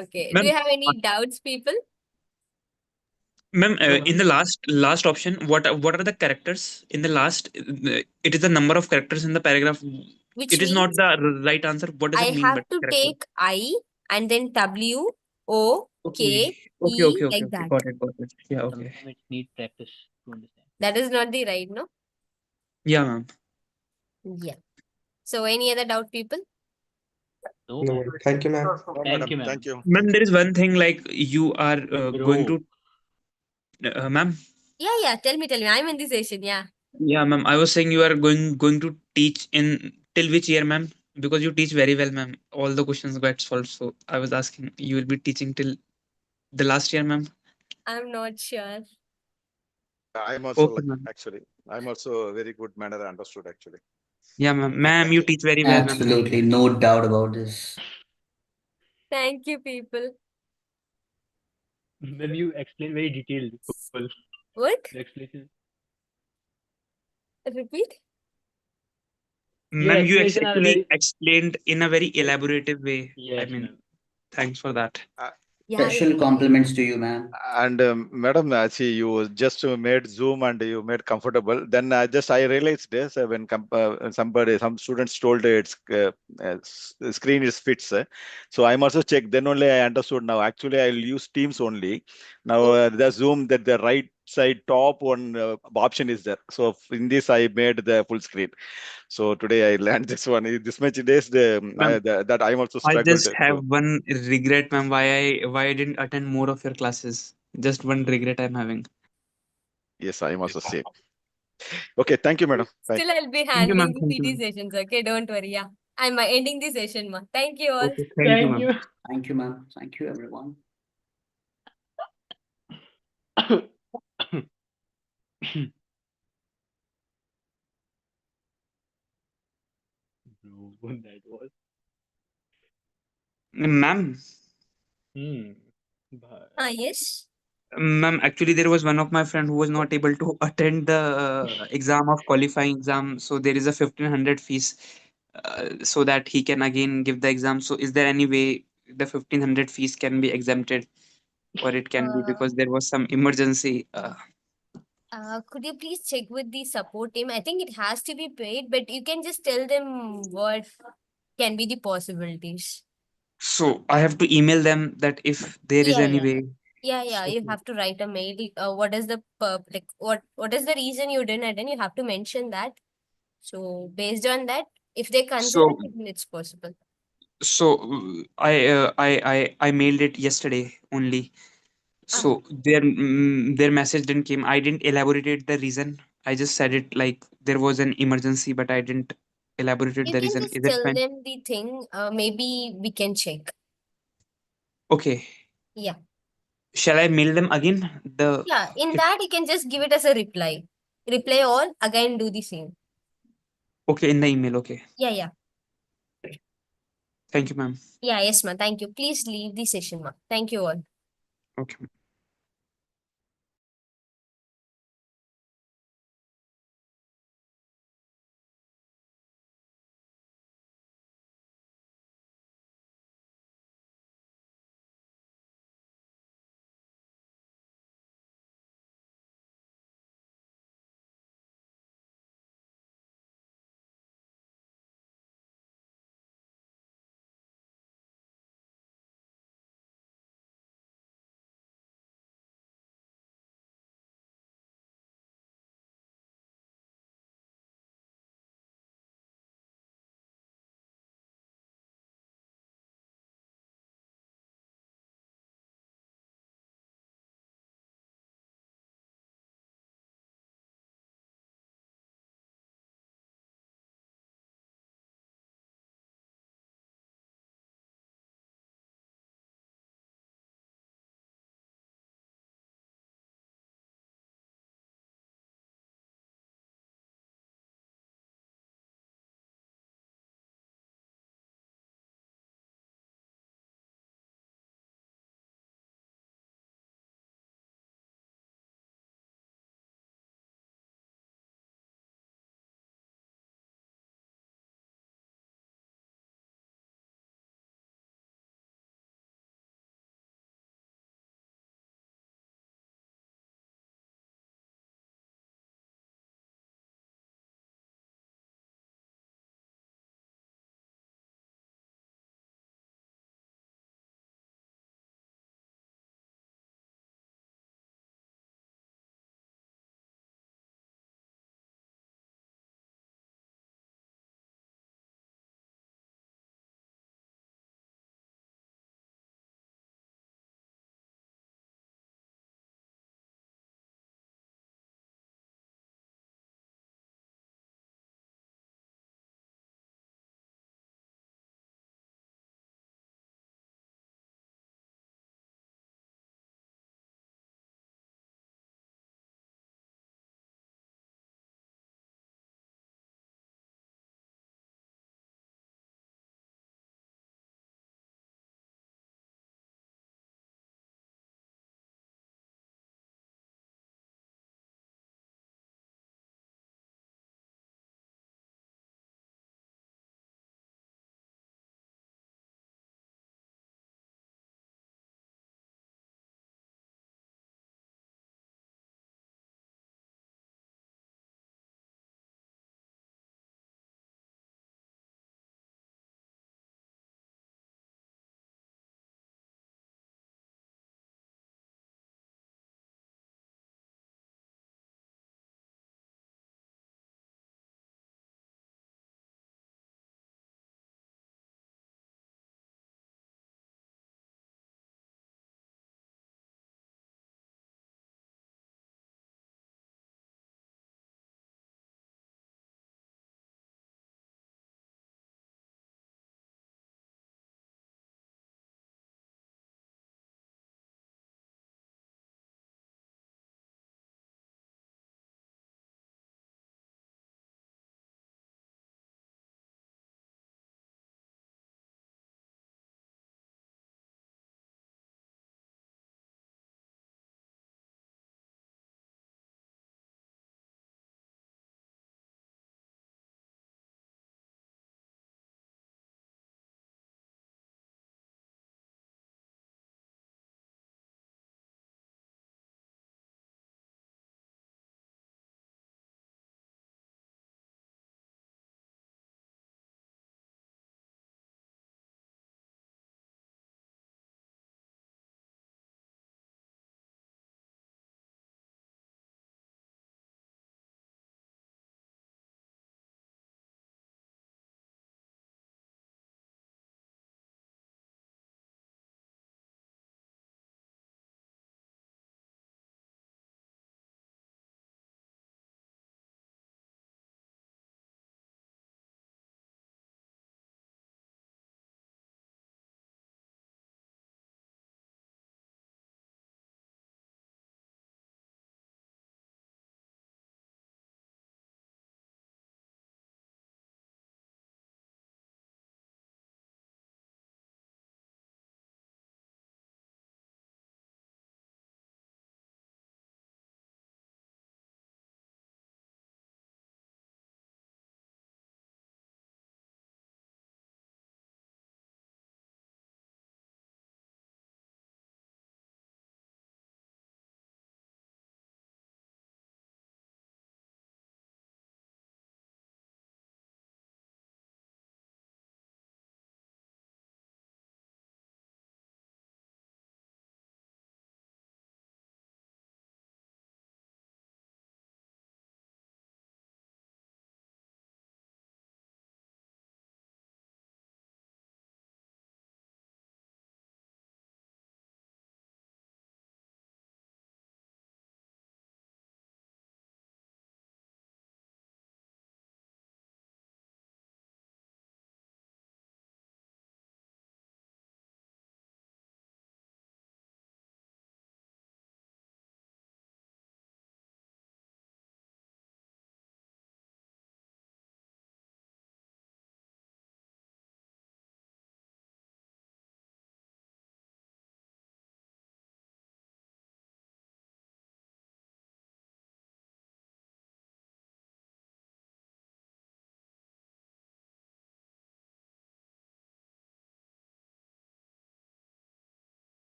Okay. Do Ma'am, you have any doubts, people? ma'am, No, in ma'am. the last option, what are the characters in the last? It is the number of characters in the paragraph. Which It is not means the right answer. What does I it mean by have to character? take I and then W, O, Okay. K, Okay. E, Okay. Okay. like Okay. that. Got it. Got it. Yeah. Okay. Sometimes it needs practice to understand. That is not the right, no? Yeah, ma'am. Yeah. So any other doubt, people? No, No, ma'am. thank you, ma'am. No, Thank you, madam. ma'am. Thank you. Ma'am, Thank there you. is one thing like you are going Bro, to, ma'am. Yeah. Tell me. I'm in the session. Yeah. Yeah, ma'am. I was saying you are going to teach in till which year, ma'am? Because you teach very well, ma'am. All the questions got solved. So I was asking, you will be teaching till the last year, ma'am? I'm not sure. I'm also Okay, like, ma'am. actually, I'm also a very good manner understood actually. Yeah, ma'am. Ma'am, Thank you you. teach very well, ma'am. Thank Absolutely, you. no doubt about this. Thank you, people. Ma'am, you explain very detailed. Full. What? The explanation. Repeat? Your Ma'am, you explanation are actually very. explained in a very elaborative way. I Yes, mean, ma'am. thanks for that. Yeah. Special compliments to you, man. And madam, see, you just made Zoom and you made comfortable. Then I realized this when some students told screen is fits. So I'm also checked. Then only I understood. Now actually I'll use Teams only. Now the Zoom that the right side top one option is there. So in this I made the full screen. So today I learned this one. This much days Ma'am, that I'm also I struggled just have to. one regret, ma'am, why I didn't attend more of your classes. Just one regret I'm having. Yes, I'm also same. Okay, thank you, madam. Bye. Still, I'll be Thank you, handling ma'am. the Thank you, CT ma'am. sessions. Okay, don't worry. Yeah. I'm ending the session, ma. Thank you all. Okay, thank you, Thank ma'am. you. Thank you, ma'am. Thank you, everyone. No, that was. Ma'am, But Yes. ma'am, actually, there was one of my friend who was not able to attend the exam of qualifying exam. So there is a 1500 fees so that he can again give the exam. So is there any way the 1500 fees can be exempted, or it can be Uh, because there was some emergency? could you please check with the support team? I think it has to be paid, but you can just tell them what can be the possibilities. So I have to email them that if there is Yeah, any yeah. way. Yeah. You Okay. have to write a mail. What is the like what is the reason you didn't attend? You have to mention that. So based on that, if they consider So it, it's possible. so I mailed it yesterday only. So their message didn't came. I didn't elaborate the reason. I just said it like there was an emergency, but I didn't elaborate You the can reason. just Is it tell fine? them the thing. Maybe we can check. Okay. Yeah. Shall I mail them again? Yeah. In If, that, you can just give it as a reply. Reply all, again do the same. okay, in the email. Okay. Yeah, yeah. Thank you, ma'am. Yeah, yes, ma'am. Thank you. Please leave the session, ma'am. Thank you all. Okay.